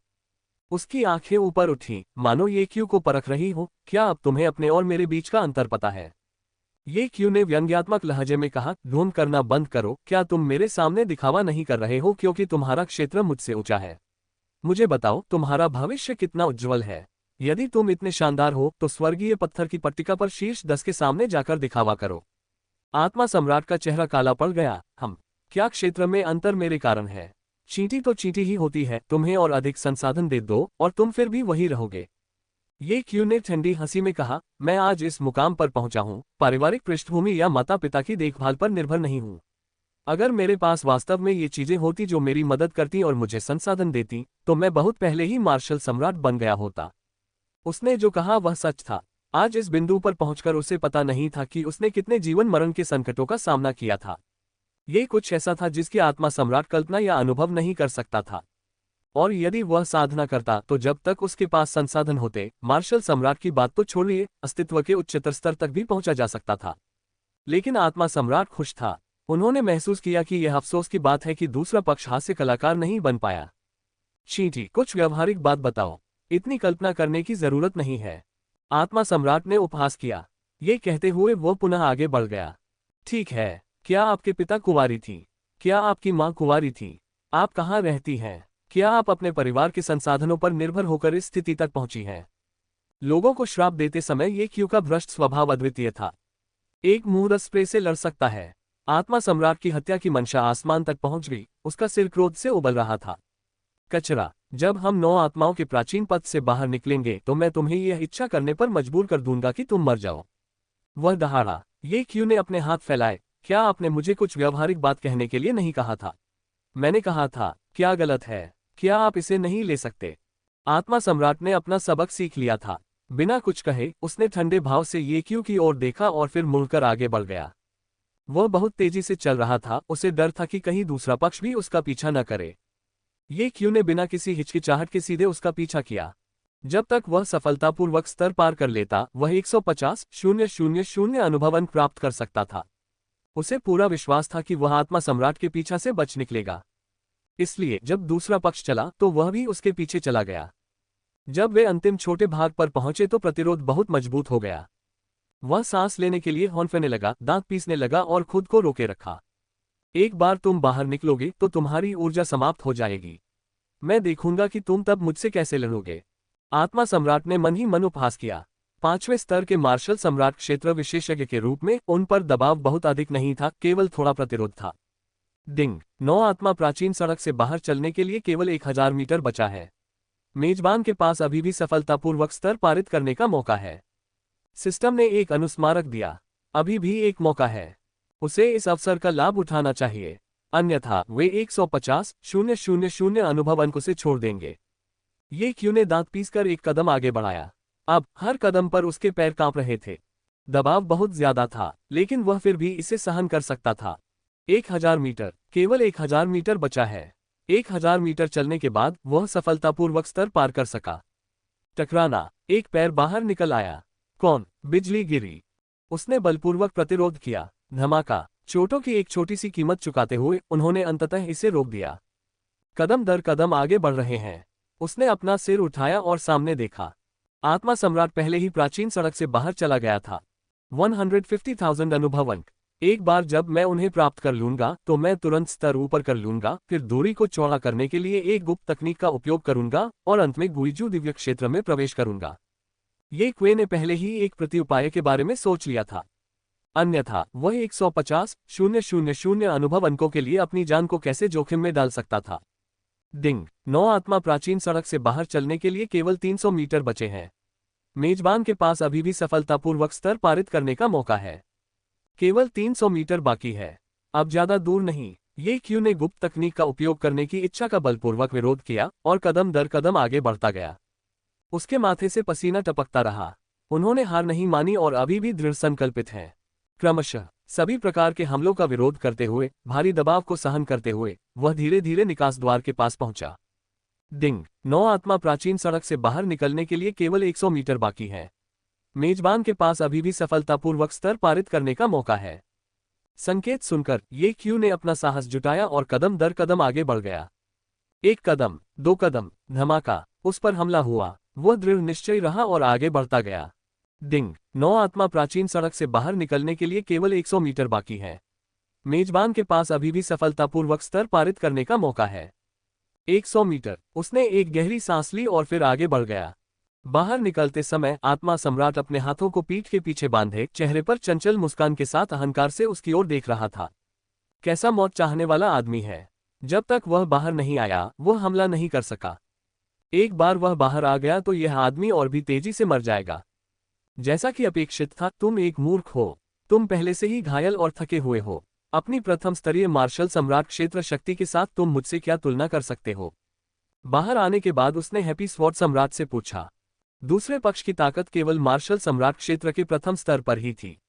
उसकी आंखें ऊपर उठी, मानो ये क्यू को परख रही हो। क्या अब तुम्हें अपने और मेरे बीच का अंतर पता है? ये क्यू ने व्यंग्यात्मक लहजे में कहा, ढोंग करना बंद करो। क्या तुम मेरे सामने दिखावा नहीं कर रहे हो क्योंकि तुम्हारा क्षेत्र मुझसे ऊंचा है? मुझे बताओ, तुम्हारा भविष्य कितना उज्जवल है? यदि तुम इतने शानदार हो तो स्वर्गीय पत्थर की पट्टिका पर शीर्ष 10 के सामने जाकर दिखावा करो। आत्मा सम्राट का चेहरा काला पड़ गया। हम क्या क्षेत्र में अंतर मेरे कारण है? चींटी तो चींटी ही होती है, तुम्हें और अधिक संसाधन दे दो और तुम फिर भी वही रहोगे। ये क्यू ने ठंडी हंसी में कहा, मैं आज इस मुकाम पर पहुंचा हूं, पारिवारिक पृष्ठभूमि या माता पिता की देखभाल पर निर्भर नहीं हूं। अगर मेरे पास वास्तव में ये चीजें होती जो मेरी मदद करती और मुझे संसाधन देती, तो मैं बहुत पहले ही मार्शल सम्राट बन गया होता। उसने जो कहा वह सच था। आज इस बिंदु पर पहुंचकर उसे पता नहीं था कि उसने कितने जीवन मरण के संकटों का सामना किया था। ये कुछ ऐसा था जिसकी आत्मा सम्राट कल्पना या अनुभव नहीं कर सकता था। और यदि वह साधना करता तो जब तक उसके पास संसाधन होते, मार्शल सम्राट की बात तो छोड़िए, अस्तित्व के उच्चतर स्तर तक भी पहुंचा जा सकता था। लेकिन आत्मा सम्राट खुश था। उन्होंने महसूस किया कि यह अफसोस की बात है कि दूसरा पक्ष हास्य कलाकार नहीं बन पाया। चींटी, कुछ व्यावहारिक बात बताओ, इतनी कल्पना करने की जरूरत नहीं है। आत्मा सम्राट ने उपहास किया। ये कहते हुए वह पुनः आगे बढ़ गया। ठीक है, क्या आपके पिता कुंवारी थी? क्या आपकी मां कुंवारी थी? आप कहाँ रहती हैं? क्या आप अपने परिवार के संसाधनों पर निर्भर होकर इस स्थिति तक पहुंची हैं? लोगों को श्राप देते समय ये क्यू का भ्रष्ट स्वभाव अद्वितीय था। एक मुहूर्त स्प्रे से लड़ सकता है। आत्मा सम्राट की हत्या की मंशा आसमान तक पहुंच गई, उसका सिर क्रोध से उबल रहा था। कचरा, जब हम 9 आत्माओं के प्राचीन पद से बाहर निकलेंगे तो मैं तुम्हें यह इच्छा करने पर मजबूर कर दूंगा कि तुम मर जाओ। वह दहाड़ा। ये क्यू ने अपने हाथ फैलाए। क्या आपने मुझे कुछ व्यावहारिक बात कहने के लिए नहीं कहा था? मैंने कहा था, क्या गलत है? क्या आप इसे नहीं ले सकते? आत्मा सम्राट ने अपना सबक सीख लिया था। बिना कुछ कहे उसने ठंडे भाव से ये क्यू की ओर देखा और फिर मुड़कर आगे बढ़ गया। वह बहुत तेजी से चल रहा था, उसे डर था कि कहीं दूसरा पक्ष भी उसका पीछा न करे। ये क्यू ने बिना किसी हिचकिचाहट के सीधे उसका पीछा किया। जब तक वह सफलतापूर्वक स्तर पार कर लेता, वह 150,000 अनुभव अंक प्राप्त कर सकता था। उसे पूरा विश्वास था कि वह आत्मा सम्राट के पीछा से बच निकलेगा। इसलिए जब दूसरा पक्ष चला तो वह भी उसके पीछे चला गया। जब वे अंतिम छोटे भाग पर पहुंचे तो प्रतिरोध बहुत मजबूत हो गया। वह सांस लेने के लिए हौंफने लगा, दांत पीसने लगा और खुद को रोके रखा। एक बार तुम बाहर निकलोगे तो तुम्हारी ऊर्जा समाप्त हो जाएगी। मैं देखूंगा कि तुम तब मुझसे कैसे लड़ोगे। आत्मा सम्राट ने मन ही मन उपहास किया। 5वें स्तर के मार्शल सम्राट क्षेत्र विशेषज्ञ के रूप में उन पर दबाव बहुत अधिक नहीं था, केवल थोड़ा प्रतिरोध था। डिंग, 9 आत्मा प्राचीन सड़क से बाहर चलने के लिए केवल 1000 मीटर बचा है। मेजबान के पास अभी भी सफलतापूर्वक स्तर पारित करने का मौका है। सिस्टम ने एक अनुस्मारक दिया। अभी भी एक मौका है। उसे इस अवसर का लाभ उठाना चाहिए, अन्यथा वे 150,000 अनुभव अंक से छोड़ देंगे। ये क्यू ने दांत पीसकर एक कदम आगे बढ़ाया। अब हर कदम पर उसके पैर कांप रहे थे। दबाव बहुत ज्यादा था, लेकिन वह फिर भी इसे सहन कर सकता था। 1000 मीटर, केवल 1000 मीटर बचा है। 1000 मीटर चलने के बाद वह सफलतापूर्वक स्तर पार कर सका। टकराना, एक पैर बाहर निकल आया। कौन? बिजली गिरी। उसने बलपूर्वक प्रतिरोध किया। धमाका। चोटों की एक छोटी सी कीमत चुकाते हुए उन्होंने अंततः इसे रोक दिया। कदम दर कदम आगे बढ़ रहे हैं। उसने अपना सिर उठाया और सामने देखा। आत्मा सम्राट पहले ही प्राचीन सड़क से बाहर चला गया था। 150,000 अनुभव अंक। एक बार जब मैं उन्हें प्राप्त कर लूंगा तो मैं तुरंत स्तर ऊपर कर लूंगा, फिर दूरी को चौड़ा करने के लिए एक गुप्त तकनीक का उपयोग करूंगा और अंत में गुइजू दिव्य क्षेत्र में प्रवेश करूंगा। ये क्वे ने पहले ही एक प्रत्युपाय के बारे में सोच लिया था। अन्यथा वह 150,000 अनुभव अंकों के लिए अपनी जान को कैसे जोखिम में डाल सकता था। डिंग, 9 आत्मा प्राचीन सड़क से बाहर चलने के लिए केवल 300 मीटर बचे हैं। मेजबान के पास अभी भी सफलतापूर्वक स्तर पारित करने का मौका है। केवल 300 मीटर बाकी है, अब ज्यादा दूर नहीं। ये क्यू ने गुप्त तकनीक का उपयोग करने की इच्छा का बलपूर्वक विरोध किया और कदम दर कदम आगे बढ़ता गया। उसके माथे से पसीना टपकता रहा। उन्होंने हार नहीं मानी और अभी भी दृढ़ संकल्पित हैं। क्रमशः सभी प्रकार के हमलों का विरोध करते हुए, भारी दबाव को सहन करते हुए, वह धीरे धीरे निकास द्वार के पास पहुंचा। डिंग, 9 आत्मा प्राचीन सड़क से बाहर निकलने के लिए केवल 100 मीटर बाकी है। मेजबान के पास अभी भी सफलतापूर्वक स्तर पारित करने का मौका है। संकेत सुनकर ये क्यू ने अपना साहस जुटाया और कदम दर कदम आगे बढ़ गया। 1 कदम, 2 कदम, धमाका, उस पर हमला हुआ। वह दृढ़ निश्चयी रहा और आगे बढ़ता गया। डिंग, 9 आत्मा प्राचीन सड़क से बाहर निकलने के लिए केवल 100 मीटर बाकी है। मेजबान के पास अभी भी सफलतापूर्वक स्तर पारित करने का मौका है। 100 मीटर। उसने एक गहरी सांस ली और फिर आगे बढ़ गया। बाहर निकलते समय आत्मा सम्राट अपने हाथों को पीठ के पीछे बांधे चेहरे पर चंचल मुस्कान के साथ अहंकार से उसकी ओर देख रहा था। कैसा मौत चाहने वाला आदमी है। जब तक वह बाहर नहीं आया वह हमला नहीं कर सका। एक बार वह बाहर आ गया तो यह आदमी और भी तेजी से मर जाएगा। जैसा कि अपेक्षित था, तुम एक मूर्ख हो। तुम पहले से ही घायल और थके हुए हो। अपनी प्रथम स्तरीय मार्शल सम्राट क्षेत्र शक्ति के साथ तुम मुझसे क्या तुलना कर सकते हो। बाहर आने के बाद उसने हैप्पी स्वॉर्ड सम्राट से पूछा। दूसरे पक्ष की ताकत केवल मार्शल सम्राट क्षेत्र के प्रथम स्तर पर ही थी।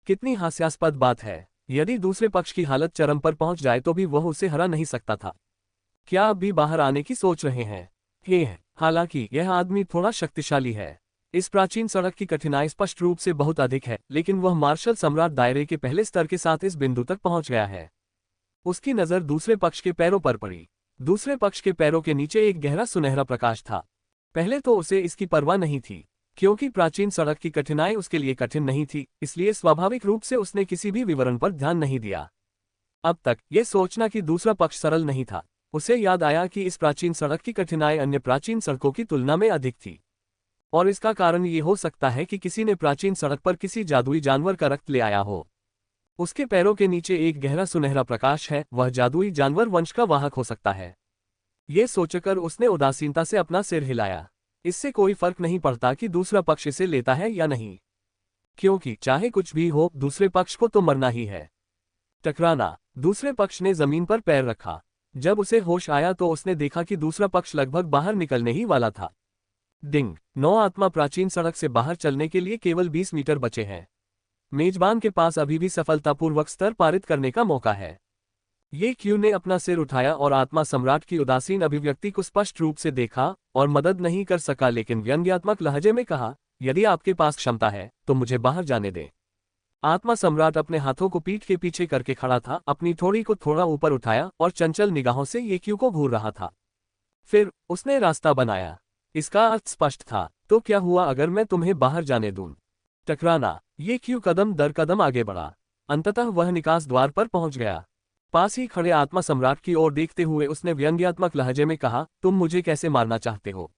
कितनी हास्यास्पद बात है। यदि दूसरे पक्ष की हालत चरम पर पहुंच जाए तो भी वह उसे हरा नहीं सकता था। क्या अब भी बाहर आने की सोच रहे हैं? हालांकि यह आदमी थोड़ा शक्तिशाली है। इस प्राचीन सड़क की कठिनाई स्पष्ट रूप से बहुत अधिक है, लेकिन वह मार्शल सम्राट दायरे के पहले स्तर के साथ इस बिंदु तक पहुंच गया है। उसकी नज़र दूसरे पक्ष के पैरों पर पड़ी। दूसरे पक्ष के पैरों के नीचे एक गहरा सुनहरा प्रकाश था। पहले तो उसे इसकी परवाह नहीं थी, क्योंकि प्राचीन सड़क की कठिनाई उसके लिए कठिन नहीं थी, इसलिए स्वाभाविक रूप से उसने किसी भी विवरण पर ध्यान नहीं दिया। अब तक यह सोचना कि दूसरा पक्ष सरल नहीं था। उसे याद आया कि इस प्राचीन सड़क की कठिनाई अन्य प्राचीन सड़कों की तुलना में अधिक थी, और इसका कारण ये हो सकता है कि किसी ने प्राचीन सड़क पर किसी जादुई जानवर का रक्त ले आया हो। उसके पैरों के नीचे एक गहरा सुनहरा प्रकाश है, वह जादुई जानवर वंश का वाहक हो सकता है। ये सोचकर उसने उदासीनता से अपना सिर हिलाया। इससे कोई फर्क नहीं पड़ता कि दूसरा पक्ष इसे लेता है या नहीं, क्योंकि चाहे कुछ भी हो दूसरे पक्ष को तो मरना ही है। टकराना। दूसरे पक्ष ने जमीन पर पैर रखा। जब उसे होश आया तो उसने देखा कि दूसरा पक्ष लगभग बाहर निकलने ही वाला था। डिंग। 9 आत्मा प्राचीन सड़क से बाहर चलने के लिए केवल 20 मीटर बचे हैं। मेजबान के पास अभी भी सफलतापूर्वक स्तर पारित करने का मौका है। ये क्यू ने अपना सिर उठाया और आत्मा सम्राट की उदासीन अभिव्यक्ति को स्पष्ट रूप से देखा और मदद नहीं कर सका, लेकिन व्यंग्यात्मक लहजे में कहा, यदि आपके पास क्षमता है तो मुझे बाहर जाने दें। आत्मा सम्राट अपने हाथों को पीठ के पीछे करके खड़ा था, अपनी थोड़ी को थोड़ा ऊपर उठाया और चंचल निगाहों से ये क्यू को घूर रहा था। फिर उसने रास्ता बनाया। इसका अर्थ स्पष्ट था, तो क्या हुआ अगर मैं तुम्हें बाहर जाने दूं? टकराना। ये क्यू कदम दर कदम आगे बढ़ा। अंततः वह निकास द्वार पर पहुंच गया। पास ही खड़े आत्मा सम्राट की ओर देखते हुए उसने व्यंग्यात्मक लहजे में कहा, तुम मुझे कैसे मारना चाहते हो?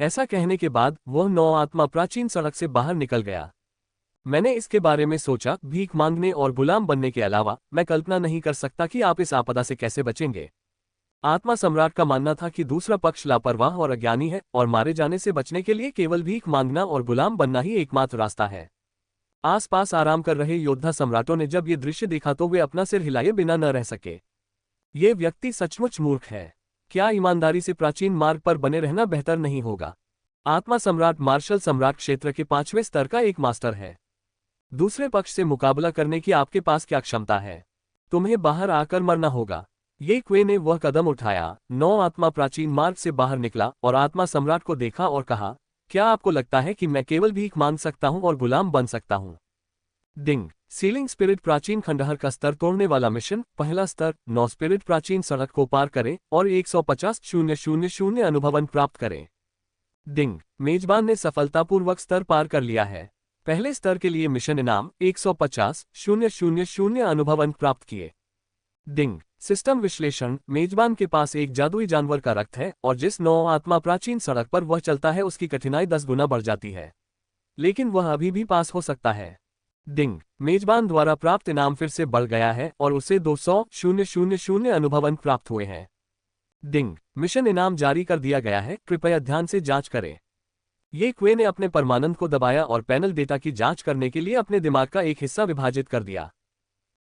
ऐसा कहने के बाद वह 9 आत्मा प्राचीन सड़क से बाहर निकल गया। मैंने इसके बारे में सोचा, भीख मांगने और गुलाम बनने के अलावा मैं कल्पना नहीं कर सकता कि आप इस आपदा से कैसे बचेंगे। आत्मा सम्राट का मानना था कि दूसरा पक्ष लापरवाह और अज्ञानी है और मारे जाने से बचने के लिए केवल भीख मांगना और गुलाम बनना ही एकमात्र रास्ता है। आसपास आराम कर रहे योद्धा सम्राटों ने जब ये दृश्य देखा तो वे अपना सिर हिलाए बिना न रह सके। ये व्यक्ति सचमुच मूर्ख है। क्या ईमानदारी से प्राचीन मार्ग पर बने रहना बेहतर नहीं होगा? आत्मा सम्राट मार्शल सम्राट क्षेत्र के 5वें स्तर का एक मास्टर है। दूसरे पक्ष से मुकाबला करने की आपके पास क्या क्षमता है? तुम्हें बाहर आकर मरना होगा। ये क्वे ने वह कदम उठाया। 9 आत्मा प्राचीन मार्ग से बाहर निकला और आत्मा सम्राट को देखा और कहा, क्या आपको लगता है कि मैं केवल भीख मांग सकता हूं और गुलाम बन सकता हूं? डिंग। सीलिंग स्पिरिट प्राचीन खंडहर का स्तर तोड़ने वाला मिशन। पहला स्तर। 9 स्पिरिट प्राचीन सड़क को पार करें और 150,000 अनुभवन प्राप्त करें। डिंग। मेजबान ने सफलतापूर्वक स्तर पार कर लिया है। पहले स्तर के लिए मिशन इनाम 150,000 अनुभवन प्राप्त किए। डिंग। सिस्टम विश्लेषण। मेजबान के पास एक जादुई जानवर का रक्त है और जिस 9 आत्मा प्राचीन सड़क पर वह चलता है उसकी कठिनाई 10 गुना बढ़ जाती है, लेकिन वह अभी भी पास हो सकता है। डिंग। मेजबान द्वारा प्राप्त इनाम फिर से बढ़ गया है और उसे 200,000 अनुभवन प्राप्त हुए हैं। डिंग। मिशन इनाम जारी कर दिया गया है, कृपया ध्यान से जांच करें। ये क्वे ने अपने परमानंद को दबाया और पैनल डेटा की जांच करने के लिए अपने दिमाग का एक हिस्सा विभाजित कर दिया।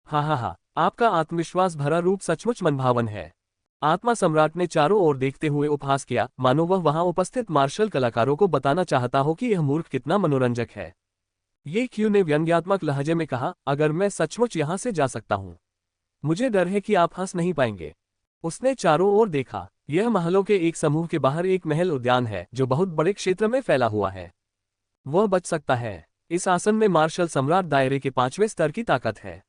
हा, आपका आत्मविश्वास भरा रूप सचमुच मनभावन है। आत्मा सम्राट ने चारों ओर देखते हुए उपहास किया, मानो वह वहां उपस्थित मार्शल कलाकारों को बताना चाहता हो कि यह मूर्ख कितना मनोरंजक है। ये क्यू ने व्यंग्यात्मक लहजे में कहा, अगर मैं सचमुच यहां से जा सकता हूं, मुझे डर है कि आप हंस नहीं पाएंगे। उसने चारों ओर देखा। यह महलों के एक समूह के बाहर एक महल उद्यान है जो बहुत बड़े क्षेत्र में फैला हुआ है। वह बच सकता है। इस आसन में मार्शल सम्राट दायरे के 5वें स्तर की ताकत है।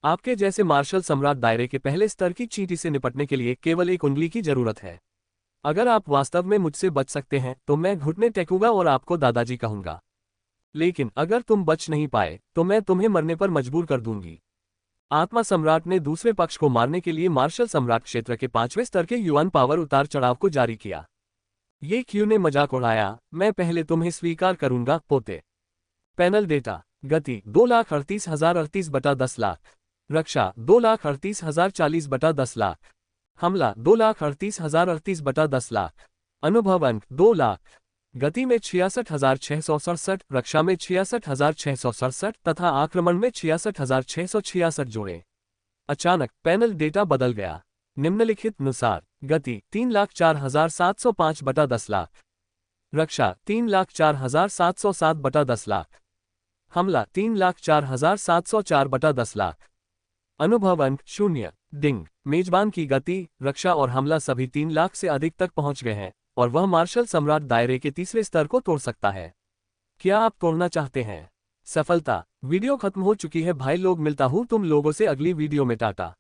आपके जैसे मार्शल सम्राट दायरे के पहले स्तर की चींटी से निपटने के लिए केवल एक उंगली की जरूरत है। अगर आप वास्तव में मुझसे बच सकते हैं तो मैं घुटने टेकूंगा और आपको दादाजी कहूंगा, लेकिन अगर तुम बच नहीं पाए तो मैं तुम्हें मरने पर मजबूर कर दूंगी। आत्मा सम्राट ने दूसरे पक्ष को मारने के लिए मार्शल सम्राट क्षेत्र के 5वें स्तर के युवान पावर उतार चढ़ाव को जारी किया। ये क्यू ने मजाक उड़ाया, मैं पहले तुम्हें स्वीकार करूंगा, पोते। Panel data. गति 2,38,038 बटा 10 लाख। रक्षा 2,38,040 बटा 10 लाख। हमला 2,38,038 बटा 10 लाख। अनुभव अंक 2 लाख। गति में 66,667, रक्षा में 66,667 तथा आक्रमण में 66,666 जोड़े। अचानक पैनल डेटा बदल गया। निम्नलिखित अनुसार गति 3,04,705 बटा 10 लाख। रक्षा 3,04,707 बटा 10 लाख। हमला 3,04,704 बटा 10 लाख। अनुभव अंक 0। डिंग। मेजबान की गति, रक्षा और हमला सभी 3 लाख से अधिक तक पहुंच गए हैं और वह मार्शल सम्राट दायरे के तीसरे स्तर को तोड़ सकता है। क्या आप तोड़ना चाहते हैं? सफलता। वीडियो खत्म हो चुकी है भाई लोग, मिलता हूं तुम लोगों से अगली वीडियो में। टाटा।